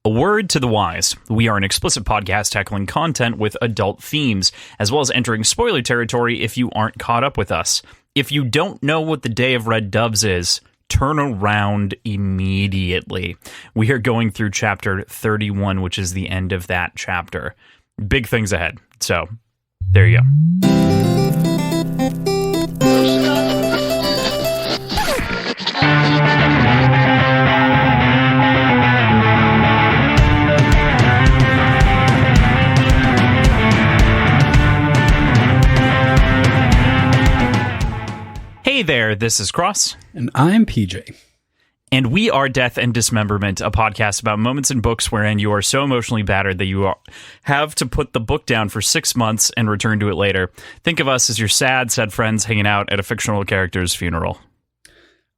A word to the wise. We are an explicit podcast tackling content with adult themes, as well as entering spoiler territory if you aren't caught up with us. If you don't know what the Day of Red Doves is, turn around immediately. We are going through chapter 31, which is the end of that chapter. Big things ahead. So, there you go. Hey there, this is Cross. And I'm PJ. And we are Death and Dismemberment, a podcast about moments in books wherein you are so emotionally battered that you have to put the book down for 6 months and return to it later. Think of us as your sad friends hanging out at a fictional character's funeral.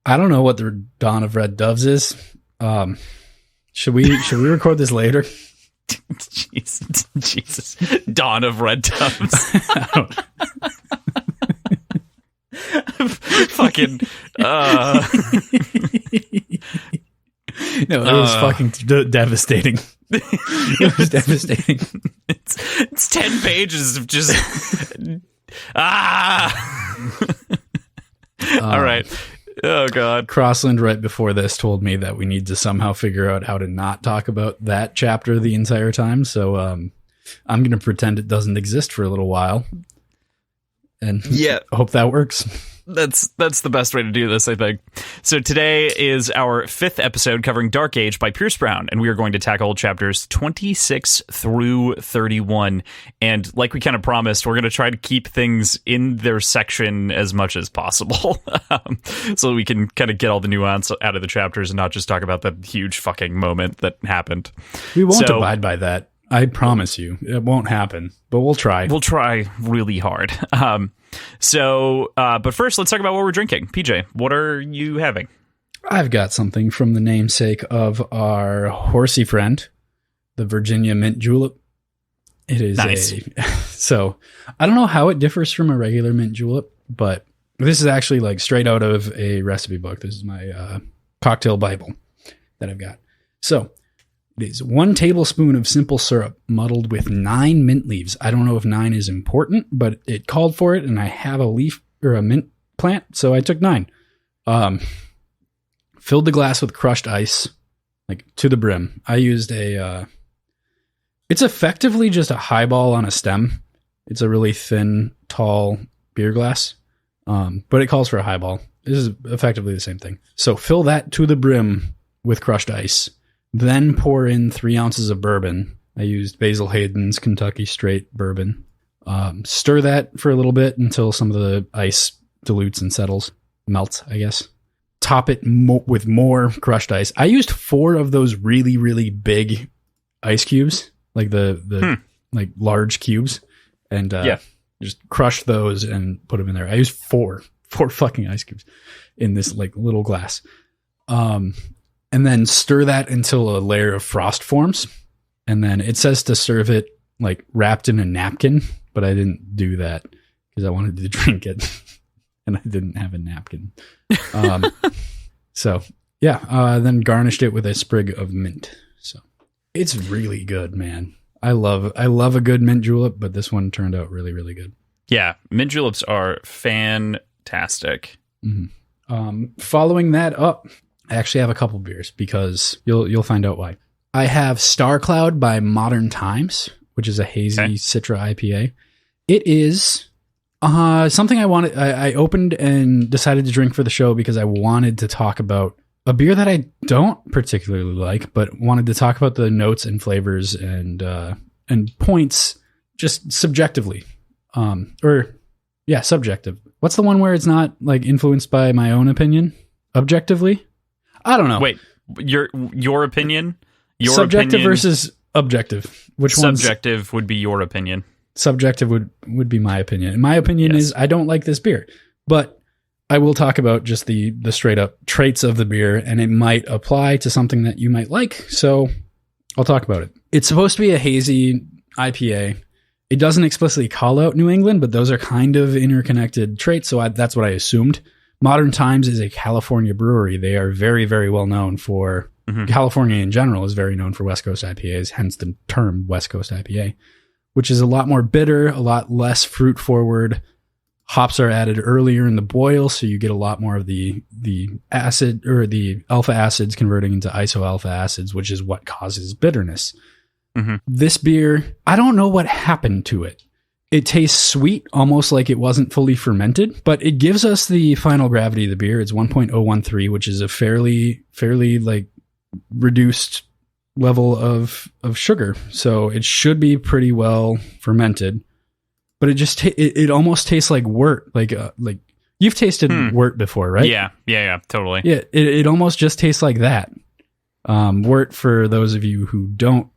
I don't know what the Dawn of Red Doves is. Should we record this later? Jesus. Dawn of Red Doves. Fucking no, it was fucking devastating. It was devastating. It's 10 pages of just all right. Oh god. Crossland right before this told me that we need to somehow figure out how to not talk about that chapter the entire time, so I'm going to pretend it doesn't exist for a little while. And yeah, hope that works. That's the best way to do this, I think. So today is our 5th episode covering Dark Age by Pierce Brown, and we are going to tackle chapters 26 through 31. And like we kind of promised, we're going to try to keep things in their section as much as possible, so we can kind of get all the nuance out of the chapters and not just talk about the huge fucking moment that happened. We won't abide by that. I promise you, it won't happen, but we'll try. We'll try really hard. But first, let's talk about what we're drinking. PJ, what are you having? I've got something from the namesake of our horsey friend, the Virginia Mint Julep. It is nice. So I don't know how it differs from a regular mint julep, but this is actually like straight out of a recipe book. This is my cocktail Bible that I've got. So it is 1 tablespoon of simple syrup muddled with 9 mint leaves. I don't know if 9 is important, but it called for it, and I have a leaf or a mint plant, so I took 9. Filled the glass with crushed ice, like to the brim. I used it's effectively just a highball on a stem. It's a really thin, tall beer glass, but it calls for a highball. This is effectively the same thing. So fill that to the brim with crushed ice. Then pour in 3 ounces of bourbon. I used Basil Hayden's Kentucky Straight bourbon. Stir that for a little bit until some of the ice dilutes and melts, I guess. Top it with more crushed ice. I used 4 of those really, really big ice cubes, like the like large cubes, and just crushed those and put them in there. I used 4 fucking ice cubes in this like little glass. And then stir that until a layer of frost forms. And then it says to serve it like wrapped in a napkin, but I didn't do that because I wanted to drink it and I didn't have a napkin. Then garnished it with a sprig of mint. So it's really good, man. I love a good mint julep, but this one turned out really, really good. Yeah, mint juleps are fantastic. Mm-hmm. Following that up, I actually have a couple beers because you'll find out why. I have Star Cloud by Modern Times, which is a hazy Citra IPA. It is something I opened and decided to drink for the show because I wanted to talk about a beer that I don't particularly like, but wanted to talk about the notes and flavors and points just subjectively. Subjective. What's the one where it's not like influenced by my own opinion? Objectively? I don't know. Wait, your opinion? Your subjective opinion versus objective. Which one? Subjective would be your opinion. Subjective would be my opinion. And my opinion is I don't like this beer. But I will talk about just the straight up traits of the beer, and it might apply to something that you might like. So I'll talk about it. It's supposed to be a hazy IPA. It doesn't explicitly call out New England, but those are kind of interconnected traits. So that's what I assumed. Modern Times is a California brewery. They are very, very well known for California in general is very known for West Coast IPAs, hence the term West Coast IPA, which is a lot more bitter, a lot less fruit forward. Hops are added earlier in the boil, so you get a lot more of the acid or the alpha acids converting into isoalpha acids, which is what causes bitterness. This beer, I don't know what happened to it. It tastes sweet, almost like it wasn't fully fermented, but it gives us the final gravity of the beer. It's 1.013, which is a fairly like reduced level of sugar. So it should be pretty well fermented, but it just, it almost tastes like wort. Like you've tasted wort before, right? Yeah, totally. Yeah. It almost just tastes like that. Wort, for those of you who don't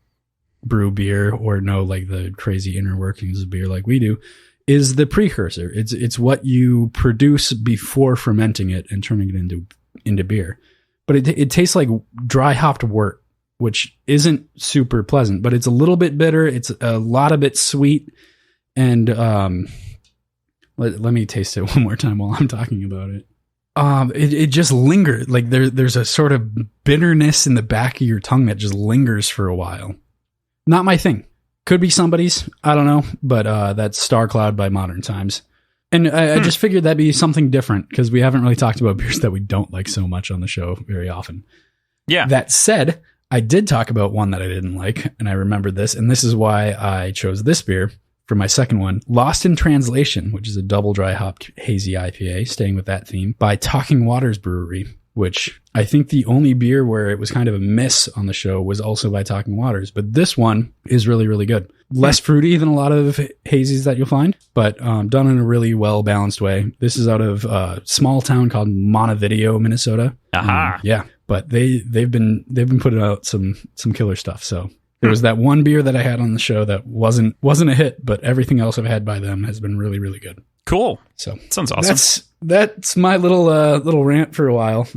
brew beer or know like the crazy inner workings of beer like we do, is the precursor. It's what you produce before fermenting it and turning it into beer. But it tastes like dry hopped wort, which isn't super pleasant, but it's a little bit bitter. It's a lot of it sweet. And let me taste it one more time while I'm talking about it. It just lingers. Like there's a sort of bitterness in the back of your tongue that just lingers for a while. Not my thing. Could be somebody's. I don't know. But that's Star Cloud by Modern Times. And I just figured that'd be something different because we haven't really talked about beers that we don't like so much on the show very often. Yeah. That said, I did talk about one that I didn't like, and I remembered this. And this is why I chose this beer for my second one, Lost in Translation, which is a double dry hopped hazy IPA, staying with that theme, by Talking Waters Brewery, which I think the only beer where it was kind of a miss on the show was also by Talking Waters. But this one is really, really good. Less fruity than a lot of hazies that you'll find, but done in a really well-balanced way. This is out of a small town called Montevideo, Minnesota. Aha. Yeah, but they've been putting out some killer stuff. So there was that one beer that I had on the show that wasn't a hit, but everything else I've had by them has been really, really good. Cool. So sounds awesome. That's my little rant for a while.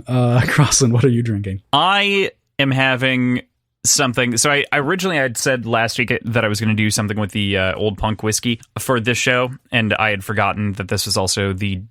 Crossland, what are you drinking? I am having something. So I originally had said last week that I was going to do something with the Old Punk whiskey for this show, and I had forgotten that this was also the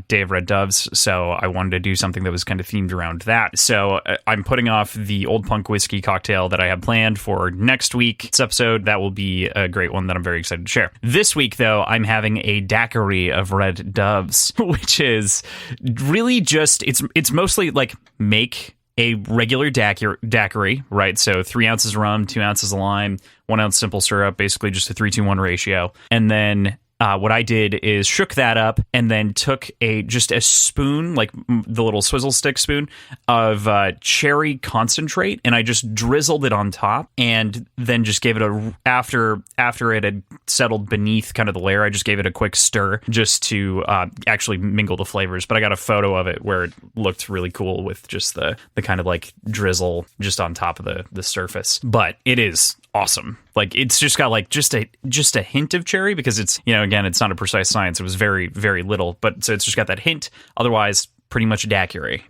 Day of Red Doves, so I wanted to do something that was kind of themed around that. So I'm putting off the Old Punk whiskey cocktail that I have planned for next week's episode. That will be a great one that I'm very excited to share. This week, though, I'm having a Daiquiri of Red Doves, which is really just, it's mostly like make a regular daiquiri, right? So 3 ounces of rum, 2 ounces of lime, 1 ounce simple syrup, basically just a 3-2-1 ratio. And then what I did is shook that up and then took just a spoon, like the little swizzle stick spoon of cherry concentrate, and I just drizzled it on top, and then just gave it after it had settled beneath kind of the layer, I just gave it a quick stir just to actually mingle the flavors. But I got a photo of it where it looked really cool with just the kind of like drizzle just on top of the surface. But it is awesome. Like it's just got like just a hint of cherry, because it's, again, it's not a precise science. It was very, very little, but so it's just got that hint. Otherwise, pretty much daiquiri,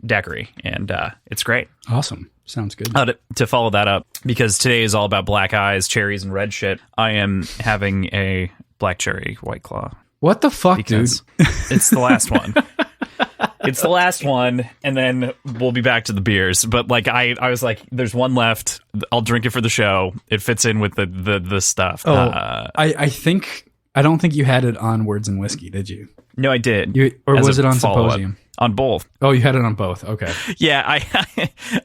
and it's great. Awesome. Sounds good. To follow that up, because today is all about black eyes, cherries, and red shit, I am having a black cherry White Claw. What the fuck, dude? It's the last one. It's the last one, and then we'll be back to the beers. But like I was like, there's one left. I'll drink it for the show. It fits in with the stuff. Oh, I don't think you had it on Words and Whiskey, did you? No, I did. Or was it on Symposium? On both. Oh, you had it on both. Okay. Yeah,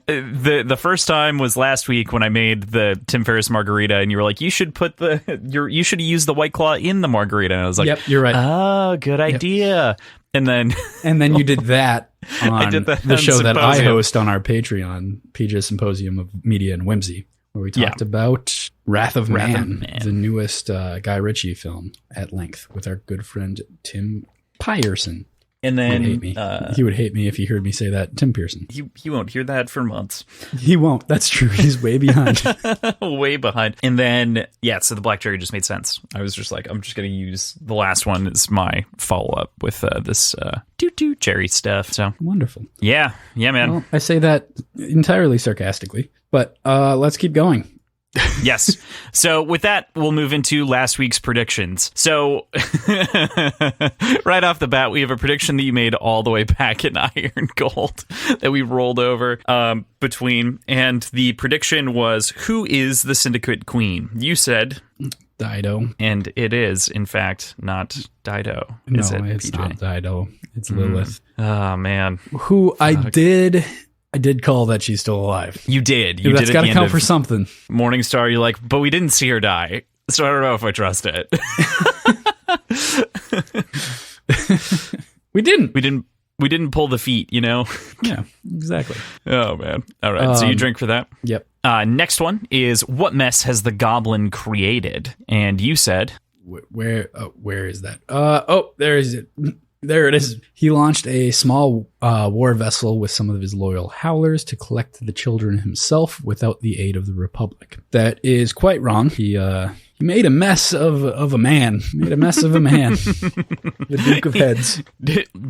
the first time was last week when I made the Tim Ferriss margarita, and you were like, you should put you should use the White Claw in the margarita. And I was like, yep, you're right. Oh, good idea. And then you did that on I did that the on show Symposium. that I host on our Patreon, PJ's Symposium of Media and Whimsy, where we talked about Wrath of Man, the newest Guy Ritchie film, at length with our good friend Tim Pierson. And then he would hate me if he heard me say that. Tim Pierson. He won't hear that for months. He won't. That's true. He's way behind. Way behind. And then, so the black cherry just made sense. I was just like, I'm just going to use the last one as my follow-up with this cherry stuff. So wonderful. Yeah, man. Well, I say that entirely sarcastically, but let's keep going. Yes. So with that, we'll move into last week's predictions. So right off the bat, we have a prediction that you made all the way back in Iron Gold that we rolled over between. And the prediction was, who is the Syndicate Queen? You said Dido. And it is, in fact, not Dido. Is no, it, it's PJ? not Dido. It's Lilith. Oh, man. Who I did call that she's still alive. You did. That's got to count for of something. Morningstar, you're like, but we didn't see her die. So I don't know if I trust it. We didn't. We didn't pull the feet, you know? Yeah, exactly. Oh, man. All right. So you drink for that? Yep. Next one is, what mess has the goblin created? And you said... Where is that? There is it. There it is. He launched a small war vessel with some of his loyal Howlers to collect the children himself without the aid of the Republic. That is quite wrong. He made a mess of a man. The Duke of Heads.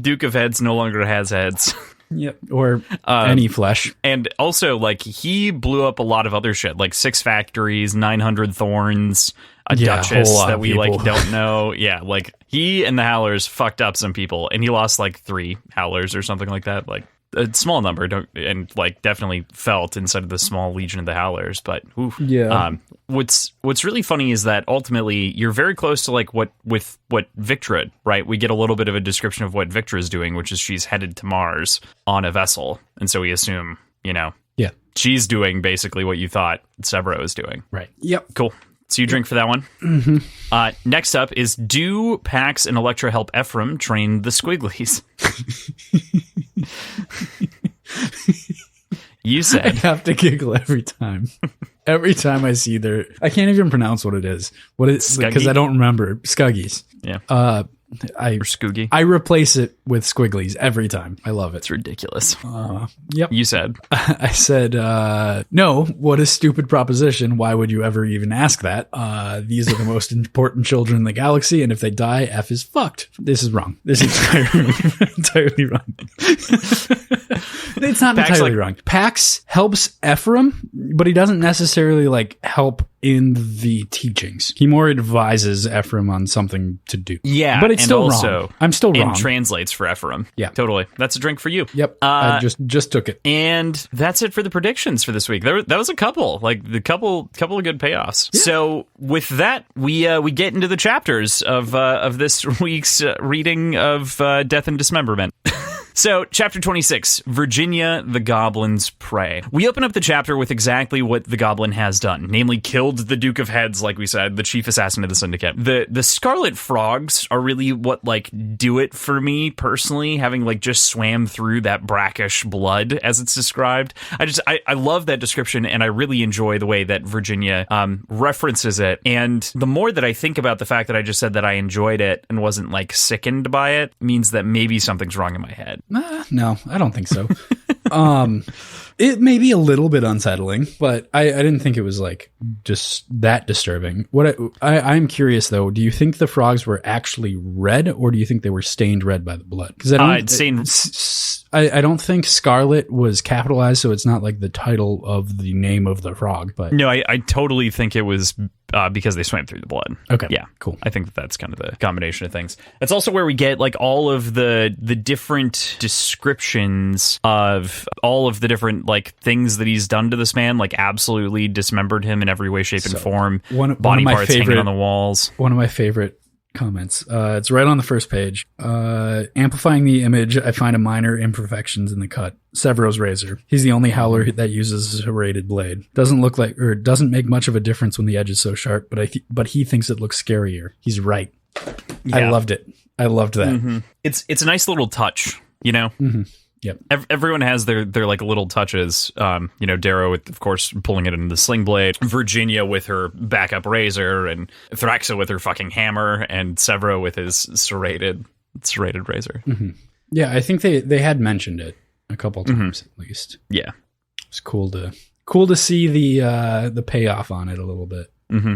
Duke of Heads no longer has heads. Yep. Or any flesh. And also, like, he blew up a lot of other shit, like 6 factories, 900 thorns, a duchess that we like don't know. Yeah, like he and the Howlers fucked up some people, and he lost like 3 Howlers or something like that. Like a small number, and like definitely felt inside of the small legion of the Howlers. But oof. Yeah. What's really funny is that ultimately you're very close to like what Victra, right? We get a little bit of a description of what Victra is doing, which is she's headed to Mars on a vessel, and so we assume, yeah, she's doing basically what you thought Severo is doing. Right. Yep. Cool. So you drink for that one. Mm-hmm. Next up is, do Pax and Electra help Ephraim train the Squigglies? You said... I have to giggle every time. Every time I see I can't even pronounce what it is. What it's because I don't remember. Scuggies. Yeah. Or Scoogie. I replace it with squigglies every time. I love it. It's ridiculous. Yep. You said. I said, no, what a stupid proposition. Why would you ever even ask that? These are the most important children in the galaxy, and if they die, F is fucked. This is wrong. This is entirely wrong. It's not Pax, entirely wrong. Pax helps Ephraim, but he doesn't necessarily like help in the teachings. He more advises Ephraim on something to do. Yeah, but it's and still also, wrong. I'm still wrong. And translates for Ephraim. Yeah, totally. That's a drink for you. Yep. I just took it. And that's it for the predictions for this week. That was a couple, like the couple of good payoffs. Yeah. So with that, we get into the chapters of this week's reading of Death and Dismemberment. So, Chapter 26, Virginia, the Goblin's Prey. We open up the chapter with exactly what the Goblin has done, namely killed the Duke of Heads, like we said, the chief assassin of the Syndicate. The Scarlet Frogs are really what, like, do it for me, personally, having, like, just swam through that brackish blood, as it's described. I love that description, and I really enjoy the way that Virginia references it. And the more that I think about the fact that I just said that I enjoyed it and wasn't, like, sickened by it, means that maybe something's wrong in my head. No, I don't think so. It may be a little bit unsettling, but I didn't think it was like just that disturbing. What I'm curious though, do you think the frogs were actually red, or do you think they were stained red by the blood? Because I don't think Scarlet was capitalized, so it's not like the title of the name of the frog. But no, I totally think it was because they swam through the blood. Okay, yeah, cool. I think that's kind of the combination of things. That's also where we get like all of the different descriptions of all of the different like things that he's done to this man, like absolutely dismembered him in every way, shape, and form. Body parts hanging on the walls. One of my favorite comments. It's right on the first page. Amplifying the image, I find a minor imperfections in the cut. Severo's razor. He's the only Howler that uses a serrated blade. Doesn't look like, or doesn't make much of a difference when the edge is so sharp, but he thinks it looks scarier. He's right. Yeah. I loved it. I loved that. Mm-hmm. It's a nice little touch, you know? Mm-hmm. Yep. Everyone has their like little touches. Darrow with, of course, pulling it into the sling blade. Virginia with her backup razor, and Thraxa with her fucking hammer, and Severo with his serrated razor. Mm-hmm. Yeah, I think they had mentioned it a couple times at least. Yeah, it's cool to see the payoff on it a little bit.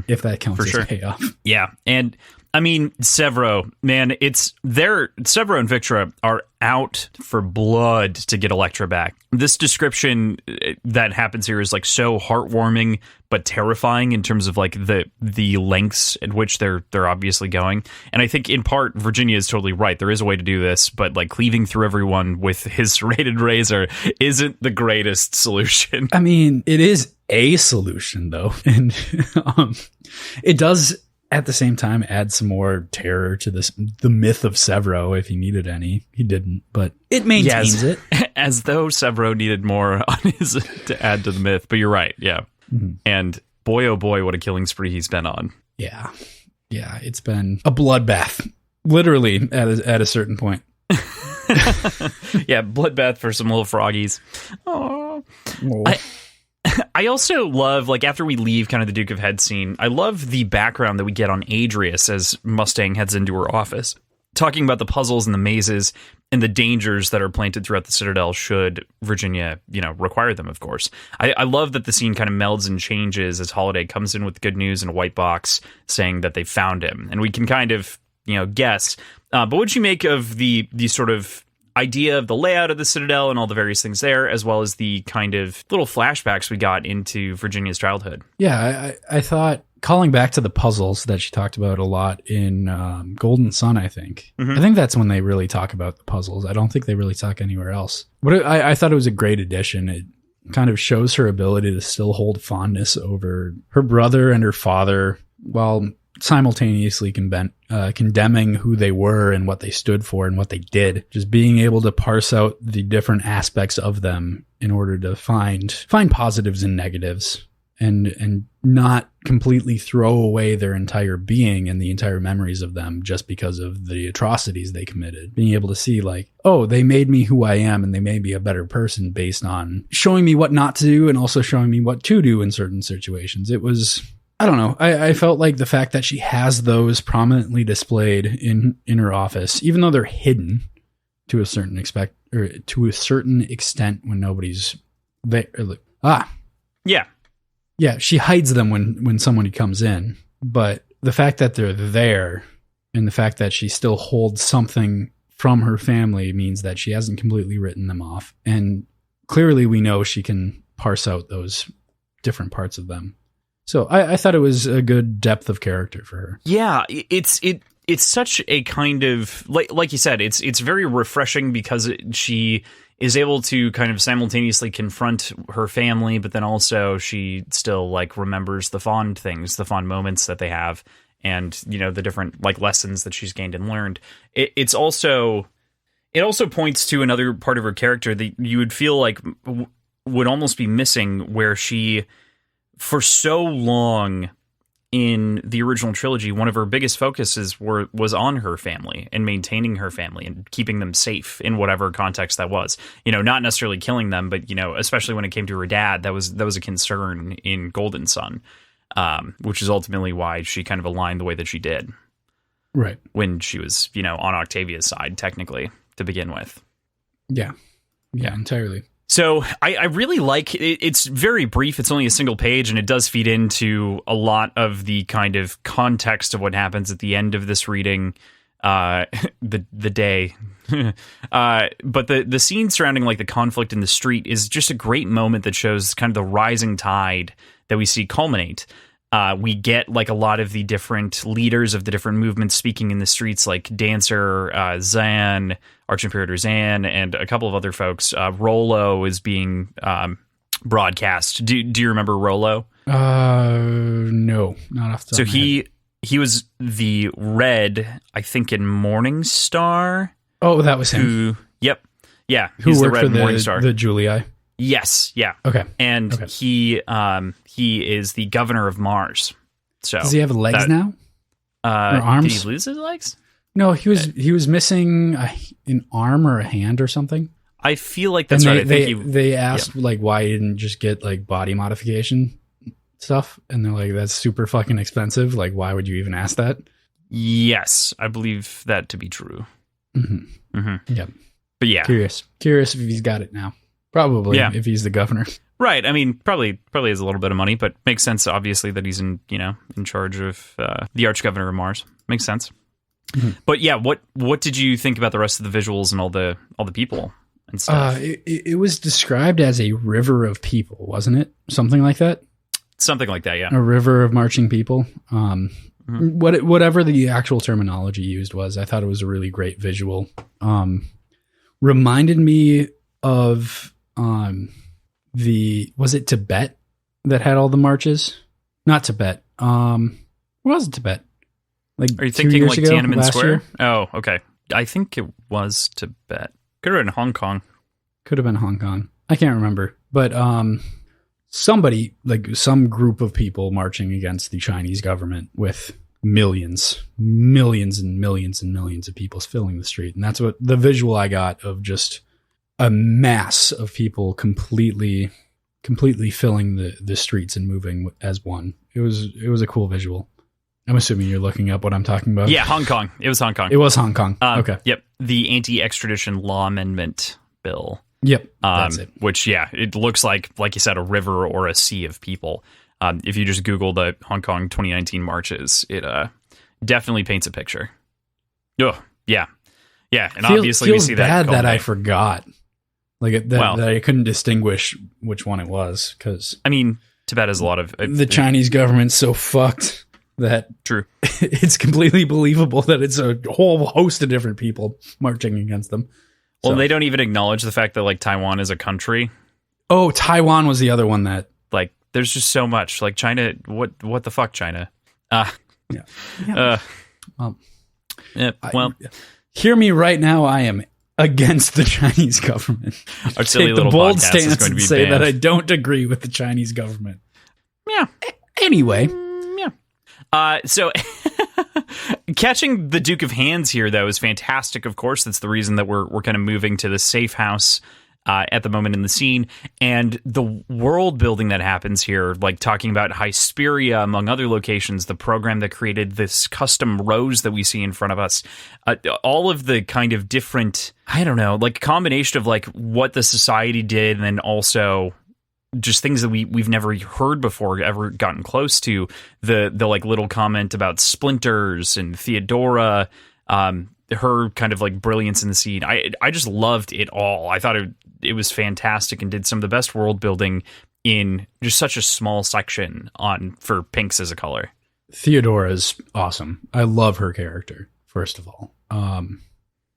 if that counts For as sure. payoff. Yeah, and I mean, Severo, man, Severo and Victra are out for blood to get Electra back. This description that happens here is like so heartwarming but terrifying in terms of like the lengths at which they're obviously going. And I think in part Virginia is totally right. There is a way to do this, but like cleaving through everyone with his serrated razor isn't the greatest solution. I mean, it is a solution though, and it does at the same time add some more terror to the myth of Severo if he needed any. He didn't, but it maintains it. As though Severo needed more on his to add to the myth. But you're right, yeah. Mm-hmm. And boy, oh boy, what a killing spree he's been on. Yeah. Yeah, it's been a bloodbath, literally at a certain point. Yeah, bloodbath for some little froggies. Oh. I also love, like, after we leave kind of the Duke of Head scene, I love the background that we get on Adrius as Mustang heads into her office, talking about the puzzles and the mazes and the dangers that are planted throughout the Citadel should Virginia, require them, of course. I love that the scene kind of melds and changes as Holiday comes in with good news in a white box saying that they found him. And we can kind of, guess. But what'd you make of the sort of idea of the layout of the Citadel and all the various things there, as well as the kind of little flashbacks we got into Virginia's childhood? Yeah, I thought calling back to the puzzles that she talked about a lot in Golden Sun, I think. Mm-hmm. I think that's when they really talk about the puzzles. I don't think they really talk anywhere else. But I thought it was a great addition. It kind of shows her ability to still hold fondness over her brother and her father while simultaneously condemning who they were and what they stood for and what they did. Just being able to parse out the different aspects of them in order to find positives and negatives and not completely throw away their entire being and the entire memories of them just because of the atrocities they committed. Being able to see like, oh, they made me who I am and they made me a better person based on showing me what not to do and also showing me what to do in certain situations. It was, I don't know. I felt like the fact that she has those prominently displayed in her office, even though they're hidden to a certain extent when nobody's there. Yeah, she hides them when somebody comes in. But the fact that they're there and the fact that she still holds something from her family means that she hasn't completely written them off. And clearly we know she can parse out those different parts of them. So I thought it was a good depth of character for her. Yeah, it's such a kind of, like you said, it's very refreshing because she is able to kind of simultaneously confront her family, but then also she still like remembers the fond things, the fond moments that they have, and the different like lessons that she's gained and learned. It also points to another part of her character that you would feel like would almost be missing, where she, for so long in the original trilogy, one of her biggest focuses was on her family and maintaining her family and keeping them safe in whatever context that was. Not necessarily killing them, but especially when it came to her dad, that was a concern in Golden Sun, which is ultimately why she kind of aligned the way that she did. Right. When she was, on Octavia's side, technically, to begin with. Yeah, entirely. So I really like it. It's very brief. It's only a single page, and it does feed into a lot of the kind of context of what happens at the end of this reading, the day. But the scene surrounding like the conflict in the street is just a great moment that shows kind of the rising tide that we see culminate. We get like a lot of the different leaders of the different movements speaking in the streets, like Dancer, Zan, Archimperator Zan, and a couple of other folks. Rollo is being broadcast. Do you remember Rollo? No, not off the top of my head. He was the Red, I think, in Morningstar. Oh, that was him. Yep. Yeah. Who worked for the Julii? Yes. Yeah. Okay. And he is the governor of Mars. So does he have legs now? Or arms? Did he lose his legs? No, he was missing an arm or a hand or something. I feel like that's right. They asked like why he didn't just get like body modification stuff, and they're like, that's super fucking expensive. Like, why would you even ask that? Yes, I believe that to be true. Mm-hmm. Mm-hmm. Yeah, but yeah, curious if he's got it now. Probably, if he's the governor. Right. I mean, probably has a little bit of money, but makes sense, obviously, that he's in charge of the Archgovernor of Mars. Makes sense. Mm-hmm. But yeah, what did you think about the rest of the visuals and all the people and stuff? It was described as a river of people, wasn't it? Something like that? Something like that, yeah. A river of marching people. Whatever the actual terminology used was, I thought it was a really great visual. Reminded me of was it Tibet that had all the marches? Not Tibet. Where was it Tibet? Like, are you thinking like Tiananmen Square? Year? Oh, okay. I think it was Tibet. Could have been Hong Kong. Could have been Hong Kong. I can't remember. But somebody, like some group of people marching against the Chinese government with millions and millions and millions of people filling the street. And that's what the visual I got of just a mass of people completely filling the streets and moving as one. It was a cool visual. I'm assuming you're looking up what I'm talking about. Yeah, Hong Kong. It was Hong Kong. It was Hong Kong. Okay. Yep. The anti-extradition law amendment bill. Yep. That's it. Which, yeah, it looks like you said, a river or a sea of people. If you just Google the Hong Kong 2019 marches, it definitely paints a picture. Oh, yeah. Yeah, and obviously we see that. Feels bad that I forgot. That I couldn't distinguish which one it was. Because I mean, Tibet has a lot of... the Chinese government's so fucked that true. It's completely believable that it's a whole host of different people marching against them. Well, they don't even acknowledge the fact that like Taiwan is a country. Oh, Taiwan was the other one that like there's just so much like China. What the fuck, China? Hear me right now. I am against the Chinese government. Our silly take little the bold podcast stance is going to be and say banned. that I don't agree with the Chinese government. Yeah. Anyway. So catching the Duke of Hands here, though, is fantastic. Of course, that's the reason that we're kind of moving to the safe house at the moment in the scene. And the world building that happens here, like talking about Hesperia, among other locations, the program that created this custom rose that we see in front of us, all of the kind of different, I don't know, like combination of like what the society did and then also just things that we've never heard before, ever gotten close to. The like little comment about splinters and Theodora, her kind of like brilliance in the scene. I just loved it all. I thought it was fantastic and did some of the best world building in just such a small section for pinks as a color. Theodora's awesome. I love her character, first of all.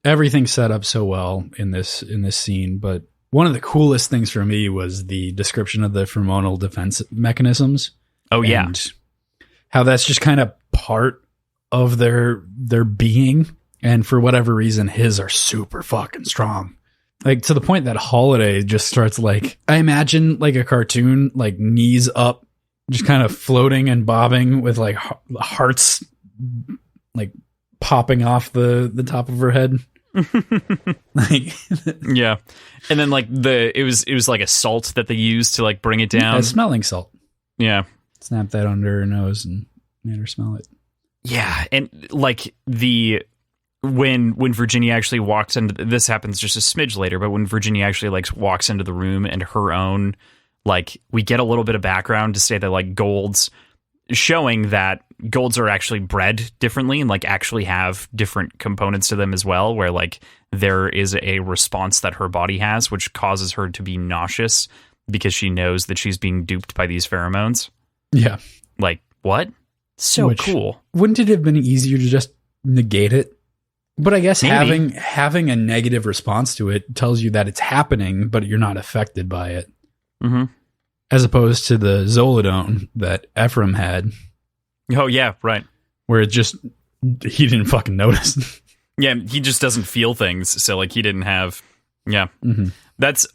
Everything's set up so well in this scene, but one of the coolest things for me was the description of the hormonal defense mechanisms. Oh, yeah. And how that's just kind of part of their being. And for whatever reason, his are super fucking strong. Like to the point that Holiday just starts like, I imagine like a cartoon, like knees up, just kind of floating and bobbing with like hearts like popping off the top of her head. Like yeah, and then like it was like a salt that they used to like bring it down. A smelling salt. Yeah, snap that under her nose and made her smell it. Yeah, and like when Virginia actually walks into this happens just a smidge later, but when Virginia actually like walks into the room and her own, like we get a little bit of background to say that like golds, showing that golds are actually bred differently and like actually have different components to them as well, where like there is a response that her body has which causes her to be nauseous because she knows that she's being duped by these pheromones. Yeah. Like what? So cool. Wouldn't it have been easier to just negate it? But I guess maybe. having a negative response to it tells you that it's happening, but you're not affected by it. Mm-hmm. As opposed to the Zolidone that Ephraim had. Oh, yeah, right. Where he didn't fucking notice. Yeah, he just doesn't feel things. So, like, he didn't have... Yeah. Mm-hmm. That's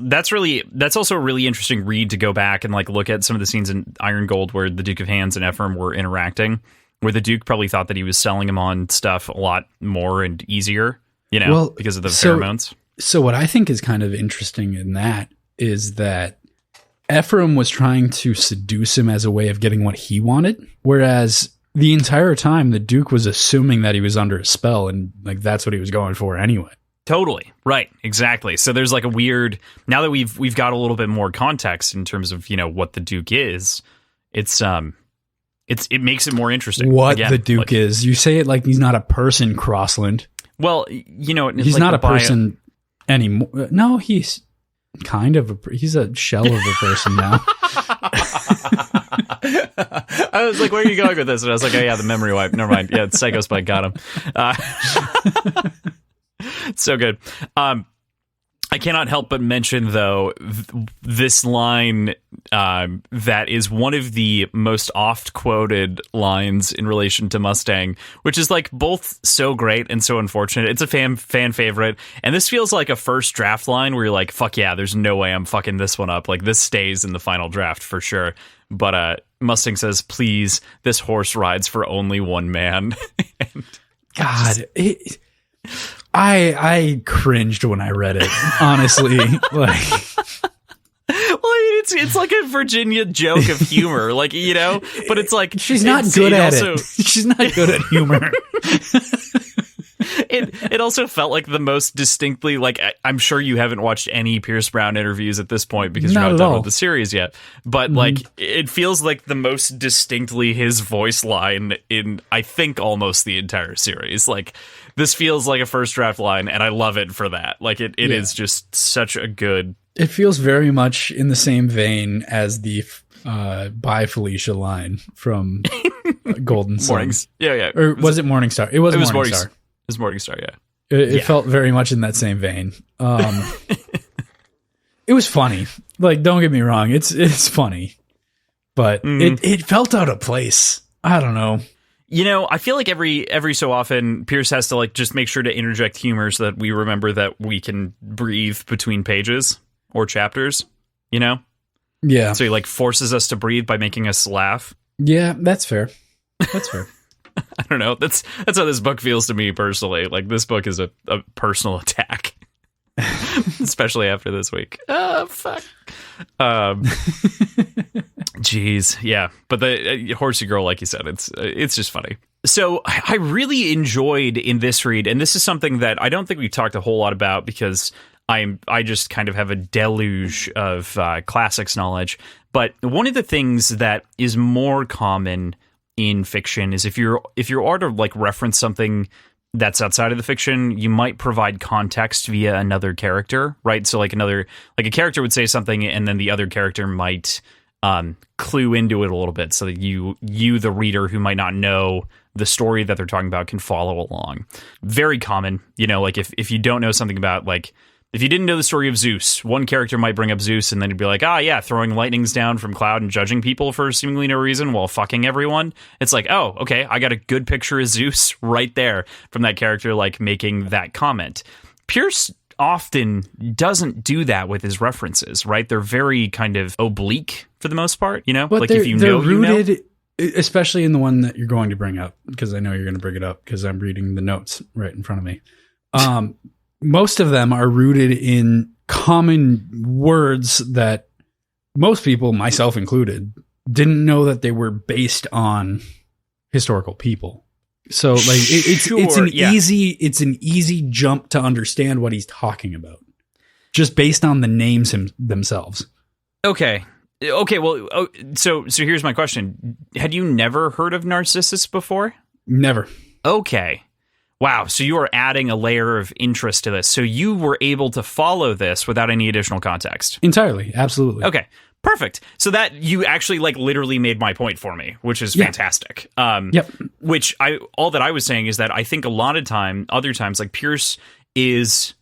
also a really interesting read to go back and, like, look at some of the scenes in Iron Gold where the Duke of Hands and Ephraim were interacting, where the Duke probably thought that he was selling him on stuff a lot more and easier, because of the pheromones. So what I think is kind of interesting in that is that Ephraim was trying to seduce him as a way of getting what he wanted, whereas the entire time the Duke was assuming that he was under a spell and like that's what he was going for anyway. Totally. Right. Exactly. So there's like a weird, now that we've got a little bit more context in terms of, what the Duke is, it makes it more interesting. What the Duke is. You say it like he's not a person, Crossland. Well, he's like not a person anymore. No, he's kind of he's a shell of a person now. I was like, where are you going with this? And I was like, oh yeah, the memory wipe. Never mind. Yeah, Psycho Spike got him. So good. I cannot help but mention, though, this line that is one of the most oft-quoted lines in relation to Mustang, which is like both so great and so unfortunate. It's a fan favorite, and this feels like a first draft line where you're like, fuck yeah, there's no way I'm fucking this one up. Like, this stays in the final draft for sure. But Mustang says, please, this horse rides for only one man. God, I cringed when I read it, honestly. Like, well, it's like a Virginia joke of humor, like, but it's like she's not good at it. She's not good at humor. It also felt like the most distinctly, like, I'm sure you haven't watched any Pierce Brown interviews at this point because you're not done with the series yet, but like it feels like the most distinctly his voice line in, I think, almost the entire series. Like, this feels like a first draft line, and I love it for that. Like, it is just such a good... It feels very much in the same vein as the Bye Felicia line from Golden Sun. Mornings. Yeah. Or was it Morningstar? It was Morningstar. It was Morningstar, yeah. It felt very much in that same vein. It was funny. Like, don't get me wrong. It's funny. But it felt out of place. I don't know. I feel like every so often Pierce has to like just make sure to interject humor so that we remember that we can breathe between pages or chapters, Yeah. So he like forces us to breathe by making us laugh. Yeah, that's fair. That's fair. I don't know. That's how this book feels to me personally. Like, this book is a personal attack. Especially after this week. Oh, fuck. Jeez, yeah. But the Horsey Girl, like you said, it's just funny. So I really enjoyed in this read, and this is something that I don't think we've talked a whole lot about because I just kind of have a deluge of classics knowledge. But one of the things that is more common in fiction is if you're to like reference something that's outside of the fiction, you might provide context via another character, right? So like a character would say something and then the other character might clue into it a little bit so that you the reader who might not know the story that they're talking about can follow along. Very common, like if you don't know something about, like, if you didn't know the story of Zeus, one character might bring up Zeus and then you'd be like, throwing lightnings down from cloud and judging people for seemingly no reason while fucking everyone. It's like, oh, okay, I got a good picture of Zeus right there from that character, like, making that comment. Pierce often doesn't do that with his references, right? They're very kind of oblique for the most part, But like, if they're rooted, especially in the one that you're going to bring up, because I know you're going to bring it up because I'm reading the notes right in front of me. Most of them are rooted in common words that most people, myself included, didn't know that they were based on historical people. So like it's an easy jump to understand what he's talking about just based on the names themselves. Okay. Well, so here's my question. Had you never heard of Narcissus before? Never. Okay. Wow, so you are adding a layer of interest to this. So you were able to follow this without any additional context. Entirely, absolutely. Okay, perfect. So that you actually like literally made my point for me, which is fantastic. Yep. Which all that I was saying is that I think a lot of other times, like, Pierce is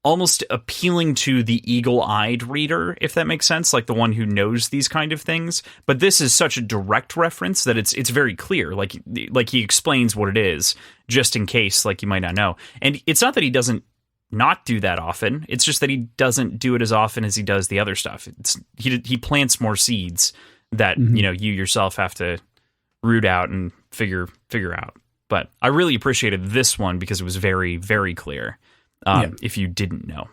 almost appealing to the eagle-eyed reader, if that makes sense, like the one who knows these kind of things. But this is such a direct reference that it's very clear. Like he explains what it is, just in case, like, you might not know. And it's not that he doesn't not do that often. It's just that he doesn't do it as often as he does the other stuff. He plants more seeds that you yourself have to root out and figure out. But I really appreciated this one because it was very, very clear. If you didn't know.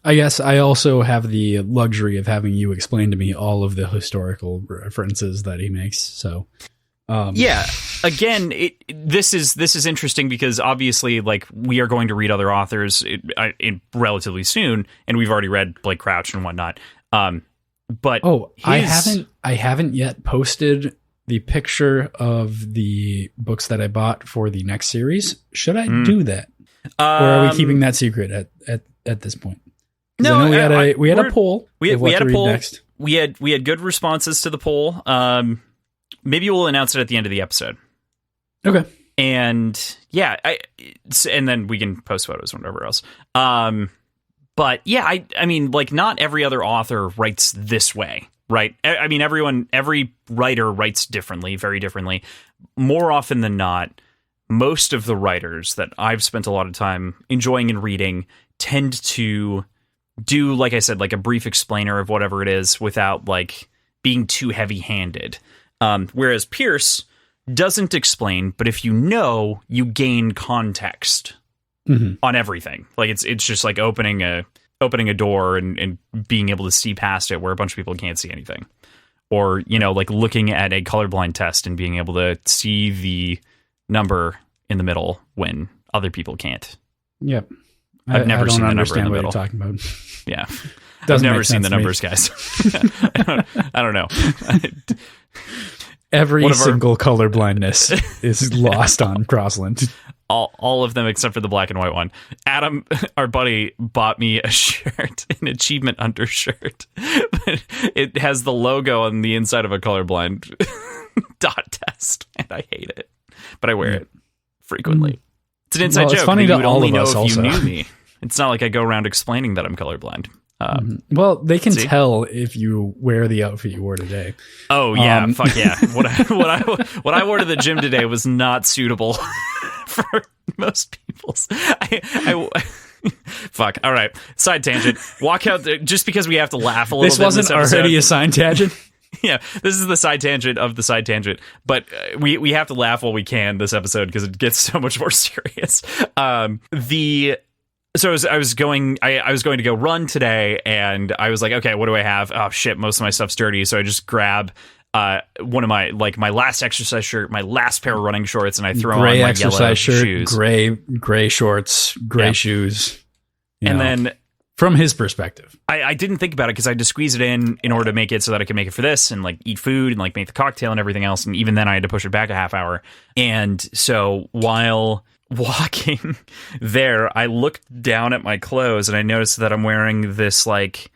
I guess I also have the luxury of having you explain to me all of the historical references that he makes. So Yeah. Again, this is interesting because obviously, like, we are going to read other authors in relatively soon, and we've already read Blake Crouch and whatnot. But I haven't yet posted the picture of the books that I bought for the next series. Should I do that, or are we keeping that secret at this point? No, we had a poll. We had a poll. Next. We had good responses to the poll. Maybe we'll announce it at the end of the episode. Okay. And yeah, and then we can post photos and whatever else. But yeah, I mean, like, not every other author writes this way, right? I mean, every writer writes differently, very differently. More often than not, most of the writers that I've spent a lot of time enjoying and reading tend to do, like I said, like a brief explainer of whatever it is without, like, being too heavy-handed. Whereas Pierce doesn't explain, but if you know, you gain context on everything. Like, it's just like opening a door and being able to see past it where a bunch of people can't see anything. Or, you know, like looking at a colorblind test and being able to see the number in the middle when other people can't. Yep. I've never seen the number in the middle. What you're talking about. Yeah. I've never seen the numbers, guys. I don't know. Every single color blindness is lost on Crossland. All of them except for the black and white one. Adam, our buddy, bought me a shirt, an achievement undershirt. It has the logo on the inside of a colorblind dot test, and I hate it. But I wear it frequently. It's an inside joke. It's funny that to you would all only of know us if also. you knew me. It's not like I go around explaining that I'm colorblind. Well, they can tell if you wear the outfit you wore today. Oh yeah, fuck yeah! What I wore to the gym today was not suitable for most people's. Fuck. All right, side tangent. Walk out there just because we have to laugh a little. This wasn't already a side tangent. Yeah, this is the side tangent of the side tangent, but we have to laugh while we can this episode because it gets so much more serious. So I was going to go run today, and I was like, okay, what do I have? Oh shit, most of my stuff's dirty. So I just grab one of my last exercise shirt, my last pair of running shorts, and I throw on my exercise yellow shirt, shoes, gray shorts, gray shoes, and then from his perspective, I didn't think about it because I had to squeeze it in order to make it so that I could make it for this and like eat food and like make the cocktail and everything else. And even then, I had to push it back a half hour. And so while walking there, I looked down at my clothes and I noticed that I'm wearing this like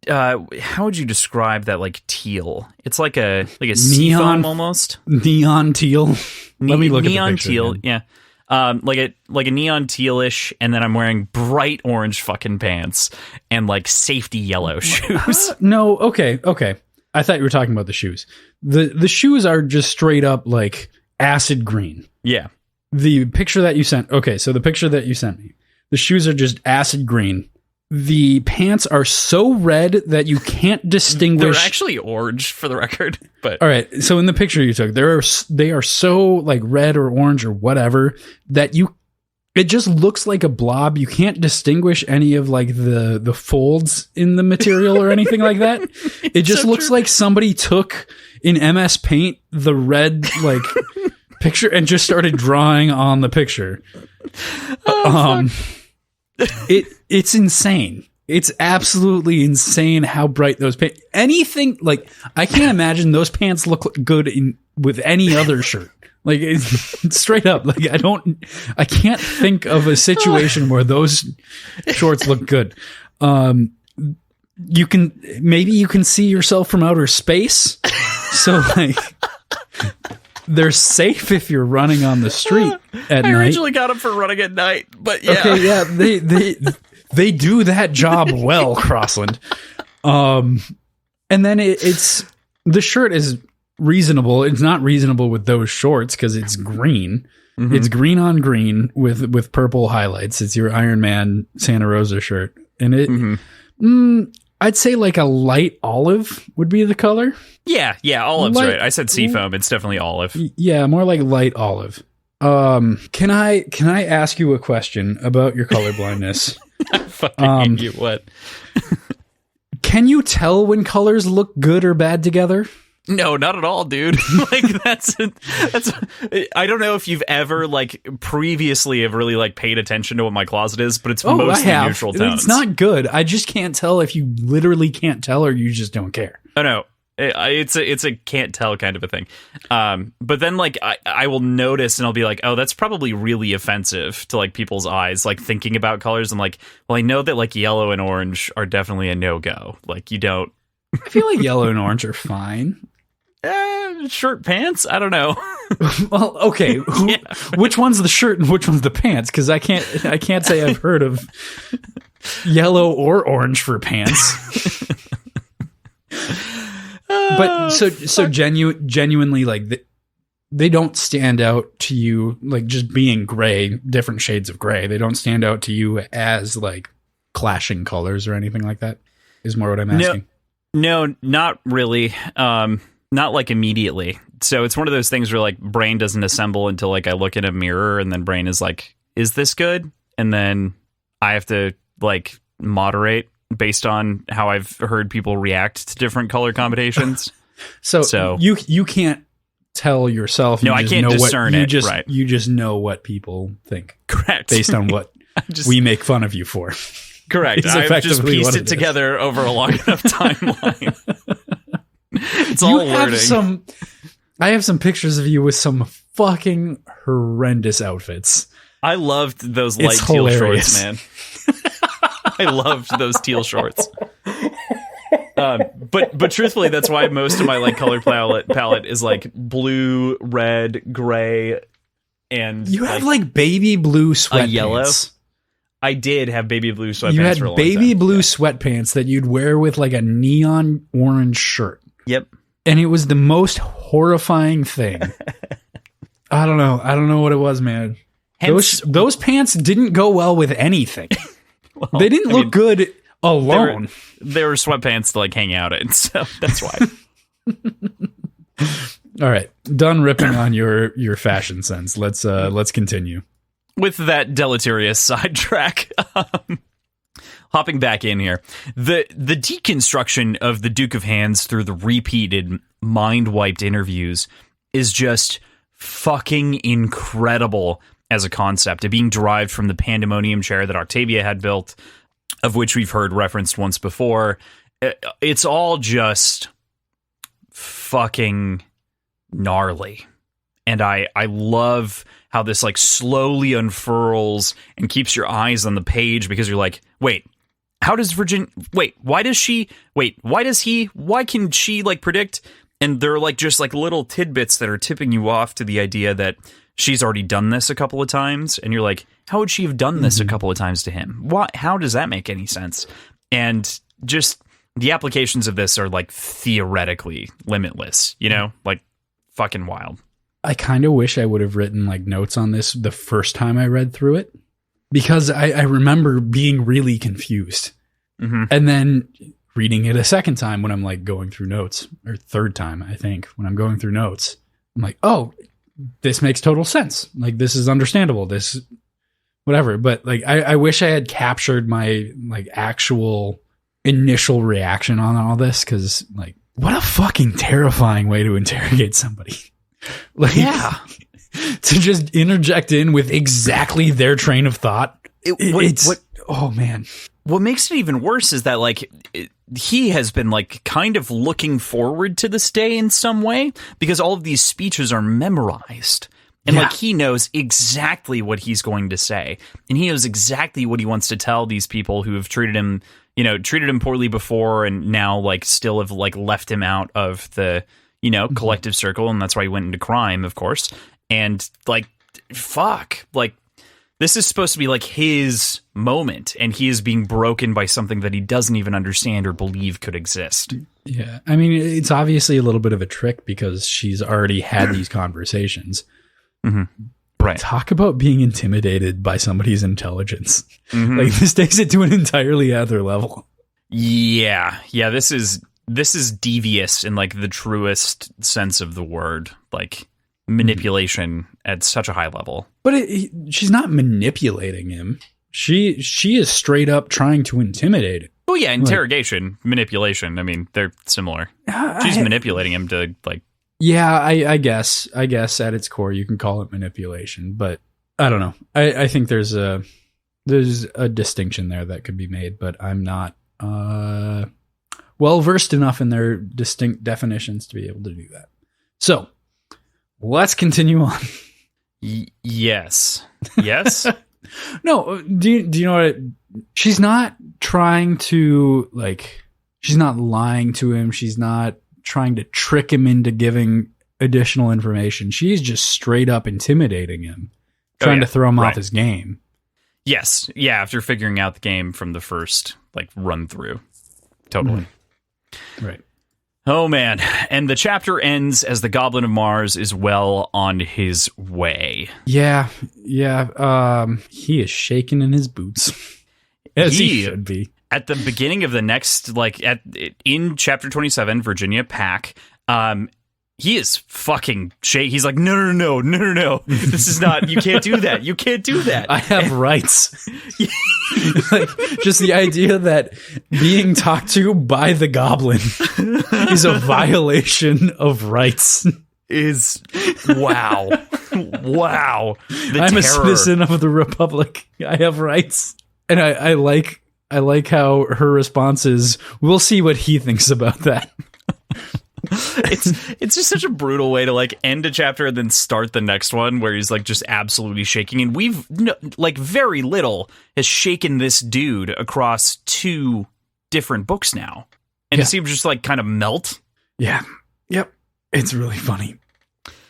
how would you describe that, like teal? It's like a seafoam almost. Neon teal. Let me look at the neon picture teal. again. Yeah. Like a neon tealish, and then I'm wearing bright orange fucking pants and like safety yellow shoes. No, okay. I thought you were talking about the shoes. The shoes are just straight up like acid green. Yeah. The picture that you sent. Okay, so the picture that you sent me. The shoes are just acid green. The pants are so red that you can't distinguish. They're actually orange, for the record. But all right, so in the picture you took, they are so like red or orange or whatever that it just looks like a blob. You can't distinguish any of like the folds in the material or anything like that. It just looks like somebody took in MS Paint the red like picture and just started drawing on the picture. It's insane. It's absolutely insane how bright those pants. Anything like I can't imagine those pants look good with any other shirt. Like it's straight up. Like I can't think of a situation where those shorts look good. You can see yourself from outer space. So like they're safe if you're running on the street at night. I originally got them for running at night, but yeah. Okay, yeah, they do that job well, Crossland. And then it's the shirt is reasonable. It's not reasonable with those shorts because it's green. Mm-hmm. It's green on green with purple highlights. It's your Iron Man Santa Rosa shirt, and it. I'd say like a light olive would be the color. Yeah, olive's right. I said seafoam. It's definitely olive. Yeah, more like light olive. Can I ask you a question about your colorblindness? I fucking hate you. What? Can you tell when colors look good or bad together? No, not at all, dude. Like that's I don't know if you've ever like previously have really like paid attention to what my closet is, but it's mostly neutral tones. It's not good. I just can't tell if you literally can't tell or you just don't care. Oh no. It's a can't tell kind of a thing. But then like I will notice and I'll be like, oh, that's probably really offensive to like people's eyes, like thinking about colors. I'm like, well, I know that like yellow and orange are definitely a no-go. Like you don't. I feel like yellow and orange are fine. Shirt, pants? I don't know. Well, okay. Which one's the shirt and which one's the pants? Because I can't say I've heard of yellow or orange for pants. But so genuinely, like they don't stand out to you like just being gray, different shades of gray. They don't stand out to you as like clashing colors or anything like that. Is more what I'm asking. No, not really. Not like immediately. So it's one of those things where like brain doesn't assemble until like I look in a mirror and then brain is like, is this good? And then I have to like moderate based on how I've heard people react to different color combinations. So you can't tell yourself. No, I can't discern it. Right. You just know what people think. Correct. Based on what we make fun of you for. Correct. I've just pieced it together over a long enough timeline. It's all learning. I have some pictures of you with some fucking horrendous outfits. I loved those light teal shorts, man. I loved those teal shorts. But truthfully, that's why most of my like color palette is like blue, red, gray, and you have like baby blue sweatpants. Yellow. I did have baby blue sweatpants. You had for a long baby time. blue sweatpants that you'd wear with like a neon orange shirt. Yep. And it was the most horrifying thing. I don't know what it was, man. Those pants didn't go well with anything. Well, they didn't look good alone. They were sweatpants to like hang out in, so that's why. All right, done ripping on your fashion sense. Let's continue. With that deleterious sidetrack, hopping back in here, the deconstruction of the Duke of Hands through the repeated mind-wiped interviews is just fucking incredible as a concept. It being derived from the pandemonium chair that Octavia had built, of which we've heard referenced once before. It's all just fucking gnarly. And I love how this like slowly unfurls and keeps your eyes on the page because you're like, wait, how does Virginia, why does he, why can she like predict? And they're like just like little tidbits that are tipping you off to the idea that she's already done this a couple of times. And you're like, how would she have done this a couple of times to him? How does that make any sense? And just the applications of this are like theoretically limitless, you know, like fucking wild. I kind of wish I would have written like notes on this the first time I read through it, because I remember being really confused. Mm-hmm. And then reading it a second time when I'm like going through notes, or third time, I think, when I'm going through notes, I'm like, oh, this makes total sense. Like, this is understandable. This, whatever. But like, I wish I had captured my like actual initial reaction on all this. 'Cause like, what a fucking terrifying way to interrogate somebody. Like, yeah, to just interject in with exactly their train of thought. Oh man. What makes it even worse is that like he has been like kind of looking forward to this day in some way, because all of these speeches are memorized. And like he knows exactly what he's going to say, and he knows exactly what he wants to tell these people who have treated him poorly before, and now like still have like left him out of the, you know, collective circle. And that's why he went into crime, of course. And like, fuck, like this is supposed to be like his moment, and he is being broken by something that he doesn't even understand or believe could exist. Yeah. I mean, it's obviously a little bit of a trick because she's already had these conversations. Mm-hmm. Right. Talk about being intimidated by somebody's intelligence. Mm-hmm. Like, this takes it to an entirely other level. Yeah. Yeah. This is devious in like the truest sense of the word, like manipulation at such a high level. But she's not manipulating him. She is straight up trying to intimidate Oh yeah, interrogation, manipulation. I mean, they're similar. She's manipulating him to like. Yeah, I guess at its core you can call it manipulation, but I don't know. I think there's a distinction there that could be made, but I'm not well versed enough in their distinct definitions to be able to do that. So let's continue on. Yes. No, do you know what? She's not trying to, like, she's not lying to him. She's not trying to trick him into giving additional information. She's just straight up intimidating him, trying to throw him off his game. Yes. Yeah, after figuring out the game from the first, like, run through. Totally. Mm-hmm. Right. Oh, man. And the chapter ends as the Goblin of Mars is well on his way. Yeah. He is shaking in his boots. As he should be. At the beginning of the next, like, in chapter 27, Virginia Pack, he is fucking shake. He's like, no. This is not, you can't do that. You can't do that. I have rights. Like, just the idea that being talked to by the goblin is a violation of rights. Is wow. I'm a citizen of the Republic. I have rights. And I like how her response is, we'll see what he thinks about that. It's just such a brutal way to like end a chapter and then start the next one where he's like just absolutely shaking. And we've like very little has shaken this dude across 2 different books now. And it seems just like kind of melt. Yeah. Yep. It's really funny.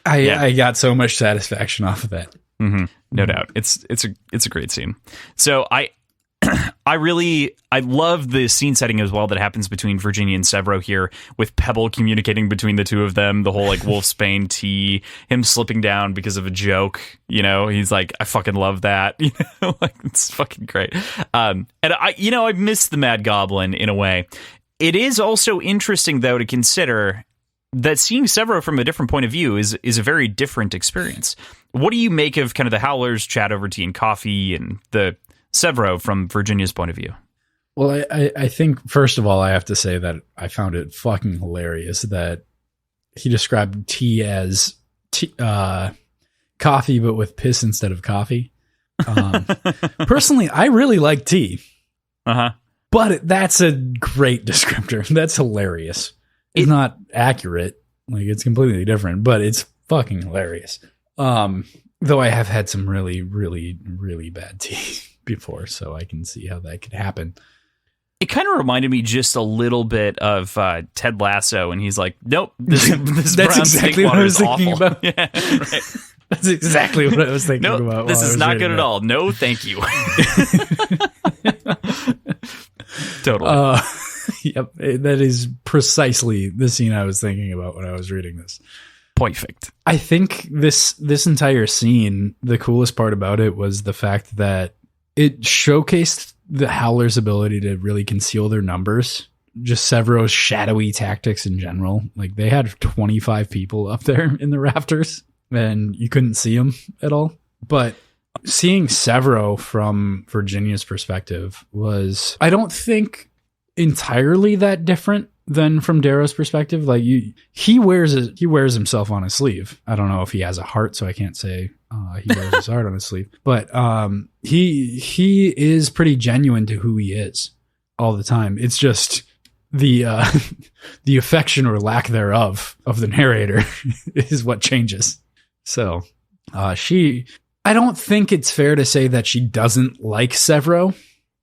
I got so much satisfaction off of that. Mm-hmm. No doubt. It's a great scene. So I love the scene setting as well that happens between Virginia and Severo here, with Pebble communicating between the two of them, the whole like Wolfsbane tea, him slipping down because of a joke, you know, he's like, I fucking love that, you know, like it's fucking great. And I miss the Mad Goblin in a way. It is also interesting though to consider that seeing Severo from a different point of view is a very different experience. What do you make of kind of the Howlers chat over tea and coffee and the Severo from Virginia's point of view? Well, I think, first of all, I have to say that I found it fucking hilarious that he described tea as coffee, but with piss instead of coffee. Personally, I really like tea. Uh-huh. But that's a great descriptor. That's hilarious. It's not accurate. Like, it's completely different, but it's fucking hilarious. Though I have had some really, really, really bad tea before, so I can see how that could happen. It kind of reminded me just a little bit of Ted Lasso, and he's like, nope, this that's brown exactly what I was thinking awful. about. Yeah, right. That's exactly what I was thinking about. This is not good at all. No, thank you. Totally. Yep, that is precisely the scene I was thinking about when I was reading this. Perfect. I think this entire scene, the coolest part about it was the fact that it showcased the Howlers' ability to really conceal their numbers. Just Severo's shadowy tactics in general. Like, they had 25 people up there in the rafters, and you couldn't see them at all. But seeing Severo from Virginia's perspective was, I don't think, entirely that different than from Darrow's perspective. Like, he wears himself on his sleeve. I don't know if he has a heart, so I can't say he wears his heart on his sleeve. But he is pretty genuine to who he is all the time. It's just the affection or lack thereof of the narrator is what changes. So I don't think it's fair to say that she doesn't like Severo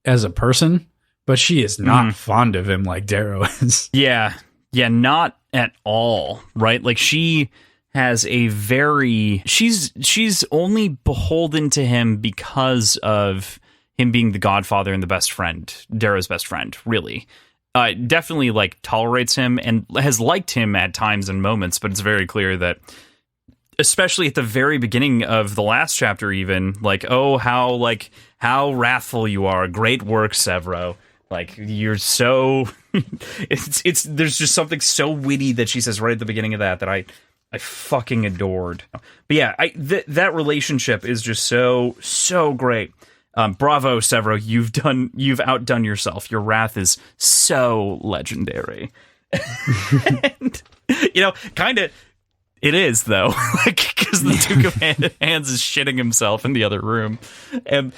as a person, but she is not fond of him like Darrow is. Yeah, not at all, right? Like, she has a very... She's only beholden to him because of him being the godfather and the best friend, Darrow's best friend, really. Definitely, like, tolerates him and has liked him at times and moments, but it's very clear that, especially at the very beginning of the last chapter even, like, oh, how wrathful you are. Great work, Severo. Like, you're so... it's there's just something so witty that she says right at the beginning of that I fucking adored. But yeah, that relationship is just so great. Bravo, Severo, you've outdone yourself. Your wrath is so legendary. And, kind of, it is, though, because the Duke of Hands is shitting himself in the other room. And,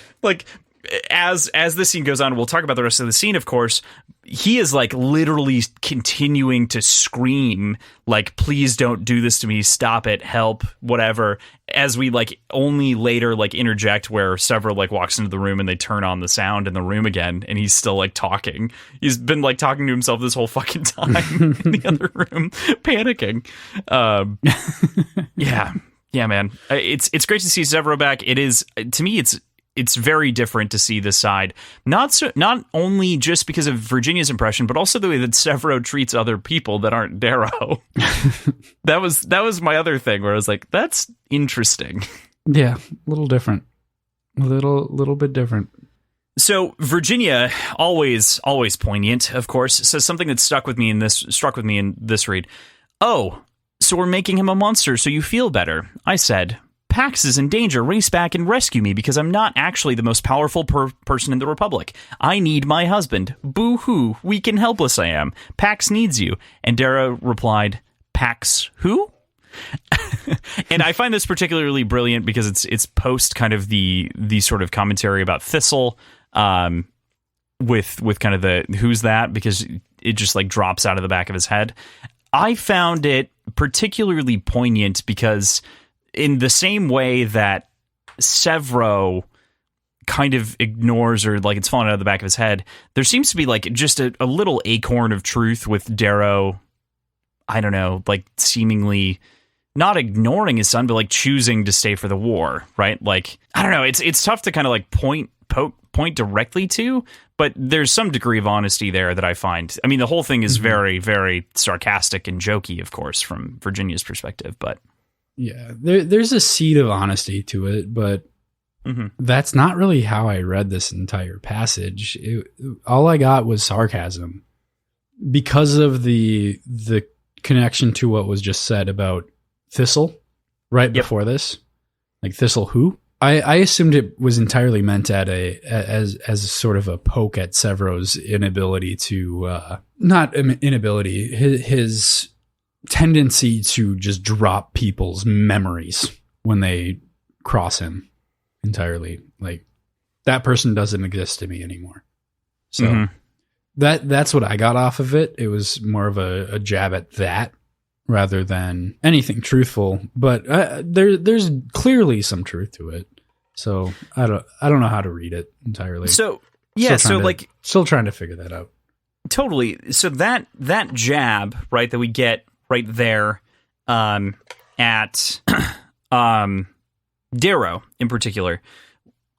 as this scene goes on, we'll talk about the rest of the scene, of course, he is, literally continuing to scream, please don't do this to me, stop it, help, whatever, as we, only later, interject where Severo, walks into the room and they turn on the sound in the room again, and he's still, talking. He's been, talking to himself this whole fucking time in the other room, panicking. Yeah, man. It's great to see Severo back. It is, to me, it's very different to see this side. Not only just because of Virginia's impression, but also the way that Severo treats other people that aren't Darrow. That was my other thing where I was like, that's interesting. Yeah, a little different. A little bit different. So Virginia, always poignant, of course, says something that struck with me in this read. Oh, so we're making him a monster so you feel better. I said, Pax is in danger. Race back and rescue me because I'm not actually the most powerful person in the Republic. I need my husband. Boo-hoo. Weak and helpless I am. Pax needs you. And Darrow replied, Pax who? And I find this particularly brilliant because it's post kind of the sort of commentary about Thistle, with kind of the who's that, because it just drops out of the back of his head. I found it particularly poignant because in the same way that Severo kind of ignores or it's fallen out of the back of his head, there seems to be just a little acorn of truth with Darrow, I don't know, seemingly not ignoring his son, but choosing to stay for the war, right? I don't know, it's tough to kind of point directly to, but there's some degree of honesty there that I find. I mean, the whole thing is very, very sarcastic and jokey, of course, from Virginia's perspective, but yeah, there's a seed of honesty to it, but that's not really how I read this entire passage. All I got was sarcasm because of the connection to what was just said about Thistle right before this. Thistle who? I assumed it was entirely meant as a sort of a poke at Severo's inability to not inability, his tendency to just drop people's memories when they cross him entirely. That person doesn't exist to me anymore. So that's what I got off of it. It was more of a jab at that rather than anything truthful, but there's clearly some truth to it. So I don't know how to read it entirely. So yeah, still trying to figure that out. Totally. So that jab, right, that we get right there at Darrow in particular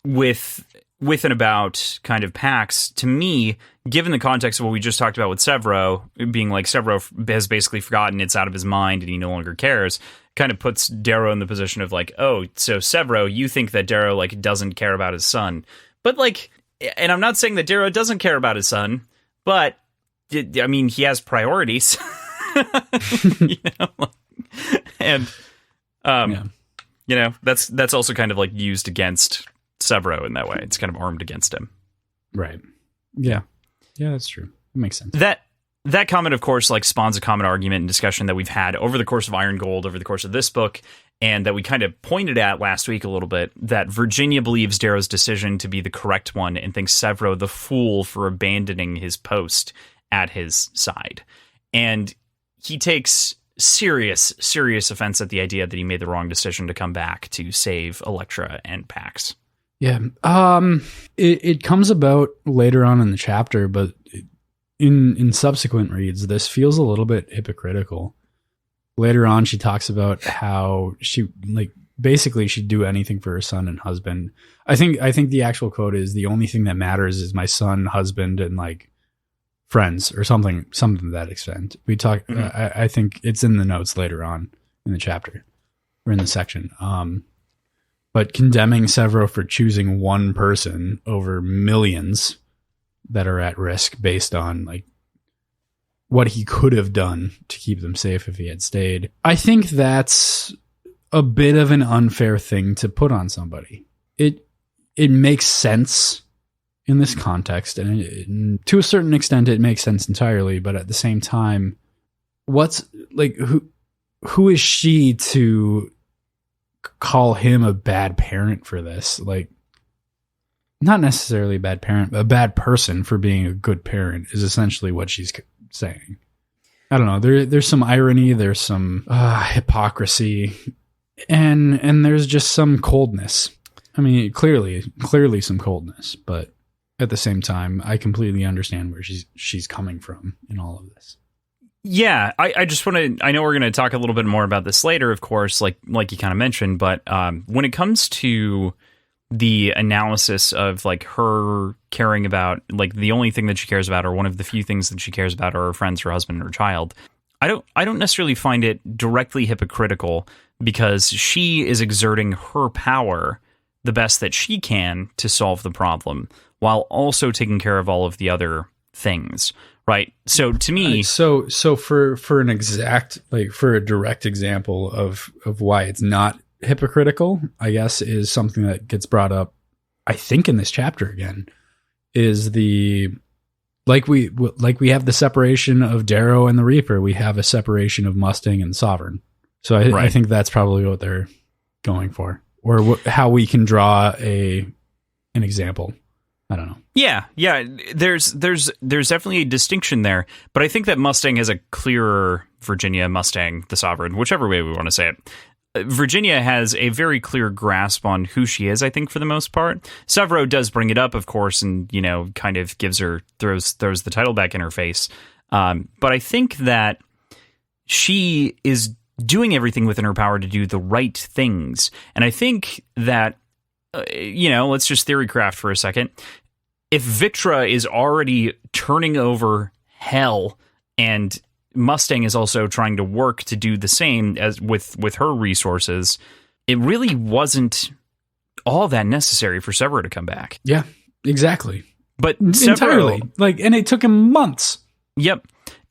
with and about kind of Pax, to me, given the context of what we just talked about with Severo, being Severo has basically forgotten, it's out of his mind and he no longer cares, kind of puts Darrow in the position of oh, so Severo, you think that Darrow doesn't care about his son. But and I'm not saying that Darrow doesn't care about his son, but I mean, he has priorities. And that's also kind of used against Severo in that way. It's kind of armed against him. Right. Yeah, that's true. It makes sense. That comment, of course, spawns a common argument and discussion that we've had over the course of Iron Gold, over the course of this book, and that we kind of pointed at last week a little bit, that Virginia believes Darrow's decision to be the correct one and thinks Severo the fool for abandoning his post at his side. And he takes serious offense at the idea that he made the wrong decision to come back to save Elektra and Pax. Yeah. It comes about later on in the chapter, but in subsequent reads, this feels a little bit hypocritical. Later on, she talks about how she basically she'd do anything for her son and husband. I think the actual quote is, the only thing that matters is my son, husband, and friends, or something to that extent. We talk. I think it's in the notes later on in the chapter or in the section. But condemning Severo for choosing one person over millions that are at risk based on what he could have done to keep them safe if he had stayed. I think that's a bit of an unfair thing to put on somebody. it makes sense in this context, and to a certain extent it makes sense entirely, but at the same time, what's like, who is she to call him a bad parent for this? Like, not necessarily a bad parent, but a bad person for being a good parent is essentially what she's saying. I don't know. There's some irony, there's some hypocrisy, and there's just some coldness. I mean, clearly some coldness, but at the same time, I completely understand where she's coming from in all of this. Yeah, I just want to. I know we're going to talk a little bit more about this later, of course, like you kind of mentioned. But when it comes to the analysis of like her caring about, like, the only thing that she cares about, or one of the few things that she cares about, are her friends, her husband, and her child, I don't necessarily find it directly hypocritical, because she is exerting her power the best that she can to solve the problem, while also taking care of all of the other things. Right. So to me, so for an exact, like, for a direct example of why it's not hypocritical, I guess, is something that gets brought up, I think, in this chapter again, is the, like we have the separation of Darrow and the Reaper, we have a separation of Mustang and Sovereign. So I think that's probably what they're going for, or how we can draw an example. I don't know. Yeah. There's definitely a distinction there, but I think that Mustang has a clearer Virginia, Mustang, the Sovereign, whichever way we want to say it. Virginia has a very clear grasp on who she is, I think, for the most part. Severo does bring it up, of course, and, you know, kind of throws the title back in her face. But I think that she is doing everything within her power to do the right things. And I think that, let's just theorycraft for a second. If Victra is already turning over hell, and Mustang is also trying to work to do the same as with her resources, it really wasn't all that necessary for Severo to come back. Yeah, exactly. But entirely, and it took him months. Yep.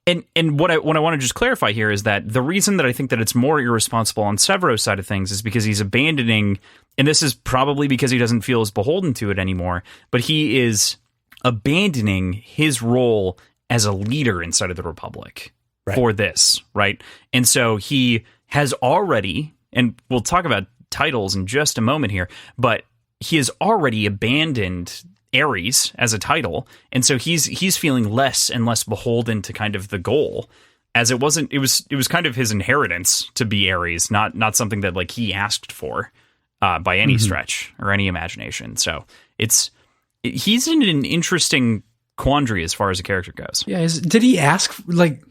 And what I want to just clarify here is that the reason that I think that it's more irresponsible on Severo's side of things is because he's abandoning, and this is probably because he doesn't feel as beholden to it anymore, but he is abandoning his role as a leader inside of the Republic. Right. For this, right? And so he has already, and we'll talk about titles in just a moment here, but he has already abandoned Ares as a title, and so he's feeling less and less beholden to kind of the goal, as it was kind of his inheritance to be Ares, not something that, like, he asked for by any stretch or any imagination. So he's in an interesting quandary as far as a character goes. Yeah, did he ask, like,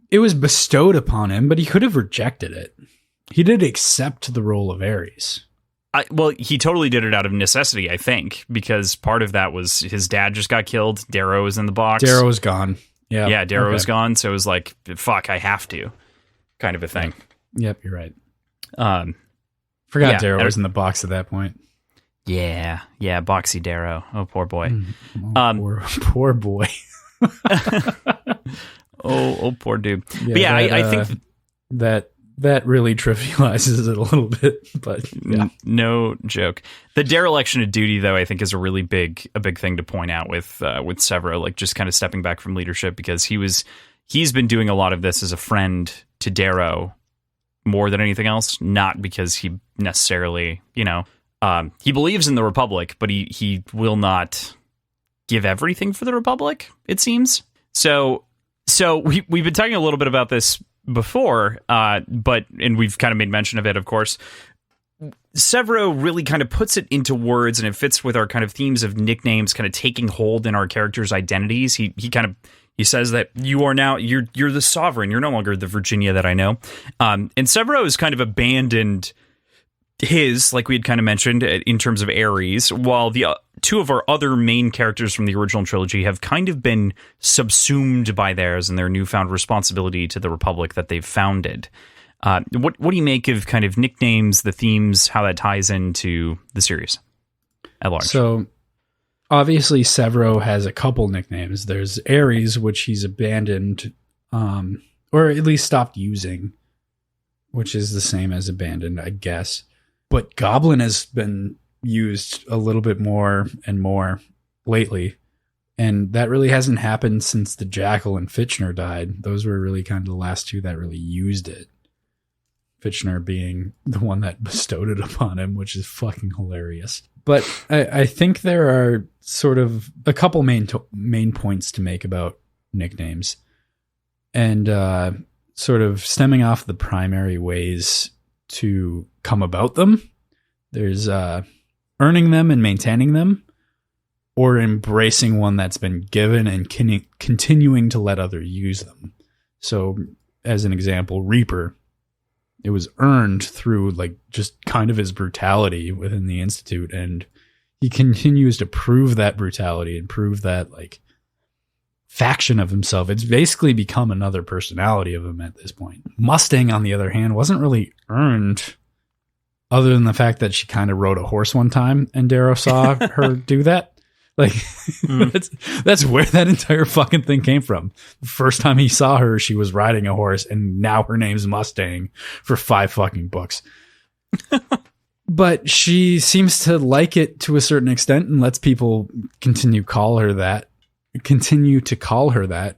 it was bestowed upon him, but he could have rejected it. He did accept the role of Ares. Well, he totally did it out of necessity, I think, because part of that was his dad just got killed. Darrow was in the box. Darrow was gone. Yeah, Darrow was gone. So it was like, fuck, I have to, kind of a thing. Yep, you're right. Forgot Darrow was in the box at that point. Yeah, boxy Darrow. Oh, poor boy. Poor boy. Oh, poor dude. Yeah, but I think that really trivializes it a little bit, but yeah. No joke. The dereliction of duty, though, I think is a really big thing to point out with Severo, like, just kind of stepping back from leadership, because he's been doing a lot of this as a friend to Darrow more than anything else, not because he necessarily, he believes in the Republic, but he will not give everything for the Republic, it seems. So we've been talking a little bit about this before, and we've kind of made mention of it, of course. Severo really kind of puts it into words, and it fits with our kind of themes of nicknames kind of taking hold in our characters' identities. He says that you're the Sovereign, you're no longer the Virginia that I know. And Severo has kind of abandoned his, like we had kind of mentioned, in terms of Ares, while the two of our other main characters from the original trilogy have kind of been subsumed by theirs and their newfound responsibility to the Republic that they've founded. What do you make of kind of nicknames, the themes, how that ties into the series at large? So, obviously, Severo has a couple nicknames. There's Ares, which he's abandoned, or at least stopped using, which is the same as abandoned, I guess. But Goblin has been used a little bit more and more lately. And that really hasn't happened since the Jackal and Fitchner died. Those were really kind of the last two that really used it. Fitchner being the one that bestowed it upon him, which is fucking hilarious. But I think there are sort of a couple main points to make about nicknames. And sort of stemming off the primary ways to come about them. There's earning them and maintaining them, or embracing one that's been given and continuing to let others use them. So, as an example, Reaper, it was earned through like just kind of his brutality within the Institute, and he continues to prove that brutality and prove that like faction of himself. It's basically become another personality of him at this point. Mustang, on the other hand, wasn't really earned, other than the fact that she kind of rode a horse one time and Darrow saw her do that. Like, that's where that entire fucking thing came from. The first time he saw her, she was riding a horse, and now her name's Mustang for 5 fucking books. But she seems to like it to a certain extent and lets people continue to call her that.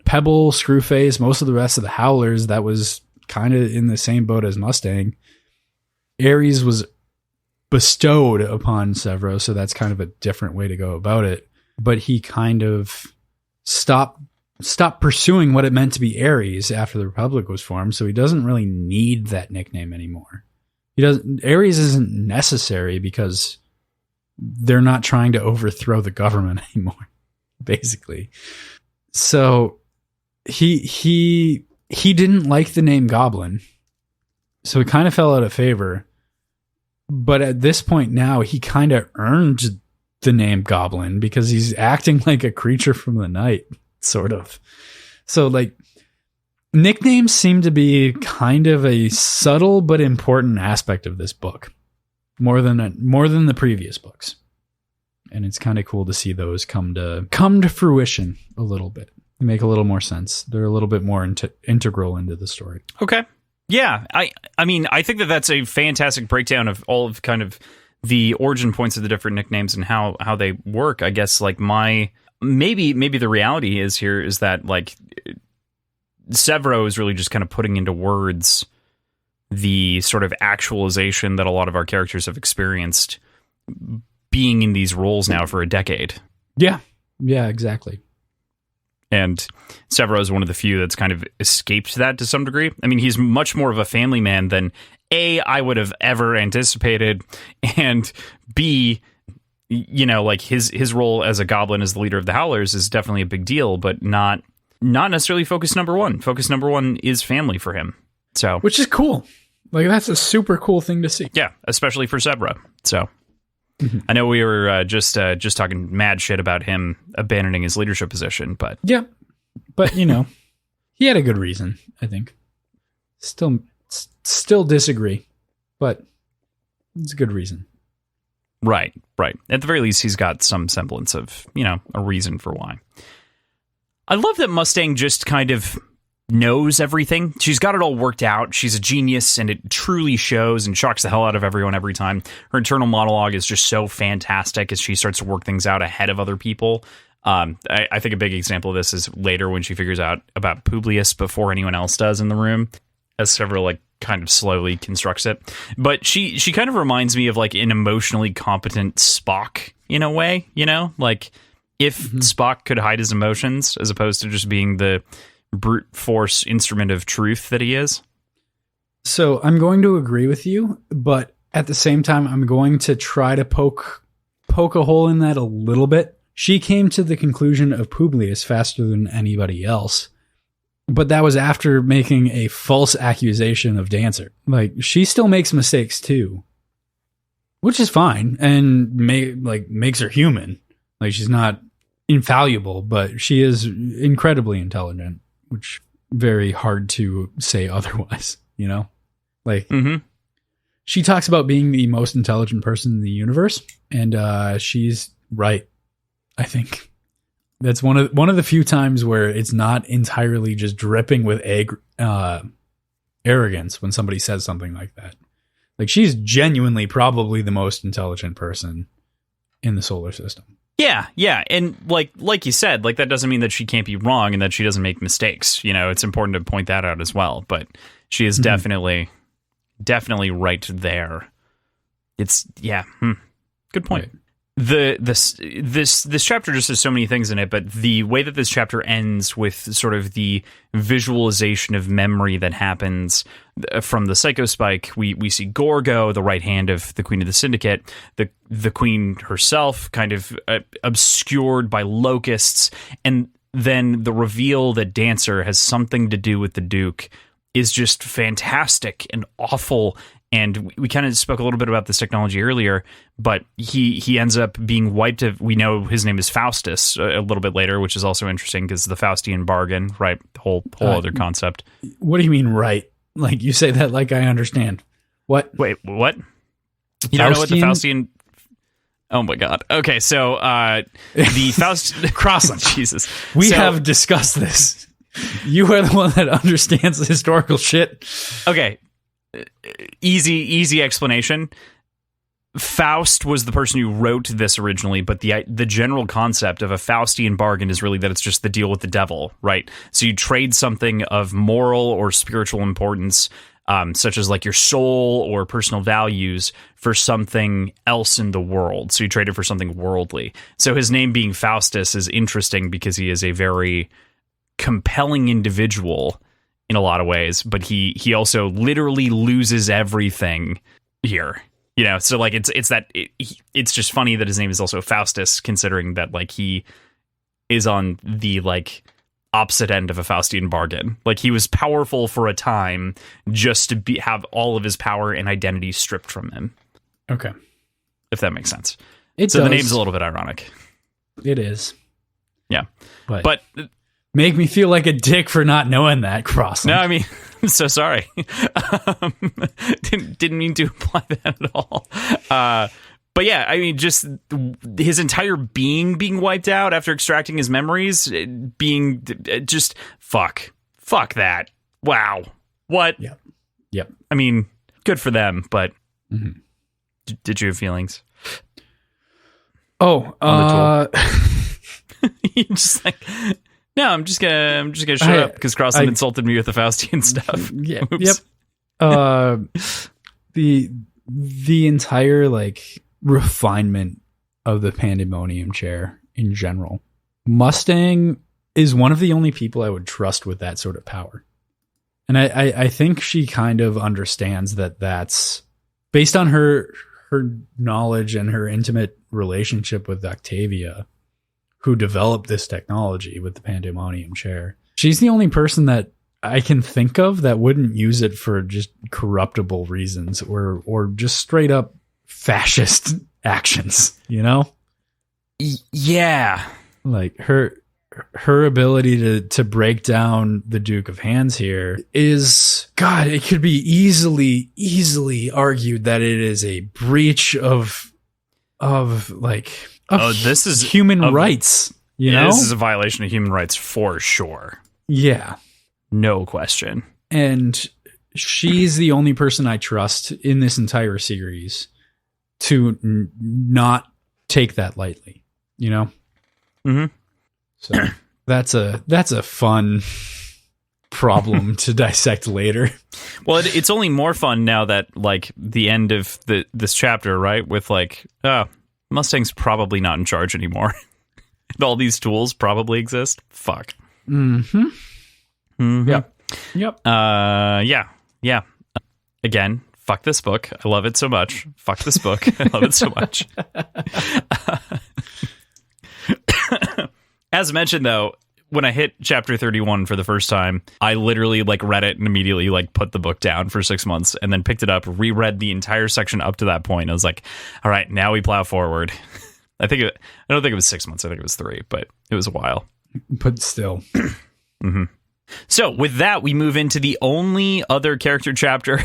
Pebble, Screwface, most of the rest of the Howlers, that was kind of in the same boat as Mustang. Ares was bestowed upon Severo, so that's kind of a different way to go about it. But he kind of stopped pursuing what it meant to be Ares after the Republic was formed, so he doesn't really need that nickname anymore. Ares isn't necessary because they're not trying to overthrow the government anymore, basically. So he didn't like the name Goblin, so it kind of fell out of favor. But at this point now, he kind of earned the name Goblin because he's acting like a creature from the night, sort of. So, like, nicknames seem to be kind of a subtle but important aspect of this book, more than the previous books. And it's kind of cool to see those come to fruition a little bit. They make a little more sense. They're a little bit more integral into the story. Okay. Yeah, I mean, I think that's a fantastic breakdown of all of kind of the origin points of the different nicknames and how they work. I guess like maybe the reality is that like Severo is really just kind of putting into words the sort of actualization that a lot of our characters have experienced being in these roles now for a decade. Yeah, exactly. And Severo is one of the few that's kind of escaped that to some degree. I mean, he's much more of a family man than A, I would have ever anticipated, and B, you know, like his role as a goblin as the leader of the Howlers is definitely a big deal, but not necessarily focus number one. Focus number one is family for him. So, which is cool. Like, that's a super cool thing to see. Yeah, especially for Severo. So, I know we were just talking mad shit about him abandoning his leadership position, but yeah, but you know, he had a good reason. I think. Still disagree, but it's a good reason. Right. At the very least, he's got some semblance of, you know, a reason for why. I love that Mustang just kind of knows everything. She's got it all worked out. She's a genius, and it truly shows and shocks the hell out of everyone every time. Her internal monologue is just so fantastic as she starts to work things out ahead of other people. I think a big example of this is later when she figures out about Publius before anyone else does in the room, as Severo like kind of slowly constructs it. But she kind of reminds me of like an emotionally competent Spock in a way, you know, like if Spock could hide his emotions as opposed to just being the brute force instrument of truth that he is. So I'm going to agree with you, but at the same time, I'm going to try to poke a hole in that a little bit. She came to the conclusion of Publius faster than anybody else, but that was after making a false accusation of Dancer. Like, she still makes mistakes too, which is fine and makes her human. Like, she's not infallible, but she is incredibly intelligent, which very hard to say otherwise, you know? Like, she talks about being the most intelligent person in the universe, and she's right, I think. That's one of the few times where it's not entirely just dripping with arrogance when somebody says something like that. Like, she's genuinely probably the most intelligent person in the solar system. Yeah, and like you said, like that doesn't mean that she can't be wrong and that she doesn't make mistakes. You know, it's important to point that out as well. But she is definitely right there. It's good point. Right. This chapter just has so many things in it, but the way that this chapter ends with sort of the visualization of memory that happens from the psychospike, we see Gorgo, the right hand of the Queen of the Syndicate, the Queen herself kind of obscured by locusts, and then the reveal that Dancer has something to do with the Duke is just fantastic and awful. And we kind of spoke a little bit about this technology earlier, but he ends up being wiped. We know his name is Faustus a little bit later, which is also interesting because the Faustian bargain, right? Whole other concept. What do you mean, right? Like, you say that like I understand. What? Wait, what? You don't know what the Faustian... Oh my god. Okay, so the Faust... Crossing. Jesus. We have discussed this. You are the one that understands the historical shit. Okay. Easy explanation. Faust was the person who wrote this originally, but the general concept of a Faustian bargain is really that it's just the deal with the devil, right? So you trade something of moral or spiritual importance, such as like your soul or personal values, for something else in the world. So you trade it for something worldly. So his name being Faustus is interesting because he is a very compelling individual in a lot of ways, but he also literally loses everything here, you know. So like it's just funny that his name is also Faustus, considering that like he is on the like opposite end of a Faustian bargain. Like, he was powerful for a time just to have all of his power and identity stripped from him. Okay, if that makes sense. So the name's a little bit ironic. It is. Yeah, but make me feel like a dick for not knowing that, Crossland. No, I mean, I'm so sorry. Didn't mean to imply that at all. But yeah, I mean, just his entire being wiped out after extracting his memories, being just fuck that. Wow. What? Yep. I mean, good for them, but did you have feelings? Oh, you just like... No, I'm just gonna shut up because Crossland insulted me with the Faustian stuff. Yeah. Oops. Yep. The entire like refinement of the pandemonium chair in general. Mustang is one of the only people I would trust with that sort of power, and I think she kind of understands that that's based on her knowledge and her intimate relationship with Octavia, who developed this technology with the pandemonium chair. She's the only person that I can think of that wouldn't use it for just corruptible reasons or just straight up fascist actions, you know? Yeah. Like her ability to break down the Duke of Hands here is, God, it could be easily argued that it is a breach of this is human rights, you know? This is a violation of human rights for sure. Yeah. No question. And she's the only person I trust in this entire series to not take that lightly, you know? Mm-hmm. So that's a fun problem to dissect later. Well, it's only more fun now that like the end of this chapter, right? With like, Mustang's probably not in charge anymore. All these tools probably exist. Fuck. Mm-hmm. Mm-hmm. Yep. Yeah. Again, fuck this book. I love it so much. Fuck this book. I love it so much. As mentioned, though, when I hit chapter 31 for the first time, I literally like read it and immediately like put the book down for 6 months and then picked it up, reread the entire section up to that point. I was like, all right, now we plow forward. I don't think it was 6 months. I think it was 3, but it was a while. But still. Mm-hmm. So with that, we move into the only other character chapter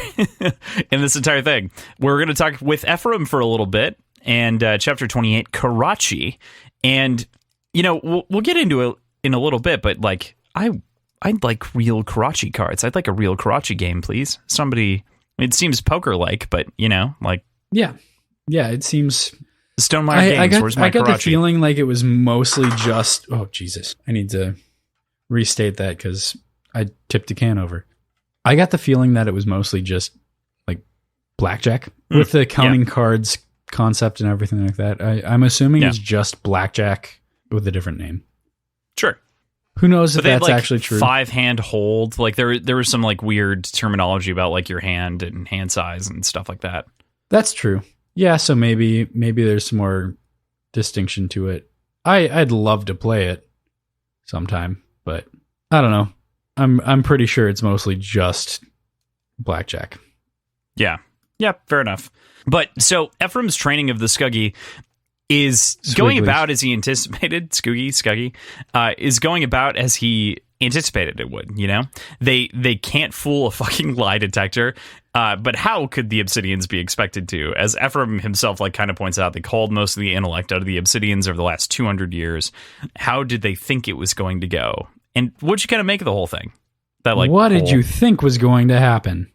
in this entire thing. We're going to talk with Ephraim for a little bit, and chapter 28, Karachi. And, you know, we'll get into it in a little bit, but like I'd like real Karachi cards. I'd like a real Karachi game, please. Somebody It seems poker-like, but, like... Yeah, it seems... Stonemaier Games, where's my I got Karachi? the feeling like it was mostly just... Oh, Jesus. I need to restate that because I tipped the can over. I got the feeling that it was mostly just like blackjack with the counting cards concept and everything like that. I'm assuming it's just blackjack with a different name. Sure. Who knows if they had, that's actually true? 5-hand hold. Like there was some like weird terminology about like your hand and hand size and stuff like that. That's true. Yeah, so maybe there's some more distinction to it. I'd love to play it sometime, but I don't know. I'm pretty sure it's mostly just blackjack. Yeah, fair enough. But so Ephraim's training of the Scuggy is going about as he anticipated. Scuggy is going about as he anticipated it would. They can't fool a fucking lie detector. But how could the Obsidians be expected to? As Ephraim himself kind of points out, they called most of the intellect out of the Obsidians over the last 200 years. How did they think it was going to go? And what'd you kind of make of the whole thing? What did you think was going to happen?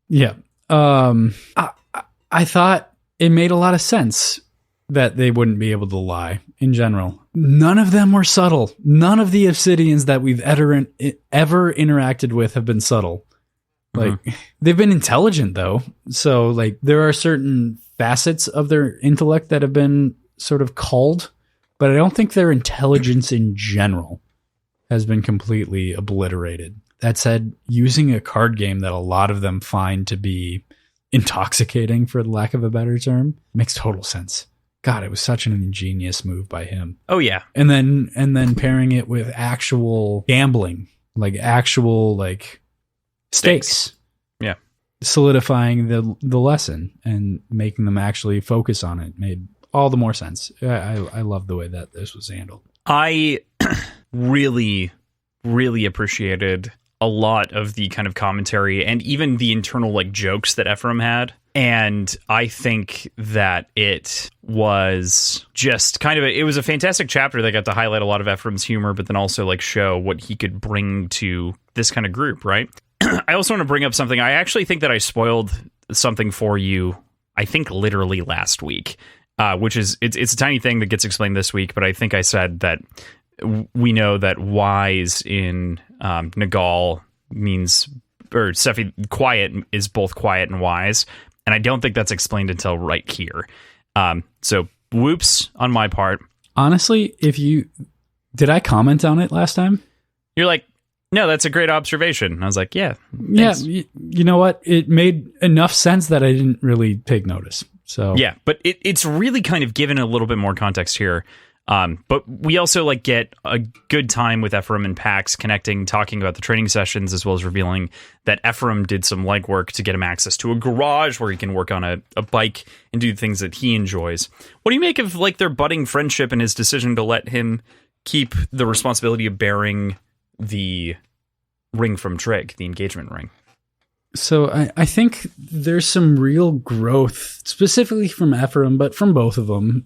Yeah. I thought it made a lot of sense that they wouldn't be able to lie in general. None of them were subtle. None of the Obsidians that we've ever interacted with have been subtle. They've been intelligent though. So there are certain facets of their intellect that have been sort of culled, but I don't think their intelligence in general has been completely obliterated. That said, using a card game that a lot of them find to be intoxicating, for the lack of a better term, makes total sense. God, it was such an ingenious move by him. Oh yeah. And then pairing it with actual gambling, actual stakes. Yeah. Solidifying the lesson and making them actually focus on it made all the more sense. I love the way that this was handled. I really, really appreciated a lot of the kind of commentary and even the internal jokes that Ephraim had. And I think that it was just it was a fantastic chapter that got to highlight a lot of Ephraim's humor, but then also show what he could bring to this kind of group, right? I also want to bring up something. I actually think that I spoiled something for you, I think literally last week, which is, it's a tiny thing that gets explained this week, but I think I said that we know that wise in Nagal means, or Sephi, quiet is both quiet and wise. And I don't think that's explained until right here. So whoops on my part. Honestly, did I comment on it last time? You're like, no, that's a great observation. And I was like, yeah. Thanks. Yeah, you know what? It made enough sense that I didn't really take notice. So yeah, but it's really kind of given a little bit more context here. But we also get a good time with Ephraim and Pax connecting, talking about the training sessions, as well as revealing that Ephraim did some legwork to get him access to a garage where he can work on a bike and do things that he enjoys. What do you make of their budding friendship and his decision to let him keep the responsibility of bearing the ring from Trig, the engagement ring? So I think there's some real growth, specifically from Ephraim, but from both of them.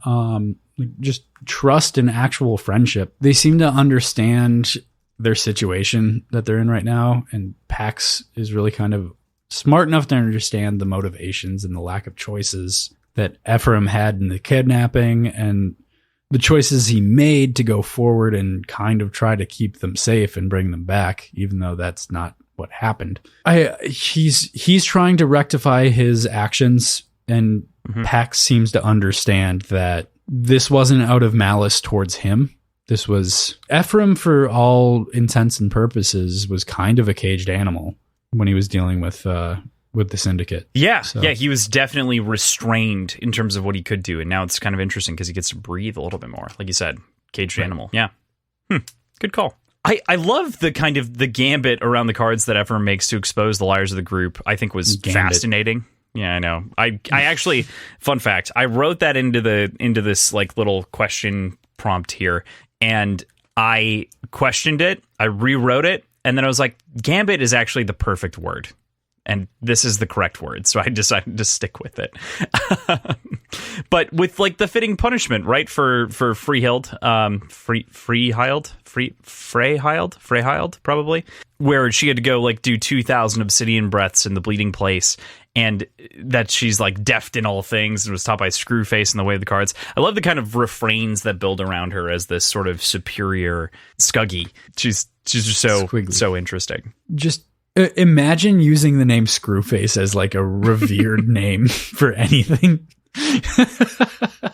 Just trust and actual friendship. They seem to understand their situation that they're in right now, and Pax is really kind of smart enough to understand the motivations and the lack of choices that Ephraim had in the kidnapping and the choices he made to go forward and kind of try to keep them safe and bring them back, even though that's not what happened. He's trying to rectify his actions, and Pax seems to understand that this wasn't out of malice towards him. This was Ephraim, for all intents and purposes, was kind of a caged animal when he was dealing with the syndicate. Yeah, so. Yeah, he was definitely restrained in terms of what he could do, and now it's kind of interesting because he gets to breathe a little bit more. Like you said, caged animal. Yeah, good call. I love the kind of the gambit around the cards that Ephraim makes to expose the liars of the group. I think was fascinating. Yeah, I know. I actually, fun fact, I wrote that into this little question prompt here, and I questioned it, I rewrote it, and then I was like, gambit is actually the perfect word, and this is the correct word, so I decided to stick with it. but with like the fitting punishment, right, for Freehild, Freyhild, probably, where she had to go like do 2,000 obsidian breaths in the bleeding place, and that she's like deft in all things and was taught by Screwface in the way of the cards. I love the kind of refrains that build around her as this sort of superior Scuggy. She's just so interesting. Just imagine using the name Screwface as like a revered name for anything. I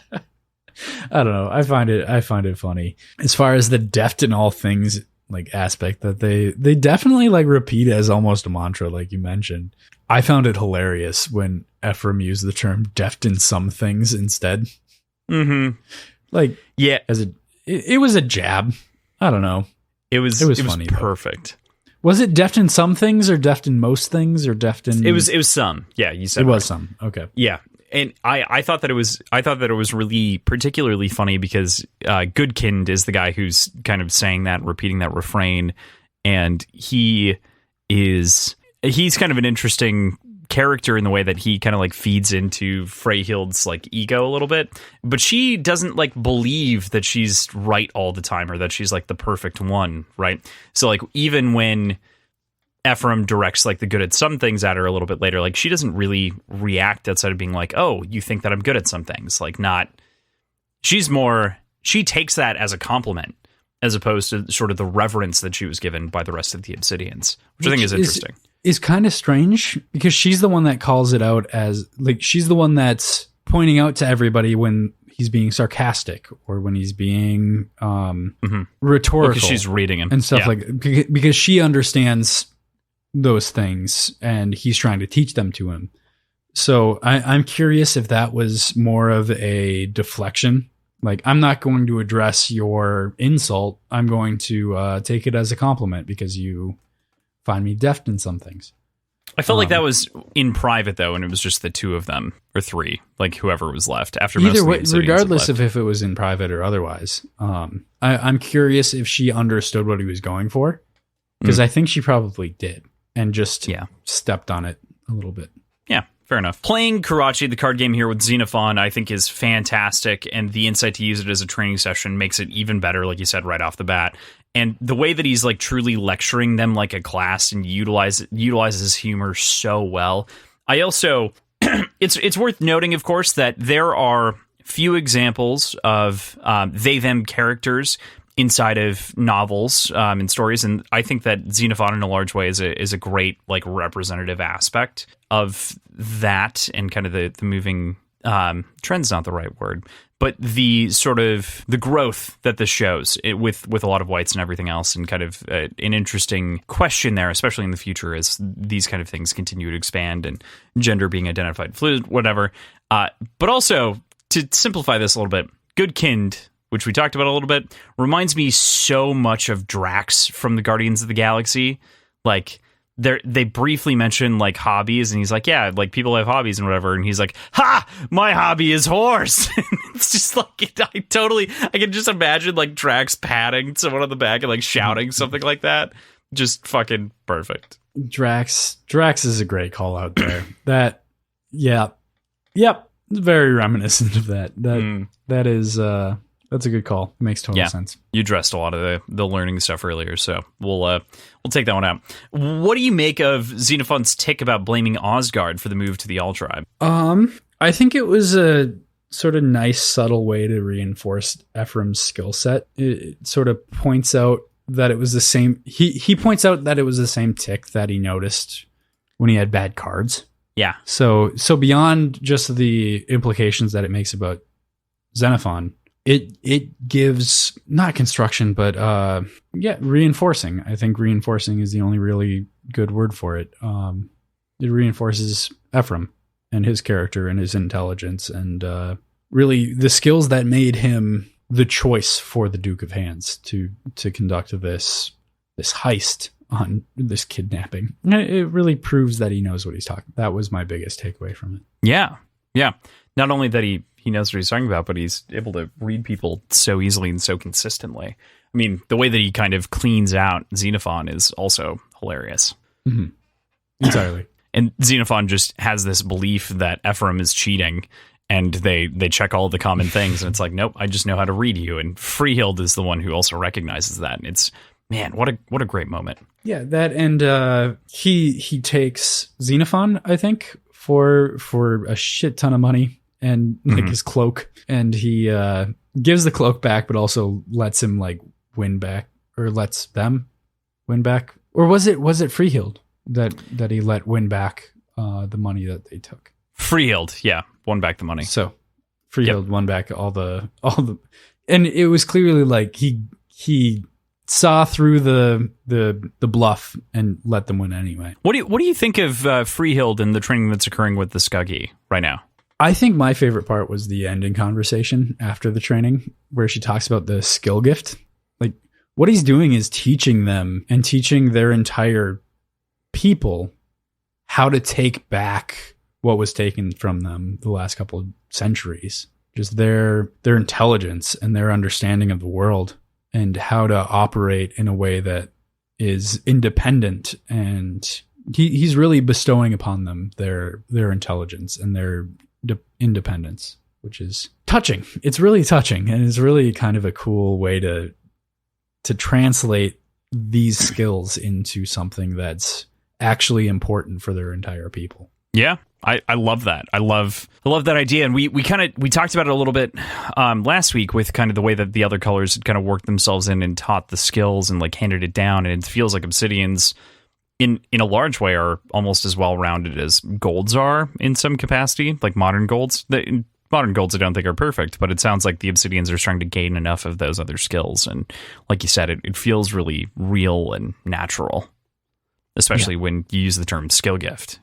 don't know. I find it funny. As far as the deft in all things like aspect that they definitely like repeat as almost a mantra, like you mentioned. I found it hilarious when Ephraim used the term deft in some things instead. Mm-hmm. Like, yeah, it was a jab. I don't know. It was funny. Perfect. Was it deft in some things or deft in most things or deft in? It was some. Yeah, you said it was some. Okay. Yeah. And I thought that it was really particularly funny because Goodkind is the guy who's kind of saying that, repeating that refrain, and he's kind of an interesting character in the way that he kind of like feeds into Freyhild's like ego a little bit, but she doesn't like believe that she's right all the time or that she's like the perfect one, right? So like even when Ephraim directs like the good at some things at her a little bit later, like she doesn't really react outside of being like, oh, you think that I'm good at some things, like not. She takes that as a compliment as opposed to sort of the reverence that she was given by the rest of the Obsidians, which I think is interesting. Is kind of strange because she's the one that calls it out as like she's the one that's pointing out to everybody when he's being sarcastic or when he's being rhetorical. Because she's reading him and stuff like because she understands those things and he's trying to teach them to him. So I'm curious if that was more of a deflection. Like, I'm not going to address your insult. I'm going to take it as a compliment because you find me deft in some things. I felt like that was in private, though, and it was just the two of them, or three, like whoever was left. After either way, regardless of if it was in private or otherwise, I'm curious if she understood what he was going for, because I think she probably did, and just stepped on it a little bit. Yeah. Fair enough. Playing Karachi, the card game here with Xenophon, I think is fantastic, and the insight to use it as a training session makes it even better, like you said, right off the bat. And the way that he's like truly lecturing them like a class and utilizes humor so well. I also, it's worth noting, of course, that there are few examples of they-them characters inside of novels and stories, and I think that Xenophon in a large way is a great like representative aspect of that, and kind of the moving trend's not the right word, but the sort of the growth that this shows with a lot of whites and everything else, and kind of an interesting question there, especially in the future as these kind of things continue to expand and gender being identified fluid, whatever. But also to simplify this a little bit, Goodkind, which we talked about a little bit, reminds me so much of Drax from the Guardians of the Galaxy. Like, they briefly mention like hobbies, and he's like, yeah, like people have hobbies and whatever, and he's like, ha, my hobby is horse. It's just like, I can just imagine like Drax patting someone on the back and like shouting something like that. Just fucking perfect. Drax is a great call out there. Yep, very reminiscent of that. That is that's a good call. It makes total sense. You addressed a lot of the learning stuff earlier, so we'll take that one out. What do you make of Xenophon's tick about blaming Osgard for the move to the All Tribe? I think it was a sort of nice, subtle way to reinforce Ephraim's skill set. It sort of points out that it was the same. He points out that it was the same tick that he noticed when he had bad cards. Yeah. So beyond just the implications that it makes about Xenophon, it gives not construction, but reinforcing. I think reinforcing is the only really good word for it. It reinforces Ephraim and his character and his intelligence, and really the skills that made him the choice for the Duke of Hands to conduct this heist on this kidnapping. It really proves that he knows what he's talking. That was my biggest takeaway from it. Yeah. Not only that he knows what he's talking about, but he's able to read people so easily and so consistently. I mean, the way that he kind of cleans out Xenophon is also hilarious. Mm-hmm. Entirely. And Xenophon just has this belief that Ephraim is cheating, And they check all the common things, and it's like, nope, I just know how to read you. And Freehild is the one who also recognizes that. And it's, man, what a great moment. Yeah, that, and he takes Xenophon, I think, for a shit ton of money, and like his cloak, and he gives the cloak back, but also lets him like win back, or lets them win back, or was it Freehild that he let win back the money that they took? Freehild, yeah, won back the money. So Freehild won back all the, and it was clearly like he saw through the bluff and let them win anyway. What do you think of Freehild and the training that's occurring with the Skuggy right now? I think my favorite part was the ending conversation after the training, where she talks about the skill gift. Like, what he's doing is teaching them and teaching their entire people how to take back what was taken from them the last couple of centuries. Just their intelligence and their understanding of the world, and how to operate in a way that is independent. And he's really bestowing upon them their intelligence and their independence, which is touching. It's really touching, and it's really kind of a cool way to translate these skills into something that's actually important for their entire people. Yeah. I love that. I love that idea. And we talked about it a little bit last week with kind of the way that the other colors had kind of worked themselves in and taught the skills and like handed it down. And it feels like Obsidians in a large way are almost as well rounded as golds are in some capacity, like modern golds. Modern golds I don't think are perfect, but it sounds like the Obsidians are starting to gain enough of those other skills. And like you said, it feels really real and natural. Especially when you use the term skill gift,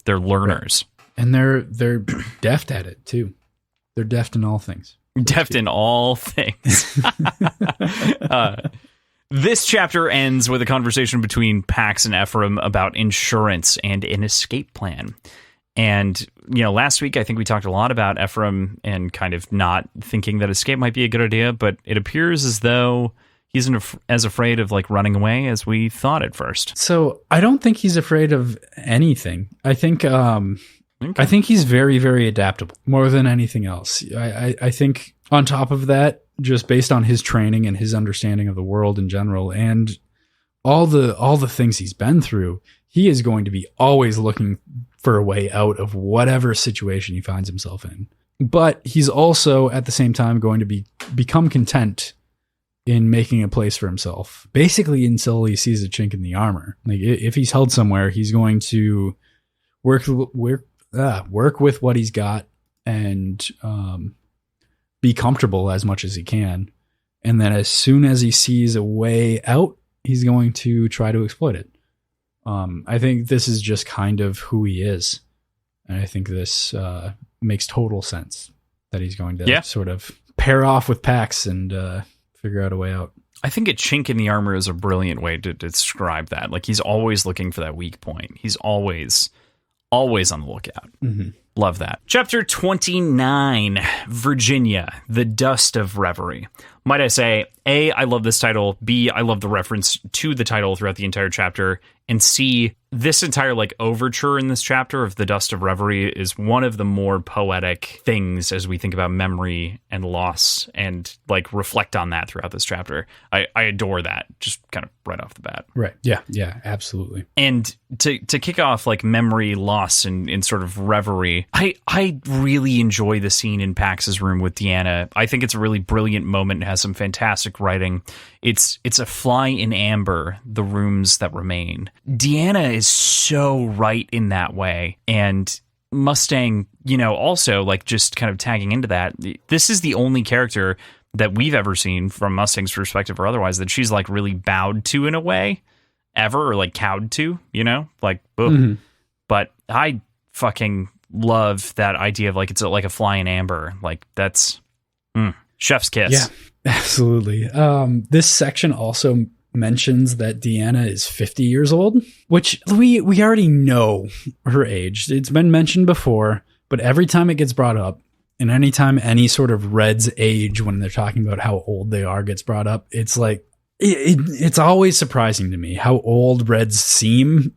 they're learners. Right. And they're deft at it too. They're deft in all things. Deft in all things. This chapter ends with a conversation between Pax and Ephraim about insurance and an escape plan. And, last week I think we talked a lot about Ephraim and kind of not thinking that escape might be a good idea, but it appears as though he's as afraid of like running away as we thought at first. So I don't think he's afraid of anything. I think I think he's very, very adaptable more than anything else. I think on top of that, just based on his training and his understanding of the world in general, and all the things he's been through, he is going to be always looking for a way out of whatever situation he finds himself in. But he's also at the same time going to become content in making a place for himself, basically until he sees a chink in the armor. Like if he's held somewhere, he's going to work with what he's got and be comfortable as much as he can. And then as soon as he sees a way out, he's going to try to exploit it. I think this is just kind of who he is. And I think this makes total sense that he's going to sort of pair off with Pax and figure out a way out. I think a chink in the armor is a brilliant way to describe that. Like he's always looking for that weak point. He's always on the lookout. Mm-hmm. Love that. Chapter 29, Virginia, the Dust of Reverie. Might I say, A, I love this title. B, I love the reference to the title throughout the entire chapter. And C, this entire like overture in this chapter of the Dust of Reverie is one of the more poetic things as we think about memory and loss and like reflect on that throughout this chapter. I adore that just kind of right off the bat. Right. Yeah, absolutely. And to kick off like memory, loss, and sort of reverie, I really enjoy the scene in Pax's room with Deanna. I think it's a really brilliant moment. It has some fantastic writing. It's a fly in amber, the rooms that remain. Deanna is so right in that way. And Mustang, also like just kind of tagging into that. This is the only character that we've ever seen from Mustang's perspective or otherwise that she's like really bowed to in a way ever, or like cowed to, like, mm-hmm. But I fucking love that idea of like, it's like a fly in amber. Like that's chef's kiss. Yeah, absolutely. This section also mentions that Deanna is 50 years old, which we already know her age. It's been mentioned before, but every time it gets brought up, and anytime any sort of Red's age when they're talking about how old they are gets brought up, it's like, it's always surprising to me how old Reds seem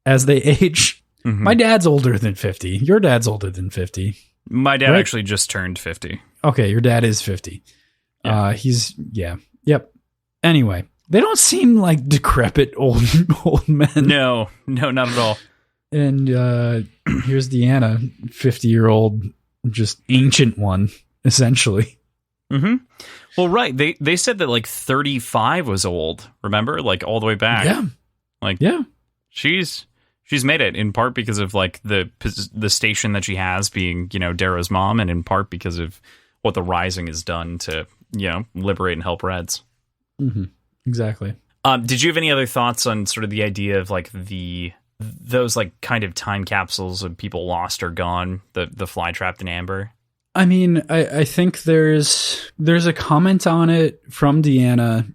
as they age. Mm-hmm. My dad's older than 50. Your dad's older than 50. My dad Right? actually just turned 50. Okay, your dad is 50. Yeah. Yep. Anyway, they don't seem like decrepit old men. No, not at all. And here's Deanna, 50-year-old, just ancient one, essentially. Mm-hmm. Well, right. They said that like 35 was old. Remember, like all the way back. Yeah. Like Yeah. She's made it in part because of like the station that she has being, Darrow's mom, and in part because of what the Rising has done to, liberate and help Reds. Mm-hmm. Exactly. Did you have any other thoughts on sort of the idea of like those like kind of time capsules of people lost or gone, the fly trapped in amber? I mean, I think there's a comment on it from Deanna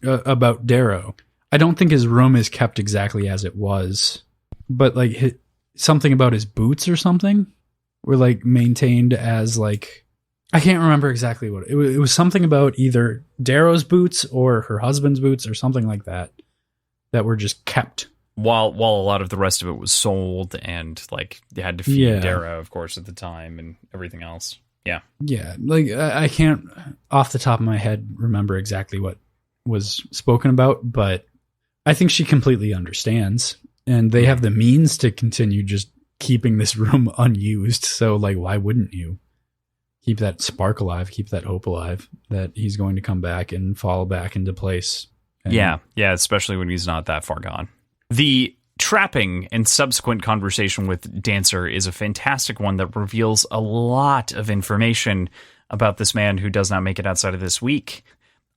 about Darrow. I don't think his room is kept exactly as it was, but like something about his boots or something were like maintained as like, I can't remember exactly what it was something about either Darrow's boots or her husband's boots or something like that were just kept. While a lot of the rest of it was sold, and like they had to feed Darrow, of course, at the time, and everything else. Yeah. Yeah. Like I can't off the top of my head remember exactly what was spoken about, but I think she completely understands, and they have the means to continue just keeping this room unused. So like, why wouldn't you keep that spark alive, keep that hope alive that he's going to come back and fall back into place? And yeah. Especially when he's not that far gone. The trapping and subsequent conversation with Dancer is a fantastic one that reveals a lot of information about this man who does not make it outside of this week.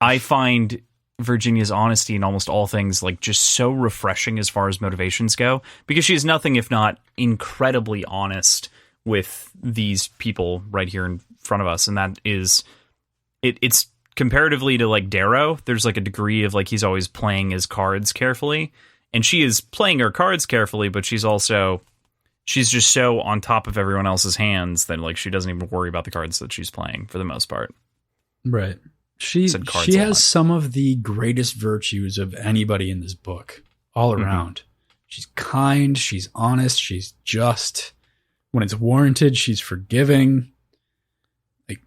I find Virginia's honesty in almost all things like just so refreshing as far as motivations go, because she is nothing if not incredibly honest with these people right here in front of us. And that is, it's comparatively to like Darrow, there's like a degree of like he's always playing his cards carefully. And she is playing her cards carefully, but she's just so on top of everyone else's hands that like she doesn't even worry about the cards that she's playing for the most part. Right. She has some of the greatest virtues of anybody in this book all around. Mm-hmm. She's kind, she's honest, she's just. When it's warranted, she's forgiving. Like,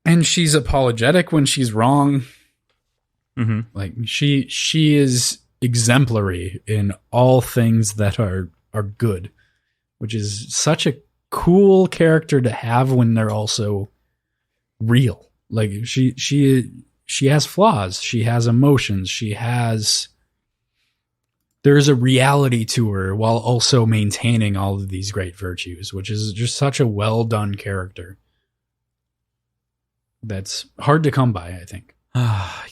and she's apologetic when she's wrong. Mm-hmm. Like she is exemplary in all things that are good, which is such a cool character to have when they're also real. Like she has flaws, she has emotions, there's a reality to her while also maintaining all of these great virtues, which is just such a well done character. That's hard to come by, I think.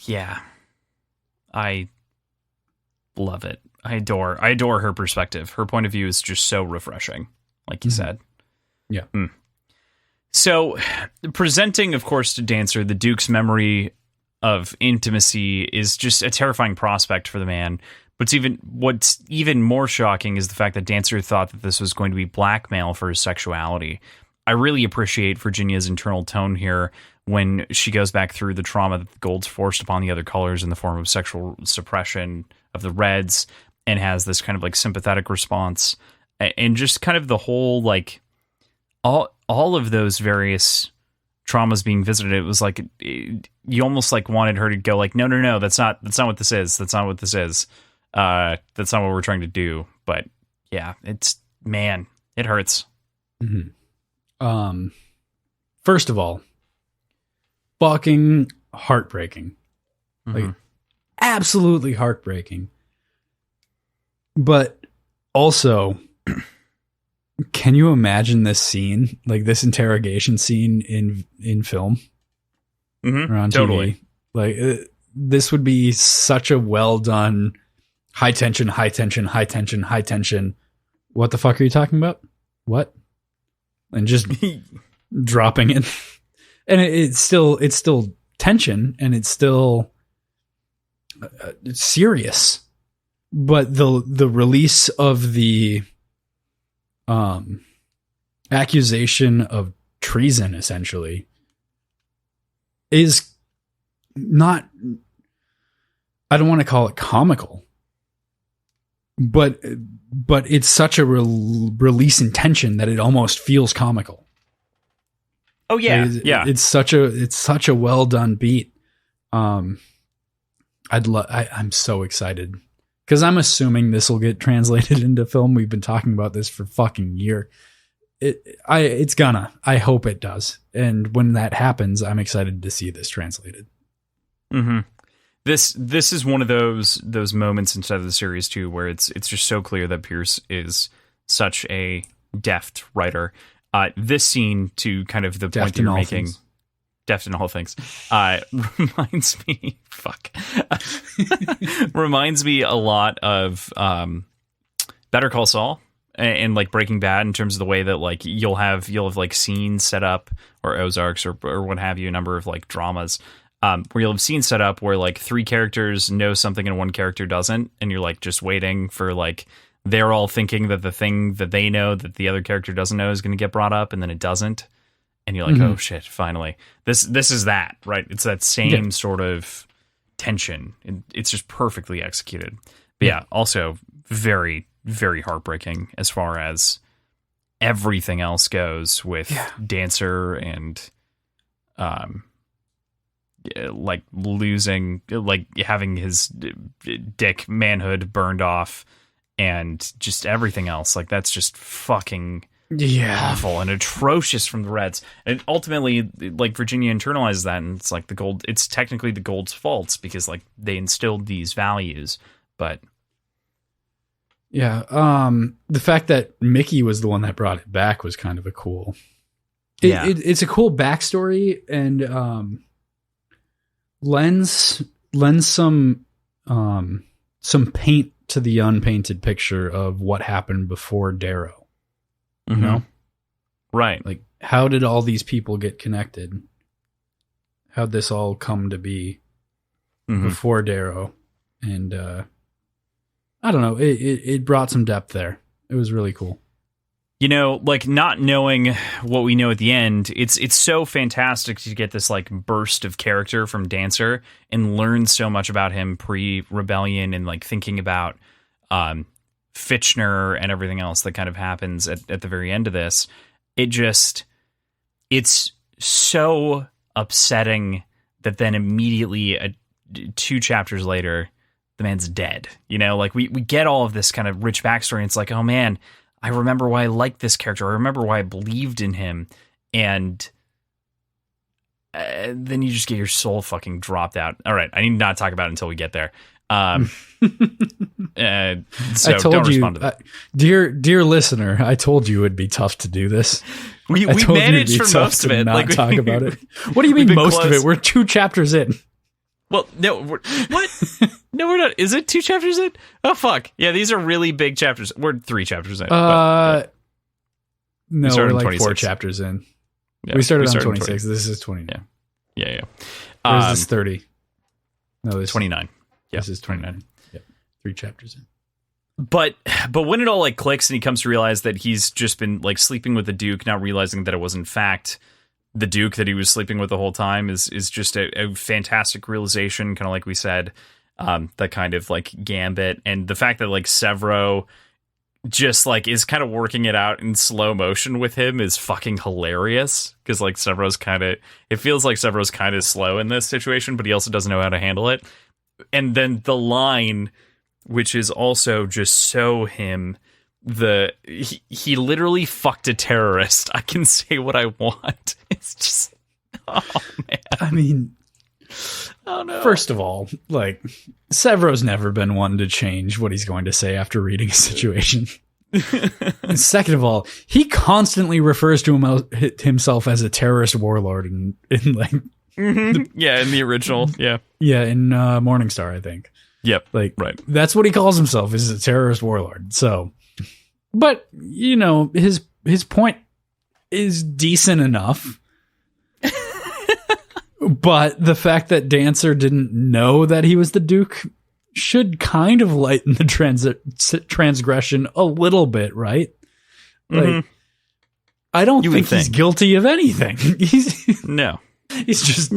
Yeah. I love it. I adore her perspective. Her point of view is just so refreshing, like you said. Yeah. So, presenting, of course, to Dancer the Duke's memory of intimacy is just a terrifying prospect for the man. But what's even more shocking is the fact that Dancer thought that this was going to be blackmail for his sexuality. I really appreciate Virginia's internal tone here when she goes back through the trauma that the Gold's forced upon the other colors in the form of sexual suppression of the Reds, and has this kind of like sympathetic response, and just kind of the whole like all of those various traumas being visited. It was like you almost like wanted her to go like, no, that's not what this is. That's not what this is. That's not what we're trying to do. But yeah, it hurts. Mm-hmm. First of all, fucking heartbreaking. Mm-hmm. Like absolutely heartbreaking. But also, can you imagine this scene, like this interrogation scene in film or on totally. TV? Like this would be such a well done, high tension. What the fuck are you talking about? What? And just dropping it, and it's still tension, and it's still it's serious. But the release of the accusation of treason essentially is not, I don't want to call it comical, but it's such a release in tension that it almost feels comical. Oh yeah, yeah. It's such a well done beat. I'm so excited because I'm assuming this will get translated into film. We've been talking about this for fucking year. It's gonna. I hope it does. And when that happens, I'm excited to see this translated. Mm-hmm. This is one of those moments inside of the series too, where it's just so clear that Pierce is such a deft writer. This scene, to kind of the point that you're making, deft in all things, reminds me, reminds me a lot of Better Call Saul and like Breaking Bad, in terms of the way that like you'll have like scenes set up, or Ozarks or what have you, a number of like dramas. Where you'll have scenes set up where like three characters know something and one character doesn't, and you're like just waiting for like they're all thinking that the thing that they know that the other character doesn't know is going to get brought up, and then it doesn't, and you're like, oh shit, finally. This is that, right? It's that same sort of tension. It's just perfectly executed. But yeah, also very, very heartbreaking as far as everything else goes with Dancer and like losing, like having his dick manhood burned off, and just everything else. Like that's just fucking awful and atrocious from the Reds. And ultimately, like Virginia internalizes that, and it's like it's technically the Gold's faults because like they instilled these values. But yeah, the fact that Mickey was the one that brought it back was kind of a cool. It's a cool backstory, and lends some paint to the unpainted picture of what happened before Darrow. You know? Right. Like, how did all these people get connected? How'd this all come to be before Darrow? And I don't know. It brought some depth there. It was really cool. You know, like not knowing what we know at the end, it's so fantastic to get this like burst of character from Dancer and learn so much about him pre-rebellion, and like thinking about Fitchner and everything else that kind of happens at the very end of this. It's so upsetting that then immediately 2 chapters later, the man's dead. You know, like we get all of this kind of rich backstory, and it's like, oh man, I remember why I liked this character. I remember why I believed in him. And then you just get your soul fucking dropped out. All right. I need to not talk about it until we get there. So I told don't you, respond to that. Dear listener, I told you it'd be tough to do this. We managed for most of it. Not like, talk about it. What do you mean most of it? We're 2 chapters in. Well, no, what? No, we're not. Is it 2 chapters in? Oh, fuck. Yeah, these are really big chapters. We're 3 chapters in. No, we're like 26. 4 chapters in. Yeah, we started on 26. This is 20. Yeah. Or is this 30? No, this 29. Yeah, this is 29. Yep. 3 chapters in. But when it all like clicks and he comes to realize that he's just been like sleeping with the Duke, not realizing that it was in fact the Duke that he was sleeping with the whole time, is just a fantastic realization, kind of like we said, that kind of like gambit, and the fact that like Severo just like is kind of working it out in slow motion with him is fucking hilarious, because like it feels like Severo's kind of slow in this situation, but he also doesn't know how to handle it. And then the line, which is also just so him, he literally fucked a terrorist. I can say what I want. It's just, oh man. I mean, oh no. First of all, like, Severo's never been one to change what he's going to say after reading a situation. And second of all, he constantly refers to himself as a terrorist warlord in like in the original, in Morningstar, I think. Yep, like right. That's what he calls himself, is a terrorist warlord. So, but you know, his point is decent enough. But the fact that Dancer didn't know that he was the Duke should kind of lighten the transgression a little bit, right? Like, I don't think he's guilty of anything. He's just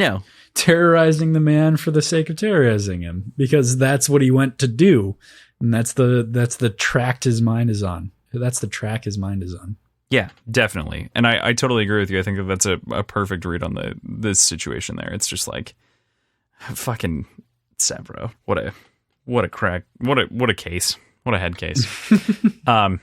terrorizing the man for the sake of terrorizing him, because that's what he went to do, and that's the track his mind is on. That's the track his mind is on. Yeah, definitely. And I totally agree with you. I think that that's a perfect read on this situation there. It's just like, fucking Severo. What a crack. What a case. What a head case. And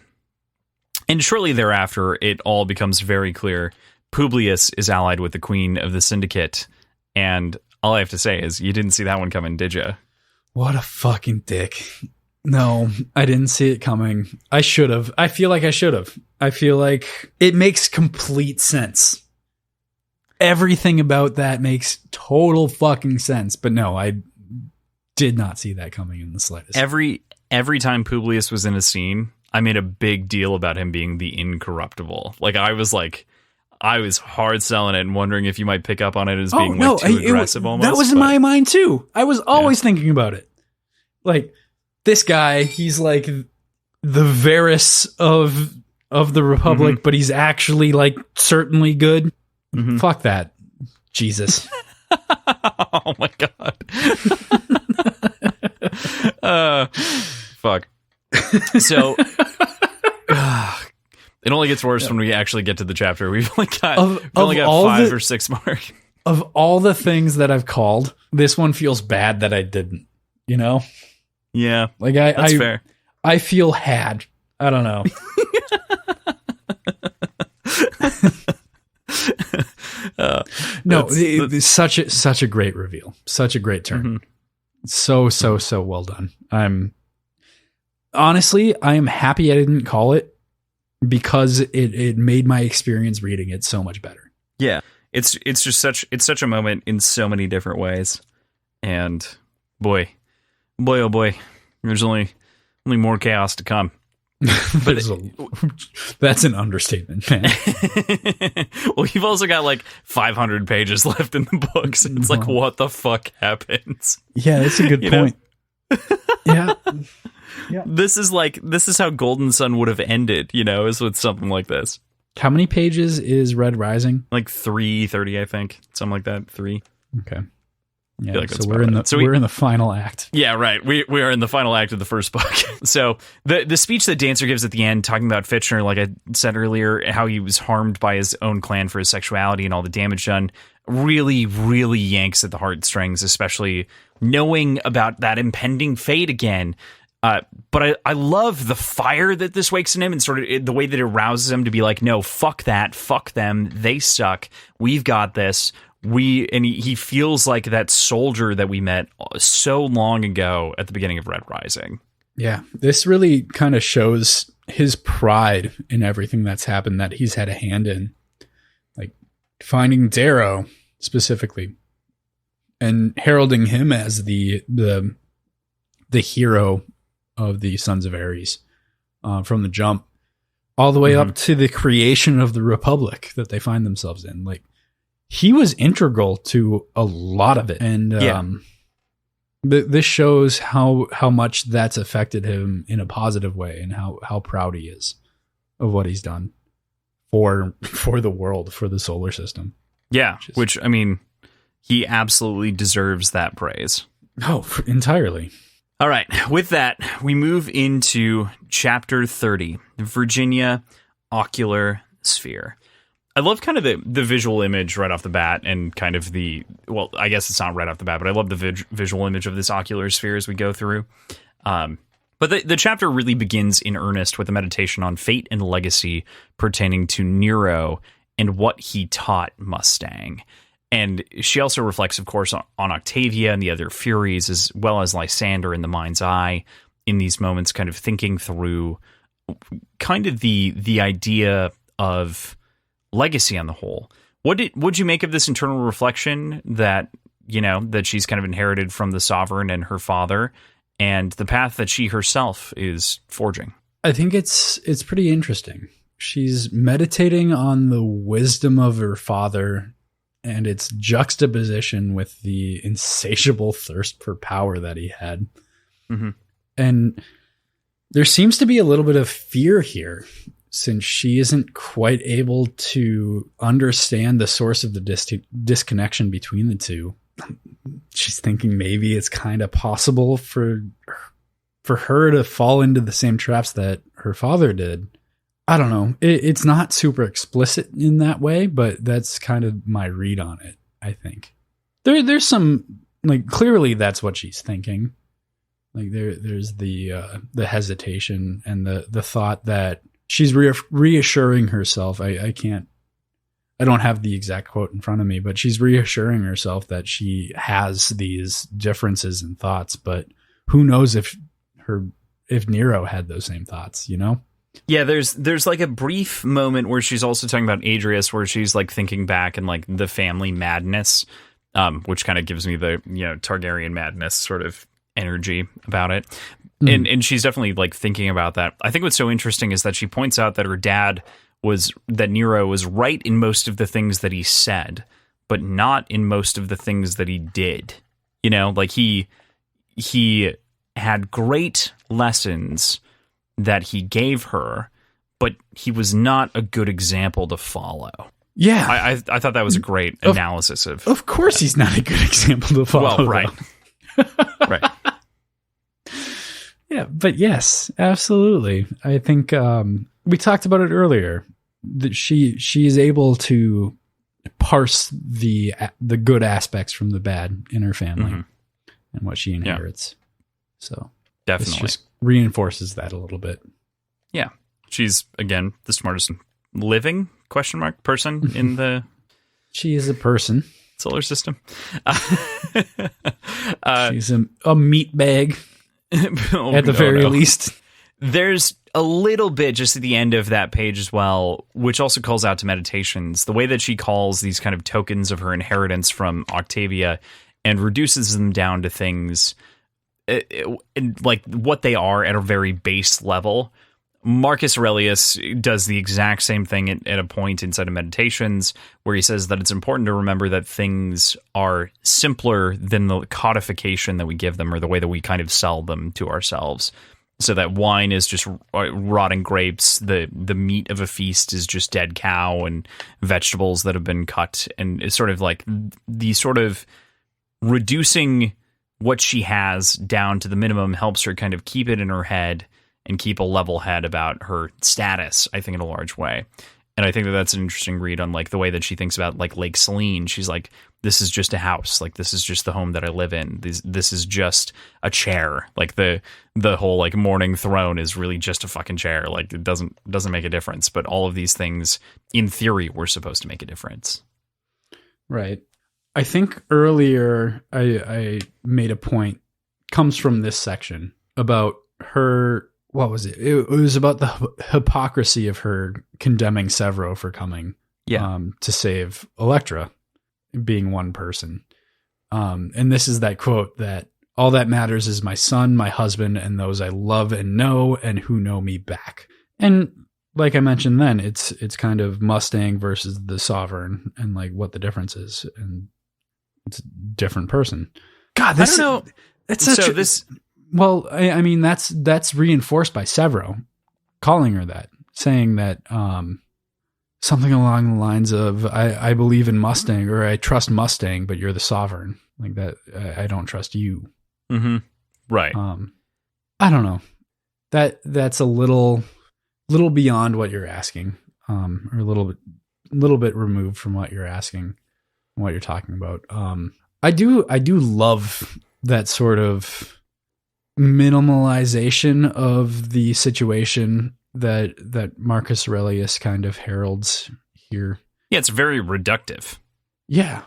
shortly thereafter, it all becomes very clear. Publius is allied with the Queen of the Syndicate. And all I have to say is, you didn't see that one coming, did you? What a fucking dick. No, I didn't see it coming. I should have. I feel like I should have. I feel like it makes complete sense. Everything about that makes total fucking sense. But no, I did not see that coming in the slightest. Every time Publius was in a scene, I made a big deal about him being the incorruptible. Like, I was hard selling it and wondering if you might pick up on it as being too aggressive almost. That was in my mind too. I was always thinking about it. Like, this guy, he's like the Varys of the Republic, but he's actually like certainly good. Mm-hmm. Fuck that. Jesus. Oh my God. Fuck. So it only gets worse when we actually get to the chapter. We've only got 5 or 6 more. Of all the things that I've called, this one feels bad that I didn't, you know? Yeah. Like that's fair. I feel had. I don't know. It's such a great reveal. Such a great turn. Mm-hmm. So well done. I am happy I didn't call it, because it made my experience reading it so much better. Yeah. It's just such a moment in so many different ways. And boy, oh boy, there's only more chaos to come. But that's an understatement, man. Well, you've also got like 500 pages left in the book, so it's like, what the fuck happens? Yeah, that's a good point. Yeah. This is how Golden Sun would have ended, is with something like this. How many pages is Red Rising? Like 330, I think. Something like that. 3. Okay. Yeah, like so we're in the final act. Yeah, right. We are in the final act of the first book. So the speech that Dancer gives at the end, talking about Fitchner, like I said earlier, how he was harmed by his own clan for his sexuality and all the damage done, really, really yanks at the heartstrings, especially knowing about that impending fate again. But I love the fire that this wakes in him, and sort of the way that it rouses him to be like, no, fuck that, fuck them, they suck, we've got this. He feels like that soldier that we met so long ago at the beginning of Red Rising. Yeah, this really kind of shows his pride in everything that's happened that he's had a hand in, like finding Darrow specifically, and heralding him as the hero of the Sons of Ares from the jump, all the way up to the creation of the Republic that they find themselves in. Like, he was integral to a lot of it. And this shows how much that's affected him in a positive way, and how proud he is of what he's done for the world, for the solar system. Yeah, which, I mean, he absolutely deserves that praise. Oh, entirely. All right, with that, we move into Chapter 30, Virginia Ocular Sphere. I love kind of the visual image right off the bat, and kind of I guess it's not right off the bat, but I love the visual image of this ocular sphere as we go through. But the chapter really begins in earnest with a meditation on fate and legacy pertaining to Nero and what he taught Mustang. And she also reflects, of course, on Octavia and the other Furies, as well as Lysander in the Mind's Eye in these moments, kind of thinking through kind of the idea of legacy on the whole. What'd you make of this internal reflection that she's kind of inherited from the Sovereign and her father, and the path that she herself is forging? I think it's pretty interesting. She's meditating on the wisdom of her father and its juxtaposition with the insatiable thirst for power that he had. Mm-hmm. And there seems to be a little bit of fear here, since she isn't quite able to understand the source of the disconnection between the two. She's thinking maybe it's kind of possible for her to fall into the same traps that her father did. I don't know. It's not super explicit in that way, but that's kind of my read on it, I think. There's some, like, clearly that's what she's thinking. Like, there's the hesitation and the thought that she's reassuring herself. I don't have the exact quote in front of me, but she's reassuring herself that she has these differences in thoughts, but who knows if Nero had those same thoughts, you know? Yeah, there's like a brief moment where she's also talking about Adrius, where she's like thinking back and like the family madness, which kind of gives me the, you know, Targaryen madness sort of energy about it. And she's definitely like thinking about that. I think what's so interesting is that she points out that her dad that Nero was right in most of the things that he said, but not in most of the things that he did. You know, like he had great lessons that he gave her, but he was not a good example to follow. Yeah. I thought that was a great analysis of... Of course he's not a good example to follow. Well, right. Right. Yeah, but yes, absolutely. I think we talked about it earlier, that she is able to parse the good aspects from the bad in her family and what she inherits. Yeah. So definitely. This just reinforces that a little bit. Yeah. She's, again, the smartest living person in the... She is a person. Solar system. She's a meat bag at the very least. There's a little bit just at the end of that page as well, which also calls out to meditations. The way that she calls these kind of tokens of her inheritance from Octavia and reduces them down to things like what they are at a very base level. Marcus Aurelius does the exact same thing at a point inside of Meditations, where he says that it's important to remember that things are simpler than the codification that we give them or the way that we kind of sell them to ourselves. So that wine is just rotting grapes, the meat of a feast is just dead cow and vegetables that have been cut, and it's sort of like the sort of reducing what she has down to the minimum helps her kind of keep it in her head and keep a level head about her status, I think, in a large way. And I think that that's an interesting read on like the way that she thinks about like Lake Selene. She's like, this is just a house. Like, this is just the home that I live in. This is just a chair. Like the whole like morning throne is really just a fucking chair. Like, it doesn't make a difference. But all of these things, in theory, were supposed to make a difference. Right. I think earlier I made a point, comes from this section, about her... What was it? It was about the hypocrisy of her condemning Severo for coming to save Electra, being one person. And this is that quote that all that matters is my son, my husband, and those I love and know and who know me back. And like I mentioned then, it's kind of Mustang versus the Sovereign and like what the difference is. And it's a different person. God, I don't know. It's such Well, I mean, that's reinforced by Severo calling her that, saying that something along the lines of, I believe in Mustang, or I trust Mustang, but you're the Sovereign. Like that, I don't trust you. Mm-hmm. Right. I don't know. That's a little beyond what you're asking, or a little bit removed from what you're asking, what you're talking about. I do love that sort of minimalization of the situation that Marcus Aurelius kind of heralds here. Yeah, it's very reductive. Yeah.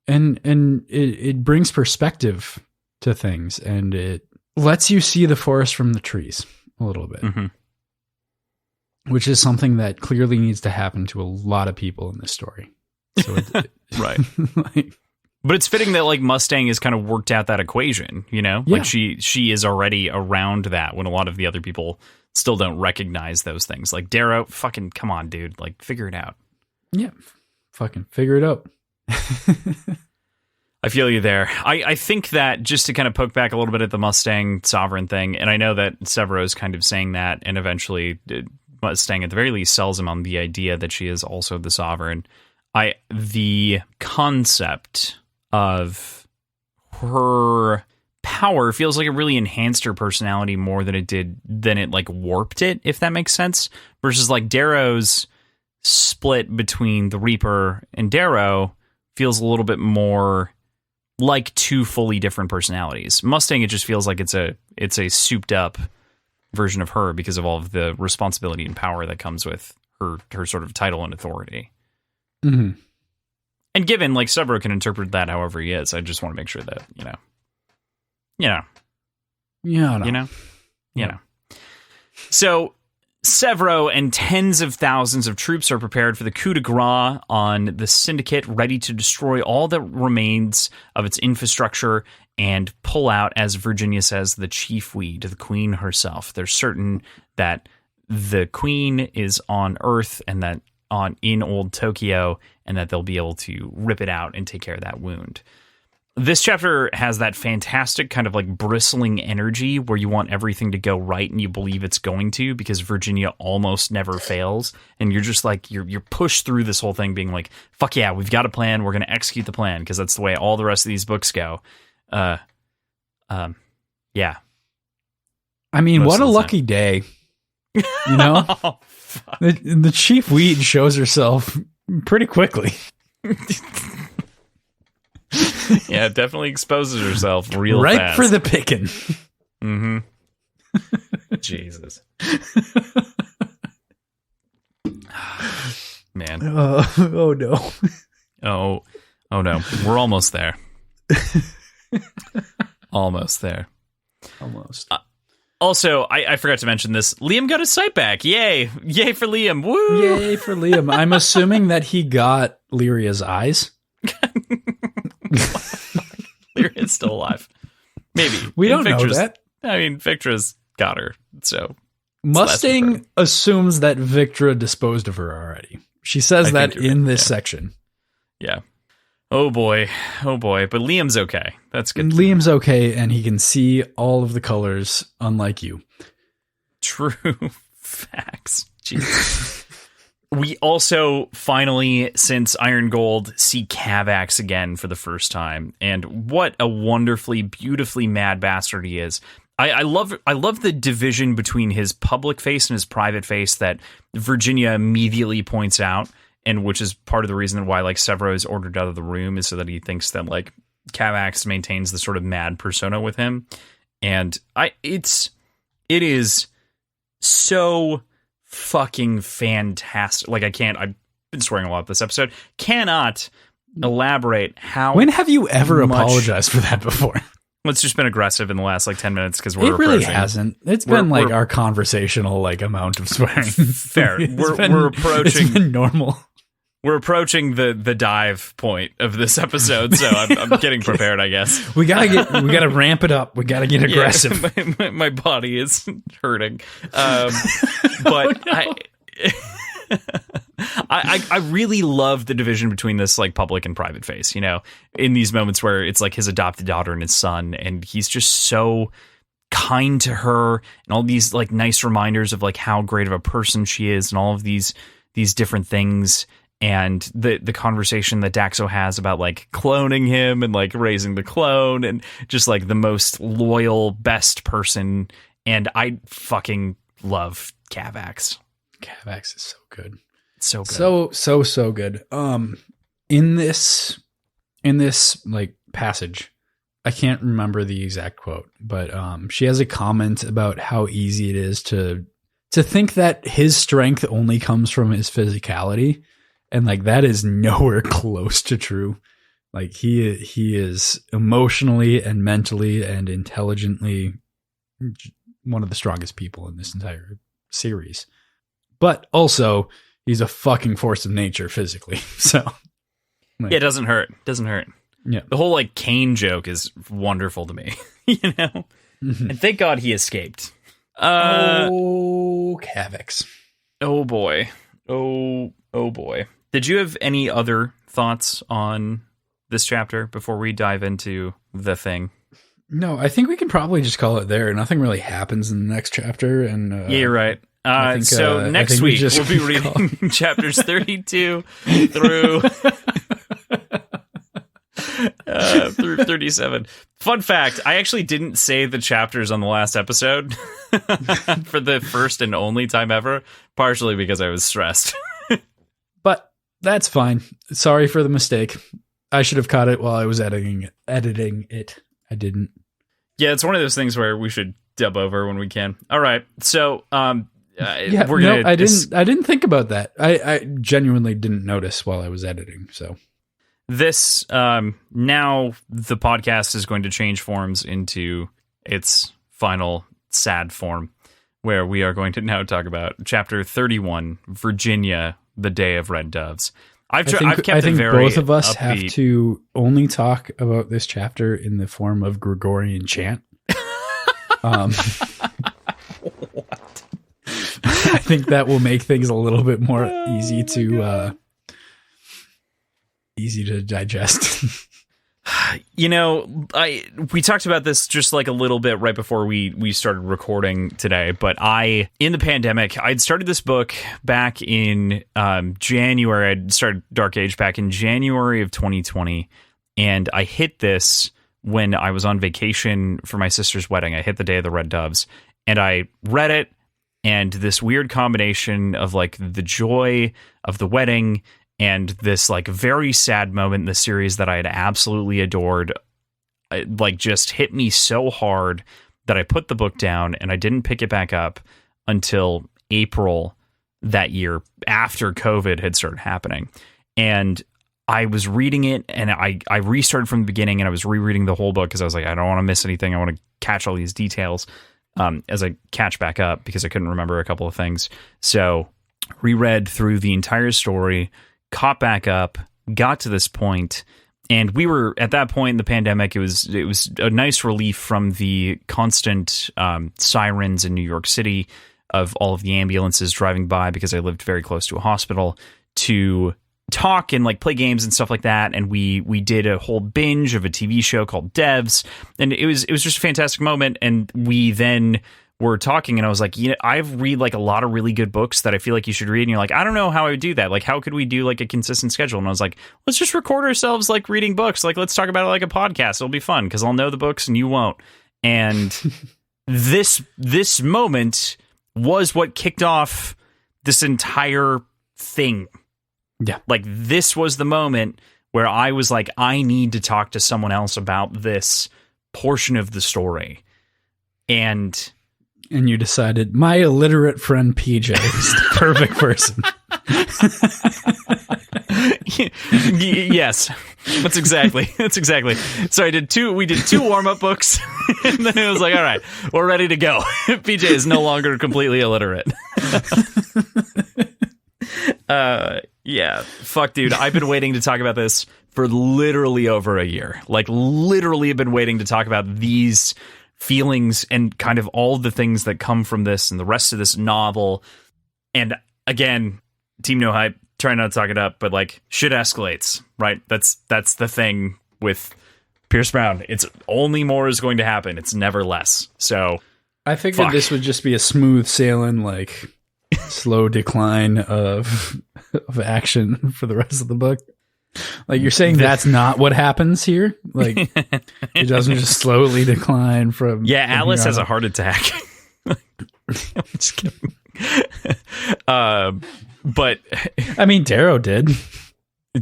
And it brings perspective to things, and it lets you see the forest from the trees a little bit. Mm-hmm. Which is something that clearly needs to happen to a lot of people in this story. So right. But it's fitting that like Mustang has kind of worked out that equation, you know? Yeah. Like she is already around that when a lot of the other people still don't recognize those things. Like Darrow, fucking come on, dude. Like, figure it out. Yeah. Fucking figure it out. I feel you there. I think that just to kind of poke back a little bit at the Mustang Sovereign thing, and I know that Severo is kind of saying that, and eventually Mustang at the very least sells him on the idea that she is also the Sovereign. The concept of her power feels like it really enhanced her personality more than it like warped it, if that makes sense. Versus like Darrow's split between the Reaper and Darrow feels a little bit more like two fully different personalities. Mustang, it just feels like it's a souped up version of her because of all of the responsibility and power that comes with her sort of title and authority. Mm-hmm. And given like Severo can interpret that however he is, I just want to make sure that you know. So Severo and tens of thousands of troops are prepared for the coup de grace on the Syndicate, ready to destroy all that remains of its infrastructure and pull out, as Virginia says, the chief weed, the Queen herself. They're certain that the Queen is on Earth and that in old Tokyo, and that they'll be able to rip it out and take care of that wound. This chapter has that fantastic kind of like bristling energy where you want everything to go right and you believe it's going to, because Virginia almost never fails. And you're just like, you're pushed through this whole thing being like, fuck yeah, we've got a plan. We're going to execute the plan, because that's the way all the rest of these books go. Yeah. I mean, Most what a of the lucky day, you know? Oh, the chief weed shows herself pretty quickly. yeah, it definitely exposes herself real right fast. for the picking. Mm-hmm. Jesus. Man. Oh no. Oh no. We're almost there. Almost there. Almost. Also, I forgot to mention this. Liam got his sight back. Yay. Yay for Liam. Woo! Yay for Liam. I'm assuming that he got Lyria's eyes. Lyria's still alive. Maybe. We don't know that. I mean, Victra's got her, so... Mustang assumes that Victra disposed of her already. She says that in this section. Yeah. Oh boy. But Liam's okay. That's good. And Liam's okay, and he can see all of the colors, unlike you. True facts. Jesus. We also finally, since Iron Gold, see Cavax again for the first time. And what a wonderfully, beautifully mad bastard he is. I love the division between his public face and his private face that Virginia immediately points out, and which is part of the reason why like Severo is ordered out of the room, is so that he thinks that like Cavax maintains the sort of mad persona with him. And it is so fucking fantastic. Like I've been swearing a lot this episode. Cannot elaborate how. When have you ever apologized for that before? It's just been aggressive in the last like 10 minutes because it really hasn't. It's been like our conversational like amount of swearing. Fair. We're approaching. It's been normal. We're approaching the dive point of this episode, so I'm getting prepared, I guess. We gotta ramp it up. We gotta get aggressive. Yeah, my body is hurting, but oh, no. I really love the division between this like public and private face, you know, in these moments where it's like his adopted daughter and his son, and he's just so kind to her, and all these like nice reminders of like how great of a person she is, and all of these different things. And the conversation that Daxo has about like cloning him and like raising the clone, and just like the most loyal, best person. And I fucking love Cavax. Cavax is so good. So good. So good. In this like passage, I can't remember the exact quote, but she has a comment about how easy it is to think that his strength only comes from his physicality. And like that is nowhere close to true. Like he is emotionally and mentally and intelligently one of the strongest people in this entire series. But also he's a fucking force of nature physically. So like, yeah, it doesn't hurt. Yeah. The whole like Kane joke is wonderful to me, you know? Mm-hmm. And thank God he escaped. Cavax. Oh boy. Oh boy. Did you have any other thoughts on this chapter before we dive into the thing? No, I think we can probably just call it there. Nothing really happens in the next chapter. And yeah, you're right. So next week we'll be reading chapters 32 through 37. Fun fact, I actually didn't say the chapters on the last episode for the first and only time ever, partially because I was stressed. But that's fine. Sorry for the mistake. I should have caught it while I was editing it. I didn't. Yeah, it's one of those things where we should dub over when we can. All right. So, we're gonna. I didn't think about that. I genuinely didn't notice while I was editing. So this now the podcast is going to change forms into its final sad form, where we are going to now talk about chapter 31, Virginia, the Day of Red Doves. I think both of us upbeat. have to only talk about this chapter in the form of Gregorian chant. What? I think that will make things a little bit more easy to digest. You know, we talked about this just like a little bit right before we started recording today, but in the pandemic, I'd started this book back in January. I'd started Dark Age back in January of 2020, and I hit this when I was on vacation for my sister's wedding. I hit the Day of the Red Doves, and I read it, and this weird combination of like the joy of the wedding and this like very sad moment in the series that I had absolutely adored, like just hit me so hard that I put the book down and I didn't pick it back up until April that year after COVID had started happening. And I was reading it and I restarted from the beginning and I was rereading the whole book because I was like, I don't want to miss anything. I want to catch all these details as I catch back up because I couldn't remember a couple of things. So reread through the entire story, caught back up, got to this point, and we were at that point in the pandemic. It was a nice relief from the constant sirens in New York City of all of the ambulances driving by because I lived very close to a hospital to talk and like play games and stuff like that. And we did a whole binge of a TV show called Devs, and it was just a fantastic moment. And we then were talking and I was like, I've read like a lot of really good books that I feel like you should read. And you're like, I don't know how I would do that. Like, how could we do like a consistent schedule? And I was like, let's just record ourselves like reading books. Like, let's talk about it like a podcast. It'll be fun because I'll know the books and you won't. And this moment was what kicked off this entire thing. Yeah. Like, this was the moment where I was like, I need to talk to someone else about this portion of the story. And you decided my illiterate friend PJ is the perfect person. Yes, that's exactly. So we did two warm-up books, and then it was like, all right, we're ready to go. PJ is no longer completely illiterate. Yeah, fuck, dude. I've been waiting to talk about this for literally over a year. Like, literally have been waiting to talk about these feelings and kind of all the things that come from this and the rest of this novel. And again, Team No Hype, try not to talk it up, but like, shit escalates, right? That's the thing with Pierce Brown. It's only more is going to happen. It's never less. So I figured this would just be a smooth sailing, like slow decline of action for the rest of the book. Like, you're saying that's not what happens here? Like, it doesn't just slowly decline from... Yeah, Alice has a heart attack. I'm just kidding. But... I mean, Darrow did.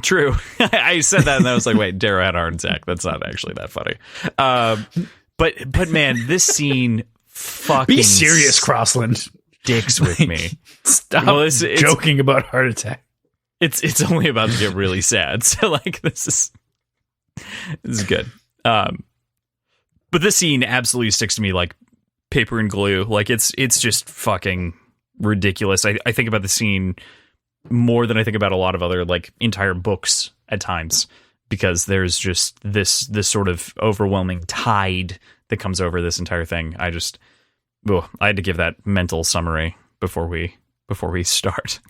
True. I said that and I was like, wait, Darrow had a heart attack. That's not actually that funny. But man, this scene fucking... Be serious, Crossland. Dicks with me. Stop joking about heart attack. It's only about to get really sad. So like this is good. But this scene absolutely sticks to me like paper and glue. Like it's just fucking ridiculous. I think about the scene more than I think about a lot of other like entire books at times, because there's just this sort of overwhelming tide that comes over this entire thing. I had to give that mental summary before we start.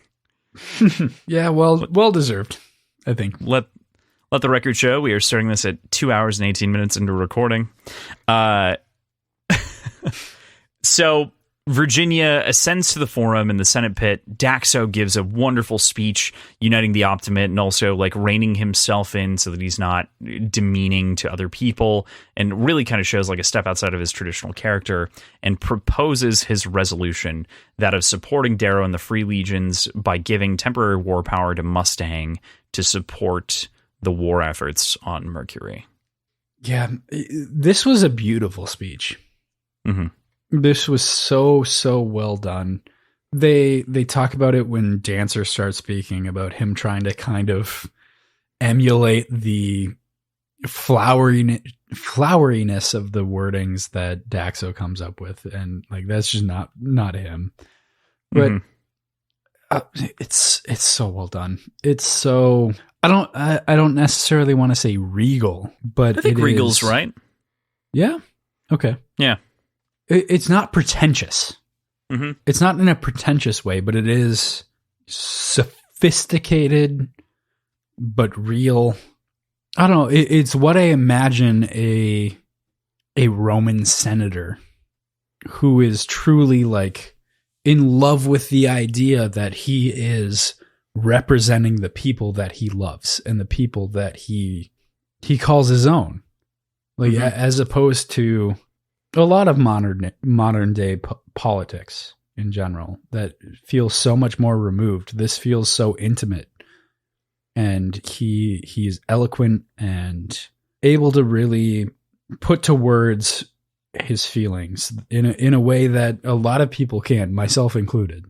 Yeah, well deserved, I think. Let the record show we are starting this at 2 hours and 18 minutes into recording. So Virginia ascends to the forum in the Senate pit. Daxo gives a wonderful speech uniting the Optimate and also like reining himself in so that he's not demeaning to other people, and really kind of shows like a step outside of his traditional character, and proposes his resolution, that of supporting Darrow and the Free Legions by giving temporary war power to Mustang to support the war efforts on Mercury. Yeah, this was a beautiful speech. Mm-hmm. This was so well done. They talk about it when Dancer starts speaking about him trying to kind of emulate the floweriness of the wordings that Daxo comes up with, and like that's just not him. But it's so well done. It's so I don't necessarily want to say regal, but I think regal's right. Yeah. Okay. Yeah. It's not pretentious. Mm-hmm. It's not in a pretentious way, but it is sophisticated, but real. I don't know. It's what I imagine a Roman senator who is truly like in love with the idea that he is representing the people that he loves and the people that he calls his own. Like as opposed to a lot of modern day politics in general that feels so much more removed. This feels so intimate, and he's eloquent and able to really put to words his feelings in a way that a lot of people can't, myself included,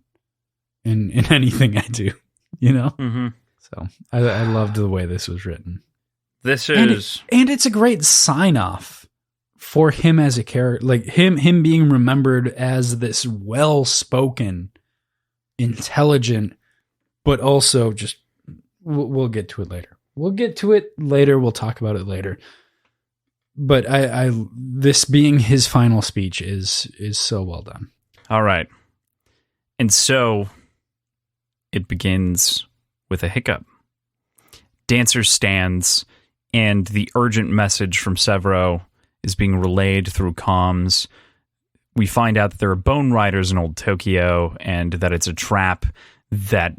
in anything I do, you know? Mm-hmm. So I loved the way this was written. This is... And it's a great sign-off for him as a character, like him being remembered as this well-spoken, intelligent, but also just, we'll get to it later. We'll talk about it later. But this being his final speech is so well done. All right. And so it begins with a hiccup. Dancer stands, and the urgent message from Severo is being relayed through comms. We find out that there are bone riders in Old Tokyo, and that it's a trap, that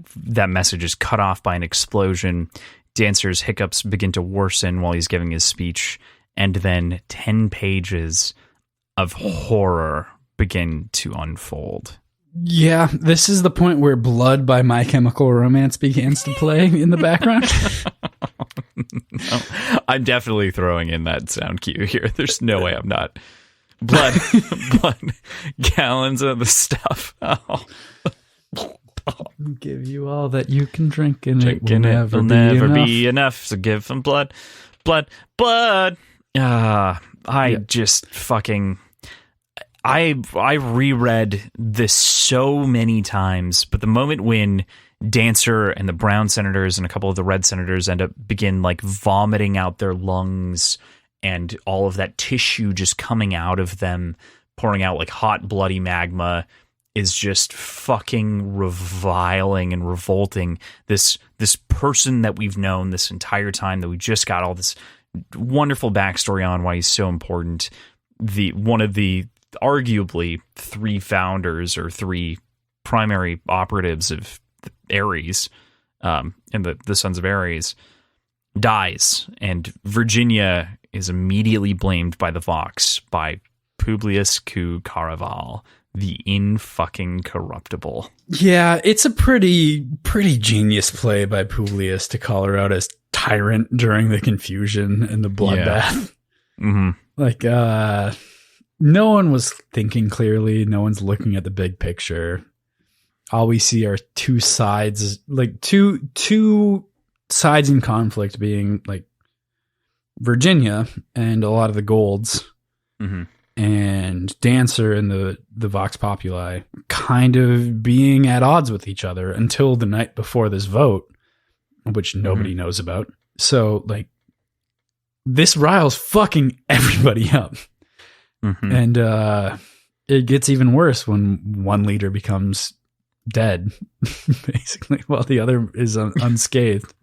message is cut off by an explosion. Dancer's hiccups begin to worsen while he's giving his speech, and then 10 pages of horror begin to unfold. Yeah, this is the point where Blood by My Chemical Romance begins to play in the background. No, I'm definitely throwing in that sound cue here. There's no way I'm not. Blood, gallons of the stuff. Oh. Give you all that you can drink, and Drinking it will never never be enough. So give them blood. Just fucking... I reread this so many times, but the moment when Dancer and the brown senators and a couple of the red senators begin like vomiting out their lungs, and all of that tissue just coming out of them, pouring out like hot bloody magma, is just fucking reviling and revolting. This person that we've known this entire time, that we just got all this wonderful backstory on, why he's so important. One of the arguably three founders or three primary operatives of Ares, and the Sons of Ares, dies, and Virginia is immediately blamed by the Vox, by Publius Q. Caraval, the in-fucking corruptible. Yeah, it's a pretty genius play by Publius to call her out as tyrant during the confusion and the bloodbath. Yeah. Mm-hmm. Like, no one was thinking clearly. No one's looking at the big picture. All we see are two sides, like two sides in conflict, being like Virginia and a lot of the Golds, and Dancer and the Vox Populi kind of being at odds with each other until the night before this vote, which nobody knows about. So, like, this riles fucking everybody up. And it gets even worse when one leader becomes dead, basically, while the other is unscathed.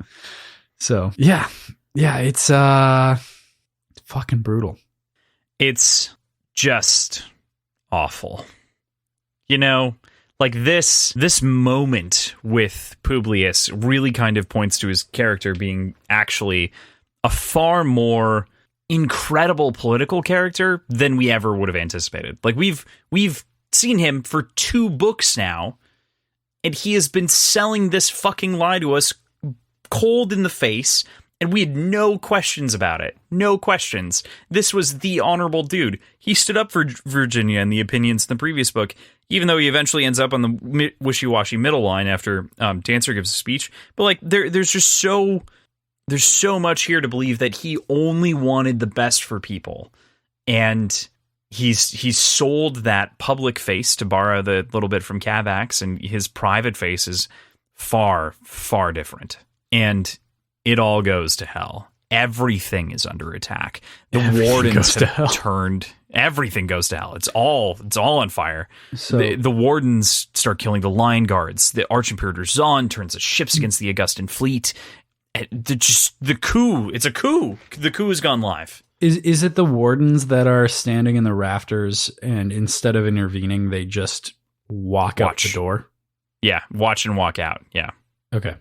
So, yeah, it's fucking brutal. It's just awful. You know, like this moment with Publius really kind of points to his character being actually a far more incredible political character than we ever would have anticipated. Like we've seen him for 2 books now, and he has been selling this fucking lie to us cold in the face, and we had no questions about it. No questions. This was the honorable dude. He stood up for Virginia in the opinions in the previous book, even though he eventually ends up on the wishy-washy middle line after Dancer gives a speech. But like, there's so much here to believe that he only wanted the best for people, and he's sold that public face, to borrow the little bit from Cavax, and his private face is far, far different. And it all goes to hell. Everything is under attack. The wardens have turned. Everything goes to hell. It's all on fire. So the wardens start killing the line guards. The Archimperator Zahn turns the ships against the Augustan fleet. The coup. It's a coup. The coup has gone live. Is it the wardens that are standing in the rafters, and instead of intervening, they just walk out the door? Yeah, watch and walk out. Yeah. Okay.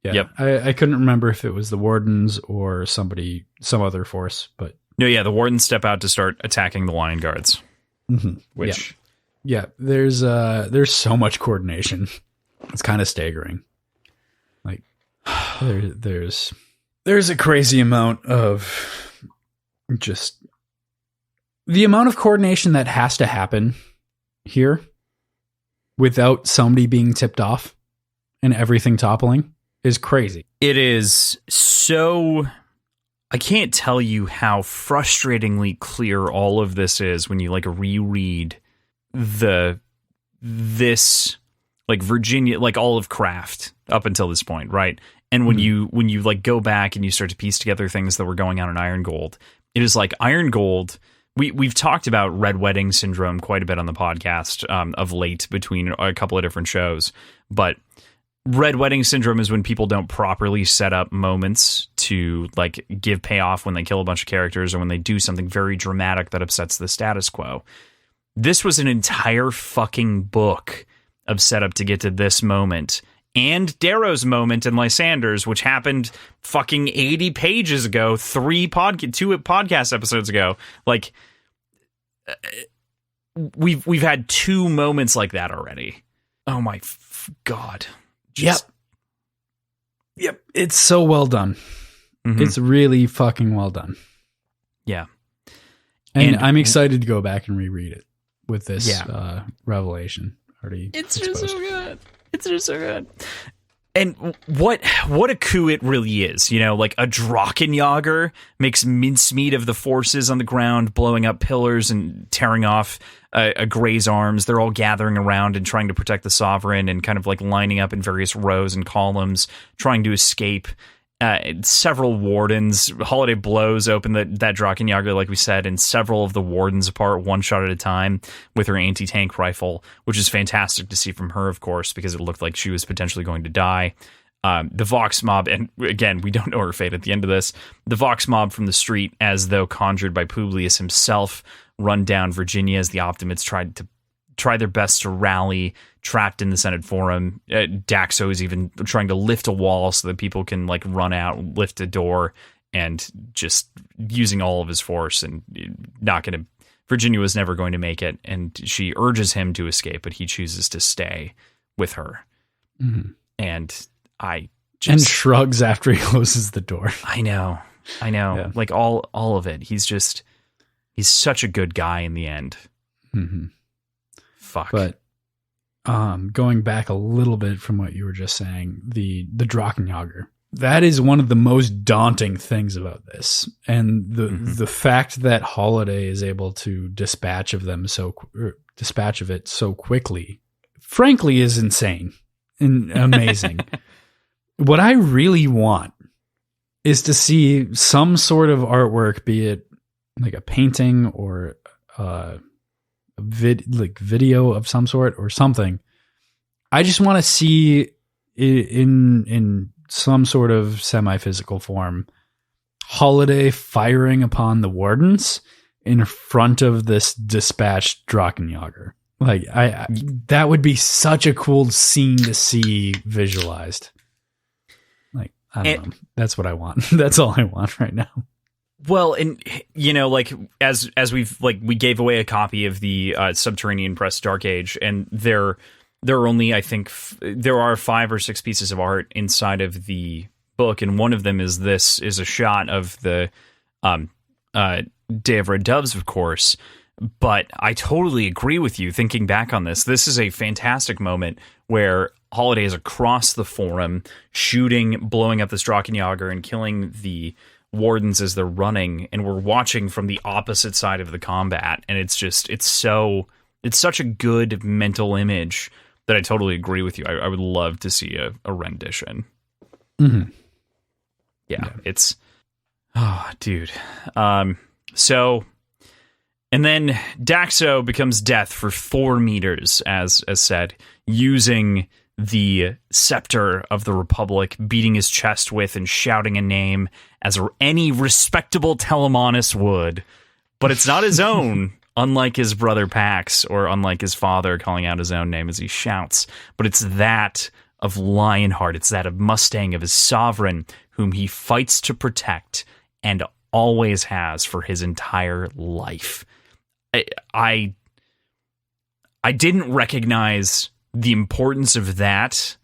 Yeah. Yep. I couldn't remember if it was the wardens or some other force, but no. Yeah, the wardens step out to start attacking the lion guards. Mm-hmm. Which, yeah, there's so much coordination. It's kind of staggering. Like there's a crazy amount of just the amount of coordination that has to happen here without somebody being tipped off and everything toppling is crazy. It is so... I can't tell you how frustratingly clear all of this is when you like reread this like Virginia, like all of Craft up until this point, right? And when you like go back and you start to piece together things that were going on in Iron Gold, it is like Iron Gold. We've talked about Red Wedding Syndrome quite a bit on the podcast of late between a couple of different shows, but Red Wedding Syndrome is when people don't properly set up moments to like give payoff when they kill a bunch of characters or when they do something very dramatic that upsets the status quo. This was an entire fucking book of setup to get to this moment, and Darrow's moment in Lysander's, which happened fucking 80 pages ago, 2 podcast episodes ago. Like we've had 2 moments like that already. Oh my God. Yep. It's so well done. Mm-hmm. It's really fucking well done. Yeah. And I'm excited to go back and reread it with this revelation already. It's just so good. It's just so good. And what a coup it really is, you know, like a Drachenjager makes mincemeat of the forces on the ground, blowing up pillars and tearing off a Grey's arms. They're all gathering around and trying to protect the sovereign and kind of like lining up in various rows and columns, trying to escape. Several wardens, Holiday blows open that Drachenjager, like we said, and several of the wardens apart one shot at a time with her anti-tank rifle, which is fantastic to see from her, of course, because it looked like she was potentially going to die. The Vox mob, and again, we don't know her fate at the end of this, the Vox mob from the street, as though conjured by Publius himself, run down Virginia as the Optimates try their best to rally, trapped in the Senate Forum. Daxo is even trying to lift a wall so that people can like run out, lift a door, and just using all of his force, and Virginia was never going to make it, and she urges him to escape, but he chooses to stay with her. Mm-hmm. And shrugs after he closes the door. I know. Yeah. Like all of it. He's such a good guy in the end. Mm-hmm. Fuck. But going back a little bit from what you were just saying, the Drachenjager, that is one of the most daunting things about this, and the fact that Holiday is able to dispatch of it so quickly, frankly, is insane and amazing. What I really want is to see some sort of artwork, be it like a painting or video of some sort or something. I just want to see in some sort of semi-physical form Holiday firing upon the wardens in front of this dispatched Drachenjager. Like I that would be such a cool scene to see visualized. Like, I don't know. That's what I want. That's all I want right now. Well, and like as we've we gave away a copy of the Subterranean Press Dark Age, and there are only, I think, there are 5 or 6 pieces of art inside of the book, and one of them is a shot of the Day of Red Doves, of course. But I totally agree with you. Thinking back on this is a fantastic moment where Holiday is across the forum, blowing up the Strakenjager and killing the wardens as they're running, and we're watching from the opposite side of the combat, and it's such a good mental image that I totally agree with you. I would love to see a rendition. Mm-hmm. Yeah, it's dude. So, and then Daxo becomes death for 4 meters, as said, using the scepter of the Republic, beating his chest with and shouting a name as any respectable Telemanus would. But it's not his own, unlike his brother Pax, or unlike his father calling out his own name as he shouts. But it's that of Lionheart. It's that of Mustang, of his sovereign, whom he fights to protect and always has for his entire life. I didn't recognize the importance of that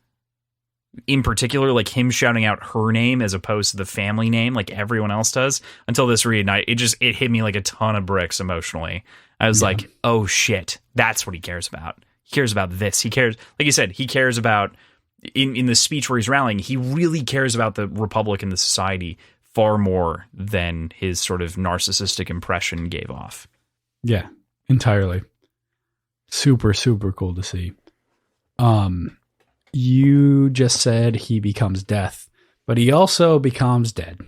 in particular, like him shouting out her name as opposed to the family name like everyone else does, until this read. And it hit me like a ton of bricks emotionally. I was like, oh shit, that's what he cares about. He cares about this. He cares, like you said, he cares about, in the speech where he's rallying, he really cares about the Republic and the society far more than his sort of narcissistic impression gave off. Yeah, entirely. Super, super cool to see. You just said he becomes death, but he also becomes dead.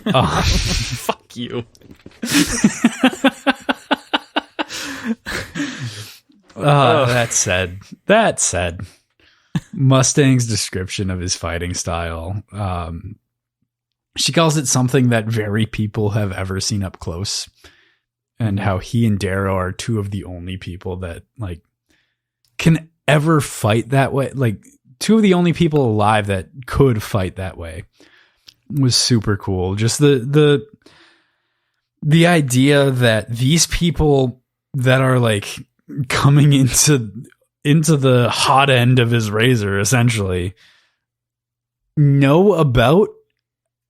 Fuck you. That said, Mustang's description of his fighting style, she calls it something that very people have ever seen up close, and how he and Darrow are 2 of the only people that can ever fight that way. 2 of the only people alive that could fight that way. Was super cool. Just the idea that these people that are coming into the hot end of his razor essentially know about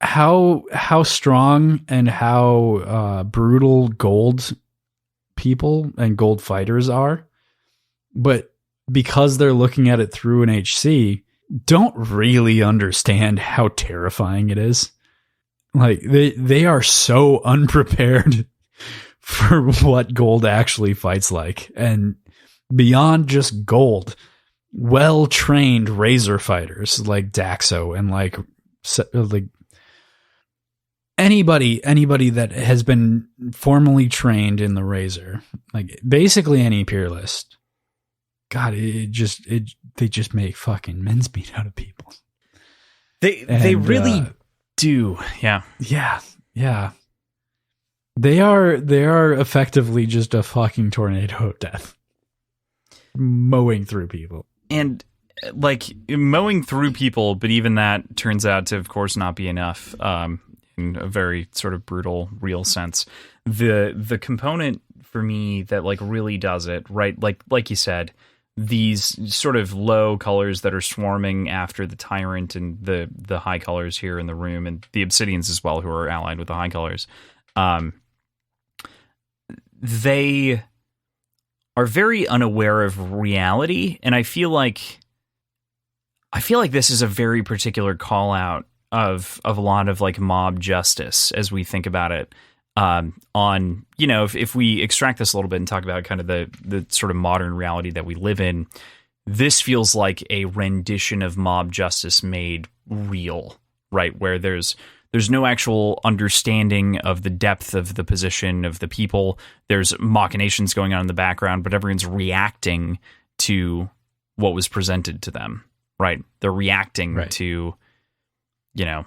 how strong and how brutal gold people and gold fighters are, but because they're looking at it through an HC, don't really understand how terrifying it is. They are so unprepared for what gold actually fights like. And beyond just gold, well-trained razor fighters like Daxo and anybody that has been formally trained in the razor, basically any imperialist. God, they just make fucking mincemeat out of people. They really do. Yeah. They are effectively just a fucking tornado of death, mowing through people. And mowing through people, but even that turns out to, of course, not be enough. In a very sort of brutal, real sense. The component for me that really does it right, like you said, these sort of low colors that are swarming after the tyrant and the high colors here in the room, and the obsidians as well, who are allied with the high colors. They are very unaware of reality, and I feel like this is a very particular call out of a lot of mob justice as we think about it. On, if we extract this a little bit and talk about kind of the sort of modern reality that we live in, this feels like a rendition of mob justice made real, right? Where there's no actual understanding of the depth of the position of the people. There's machinations going on in the background, but everyone's reacting to what was presented to them, right? They're reacting to, I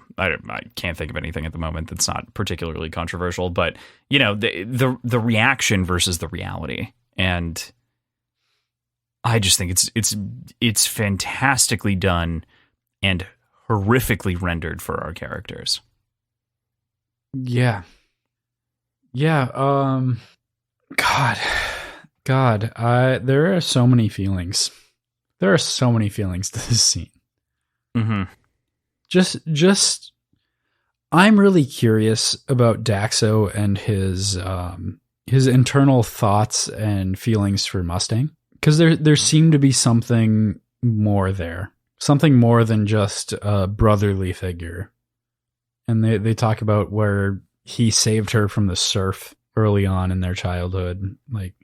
can't think of anything at the moment that's not particularly controversial, but the reaction versus the reality. And I just think it's fantastically done and horrifically rendered for our characters. Yeah. Yeah. God. There are so many feelings. There are so many feelings to this scene. Mm-hmm. Just, I'm really curious about Daxo and his internal thoughts and feelings for Mustang, because there seemed to be something more there, something more than just a brotherly figure. And they talk about where he saved her from the surf early on in their childhood. Like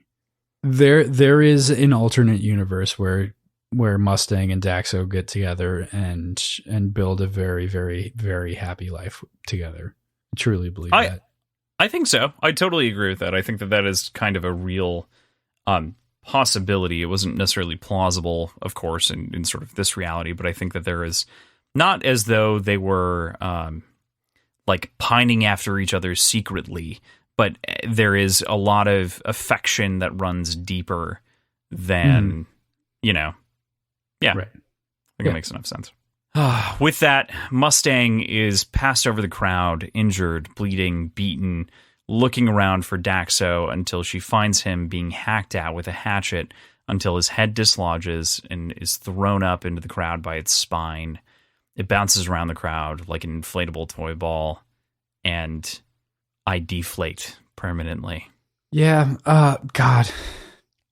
there is an alternate universe where Mustang and Daxo get together and build a very, very, very happy life together. I truly believe that. I think so. I totally agree with that. I think that is kind of a real possibility. It wasn't necessarily plausible, of course, in sort of this reality, but I think that there is, not as though they were like pining after each other secretly, but there is a lot of affection that runs deeper than, yeah. Right. I think it makes enough sense. With that, Mustang is passed over the crowd, injured, bleeding, beaten, looking around for Daxo until she finds him being hacked at with a hatchet until his head dislodges and is thrown up into the crowd by its spine. It bounces around the crowd like an inflatable toy ball, and I deflate permanently. Yeah, God.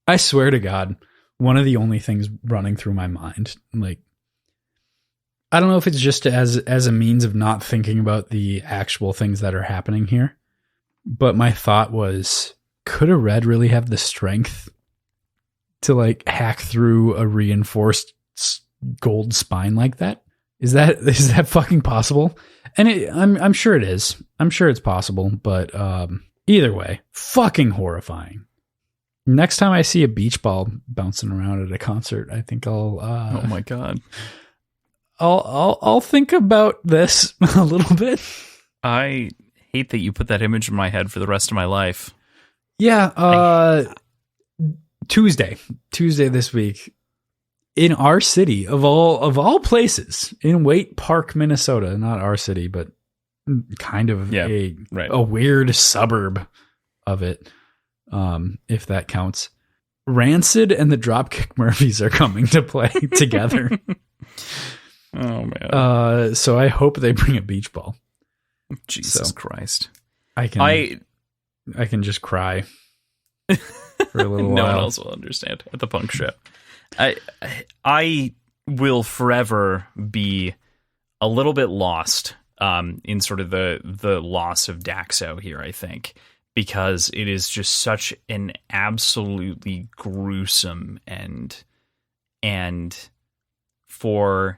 I swear to God, one of the only things running through my mind, like, I don't know if it's just as a means of not thinking about the actual things that are happening here, but my thought was, could a red really have the strength to like hack through a reinforced gold spine like that? Is that fucking possible? And I'm sure it is. I'm sure it's possible, but either way, fucking horrifying. Next time I see a beach ball bouncing around at a concert, I think I'll oh my God. I'll think about this a little bit. I hate that you put that image in my head for the rest of my life. Yeah, Tuesday this week in our city of all places, in Waite Park, Minnesota, not our city, but kind of a weird suburb of it, if that counts. Rancid and the Dropkick Murphys are coming to play together. Oh man! So I hope they bring a beach ball. Jesus Christ! I can just cry for a little while. No one else will understand at the punk show. I will forever be a little bit lost in sort of the loss of Daxo here, I think, because it is just such an absolutely gruesome end, and for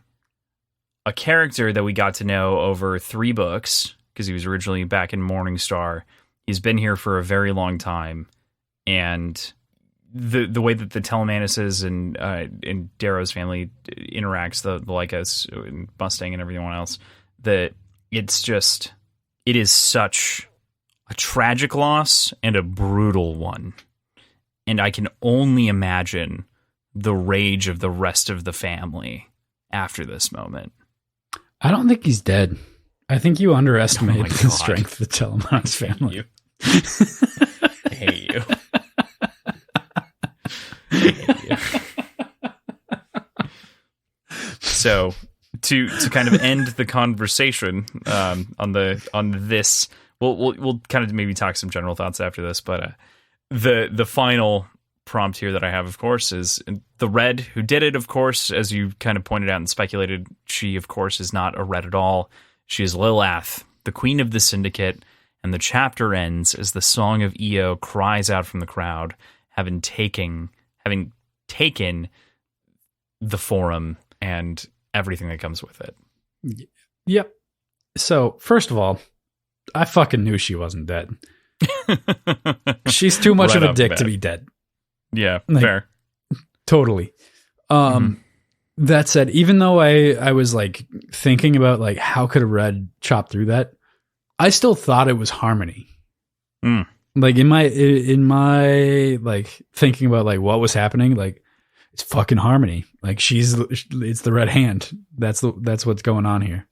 a character that we got to know over 3 books, because he was originally back in Morningstar, he's been here for a very long time, and the way that the Telemanuses and Darrow's family interacts, the Lycos, and Mustang, and everyone else, that it is such a tragic loss and a brutal one, and I can only imagine the rage of the rest of the family after this moment. I don't think he's dead. I think you underestimate the strength of the Telemanus family. I hate you. So to kind of end the conversation on this, we'll kind of maybe talk some general thoughts after this, but the final prompt here that I have, of course, is the red who did it. Of course, as you kind of pointed out and speculated, she of course is not a red at all. She is Lilith, the queen of the syndicate, and the chapter ends as the song of Io cries out from the crowd, having taken the forum and everything that comes with it. Yep. So, first of all, I fucking knew she wasn't dead. She's too much of a dick to be dead. Yeah, fair. Totally. That said, even though I was like thinking about like how could a red chop through that, I still thought it was Harmony. Like in my like thinking about like what was happening, like it's fucking Harmony. Like it's the Red Hand. That's what's going on here.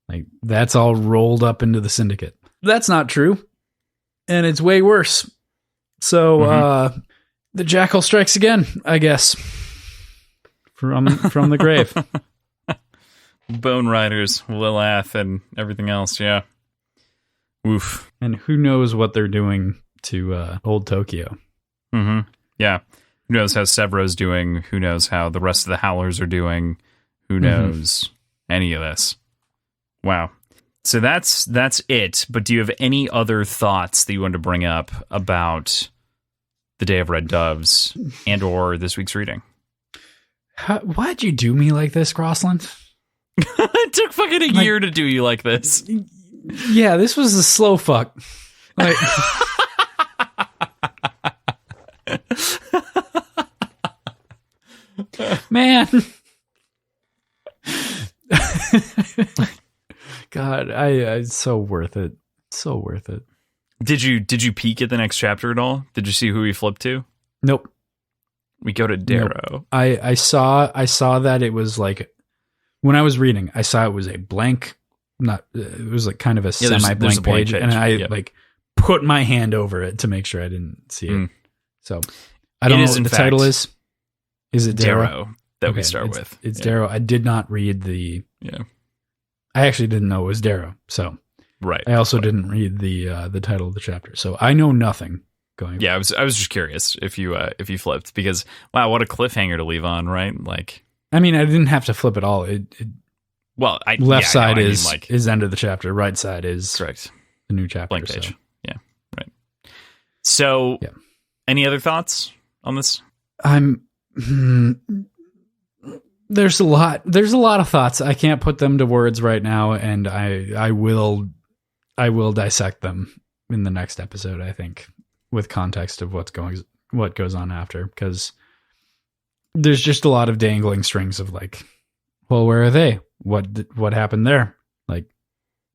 Like that's all rolled up into the Syndicate. That's not true. And it's way worse. So the Jackal strikes again, I guess. From the grave. Bone Riders, Lilith, and everything else, yeah. Oof. And who knows what they're doing to old Tokyo. Mm-hmm. Yeah. Who knows how Severo's doing? Who knows how the rest of the Howlers are doing? Who knows any of this? Wow. So that's it. But do you have any other thoughts that you want to bring up about the Day of Red Doves and or this week's reading? Why'd you do me like this, Crossland? It took fucking a year to do you like this. Yeah, this was a slow fuck. Like, man. God, it's so worth it. So worth it. Did you peek at the next chapter at all? Did you see who we flipped to? Nope. We go to Darrow. Nope. I saw that it was like when I was reading, I saw it was a blank, it was like kind of a semi-blank page, and I like put my hand over it to make sure I didn't see it. So I don't know what the title is. Is it Darrow? That we start with. It's Darrow. I did not read the. Yeah. I actually didn't know it was Darrow. So right. I also didn't read the title of the chapter, so I know nothing. Yeah, I was just curious if you flipped, because wow, what a cliffhanger to leave on, right? Like, I mean, I didn't have to flip it all. Left side is end of the chapter. Right side is correct. The new chapter. Blank page. So. Yeah, right. So, any other thoughts on this? There's a lot of thoughts. I can't put them to words right now, and I will dissect them in the next episode, I think, with context of what goes on after, because there's just a lot of dangling strings of like, well, where are they? What happened there? Like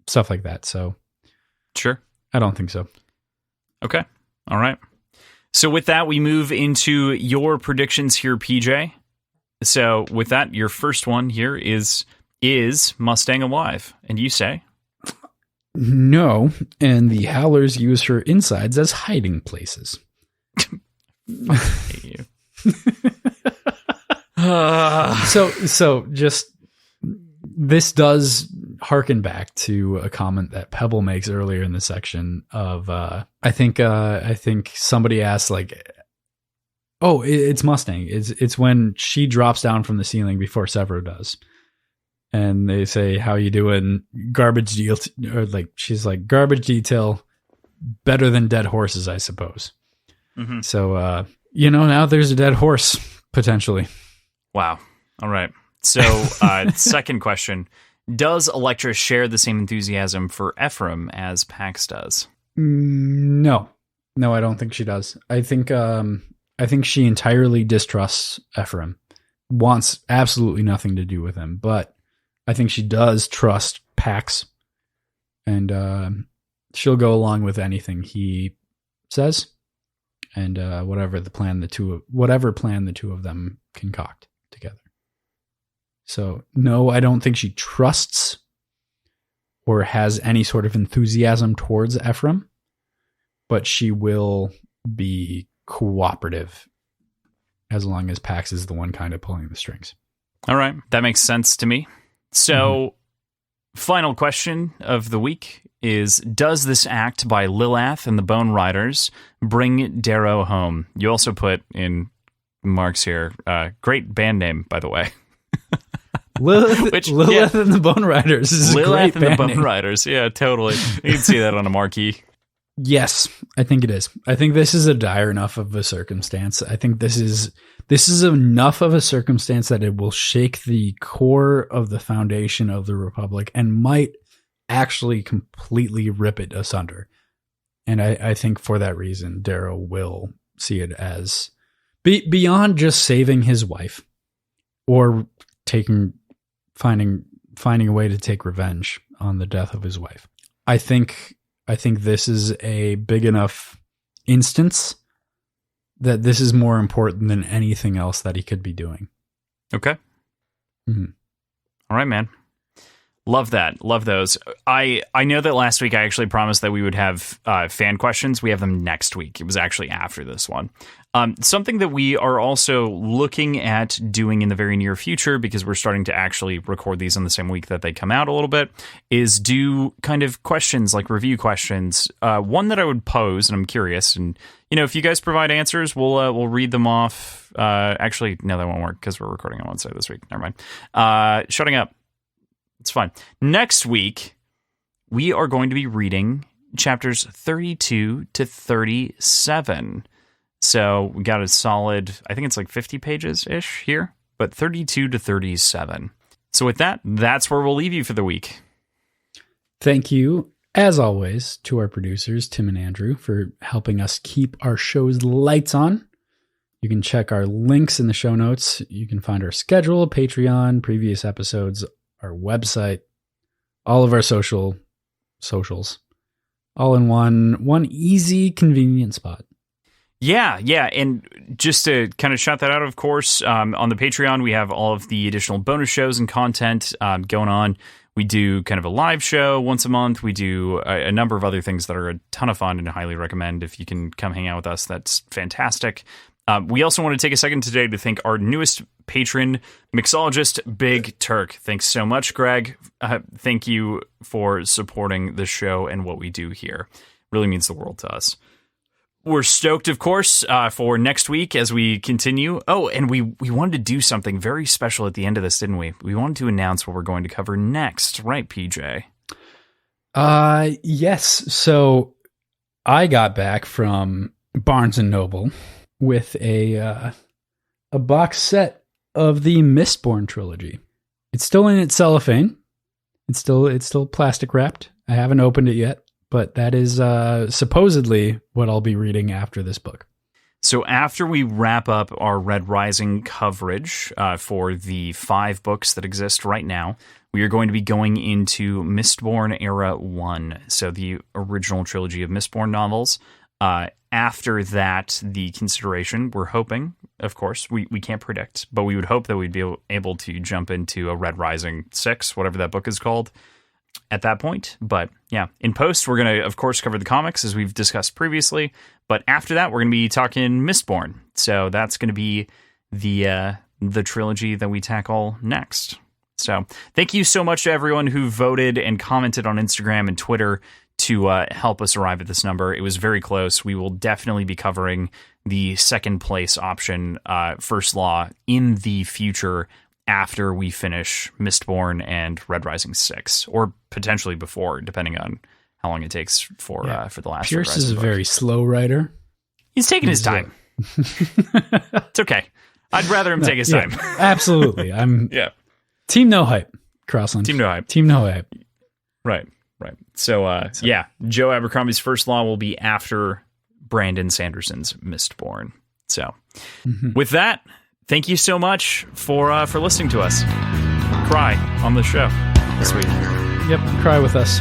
stuff like that. So sure. I don't think so. Okay. All right. So with that, we move into your predictions here, PJ. So with that, your first one here is Mustang alive? And you say? No, and the Howlers use her insides as hiding places. I hate you. So just this does harken back to a comment that Pebble makes earlier in the section of I think somebody asked like, oh, it's Mustang. It's when she drops down from the ceiling before Severo does. And they say, how you doing? Garbage deal. Or like, she's like, garbage detail, better than dead horses, I suppose. Mm-hmm. So, now there's a dead horse, potentially. Wow. All right. So, second question. Does Elektra share the same enthusiasm for Ephraim as Pax does? No, I don't think she does. I think she entirely distrusts Ephraim, wants absolutely nothing to do with him, but I think she does trust Pax, and she'll go along with anything he says, and whatever plan the two of them concoct together. So no, I don't think she trusts or has any sort of enthusiasm towards Ephraim, but she will be cooperative as long as Pax is the one kind of pulling the strings. All right, that makes sense to me. So, final question of the week is, does this act by Lilith and the Bone Riders bring Darrow home? You also put in marks here, great band name, by the way. Lilith and the Bone Riders is a great band name. Lilith and the Bone Riders, yeah, totally. You can see that on a marquee. Yes, I think it is. I think this is a dire enough of a circumstance. I think this is enough of a circumstance that it will shake the core of the foundation of the Republic and might actually completely rip it asunder. And I think for that reason, Darrow will see it as beyond just saving his wife or finding a way to take revenge on the death of his wife. I think this is a big enough instance that this is more important than anything else that he could be doing. Okay. Mhm. All right, man. Love that. Love those. I know that last week I actually promised that we would have fan questions. We have them next week. It was actually after this one. Something that we are also looking at doing in the very near future, because we're starting to actually record these on the same week that they come out a little bit, is do kind of questions, like review questions. One that I would pose, and I'm curious, and if you guys provide answers, we'll read them off. Actually, no, that won't work because we're recording on Wednesday this week. Never mind. Shutting up. It's fine. Next week, we are going to be reading chapters 32 to 37. So we got a solid, I think it's like 50 pages-ish here, but 32 to 37. So with that, that's where we'll leave you for the week. Thank you, as always, to our producers, Tim and Andrew, for helping us keep our show's lights on. You can check our links in the show notes. You can find our schedule, Patreon, previous episodes, our website, all of our socials, all in one easy, convenient spot. Yeah. And just to kind of shout that out, of course, on the Patreon, we have all of the additional bonus shows and content going on. We do kind of a live show once a month. We do a number of other things that are a ton of fun and I highly recommend. If you can come hang out with us, that's fantastic. We also want to take a second today to thank our newest patron, mixologist Big Turk. Thanks so much, Greg. Thank you for supporting the show and what we do here. Really means the world to us. We're stoked, of course, for next week as we continue. Oh, and we wanted to do something very special at the end of this, didn't we? We wanted to announce what we're going to cover next, right, PJ? Yes. So I got back from Barnes & Noble with a box set of the Mistborn trilogy. It's still in its cellophane. It's still plastic wrapped. I haven't opened it yet. But that is supposedly what I'll be reading after this book. So after we wrap up our Red Rising coverage for the 5 books that exist right now, we are going to be going into Mistborn Era 1, so the original trilogy of Mistborn novels. After that, the consideration, we're hoping, of course, we can't predict, but we would hope that we'd be able to jump into a Red Rising 6, whatever that book is called, at that point. But yeah, in post, we're going to, of course, cover the comics as we've discussed previously. But after that, we're going to be talking Mistborn. So that's going to be the trilogy that we tackle next. So thank you so much to everyone who voted and commented on Instagram and Twitter to help us arrive at this number. It was very close. We will definitely be covering the second place option, First Law, in the future after we finish Mistborn and Red Rising 6, or potentially before, depending on how long it takes for the last. Pierce is a very slow writer. He's taking his time. It's okay. I'd rather him take his time. Absolutely. I'm Team No Hype, Crossland. Team No Hype. Team No Hype. Right. So Joe Abercrombie's First Law will be after Brandon Sanderson's Mistborn. So with that, thank you so much for listening to us cry on the show this week. Yep, cry with us.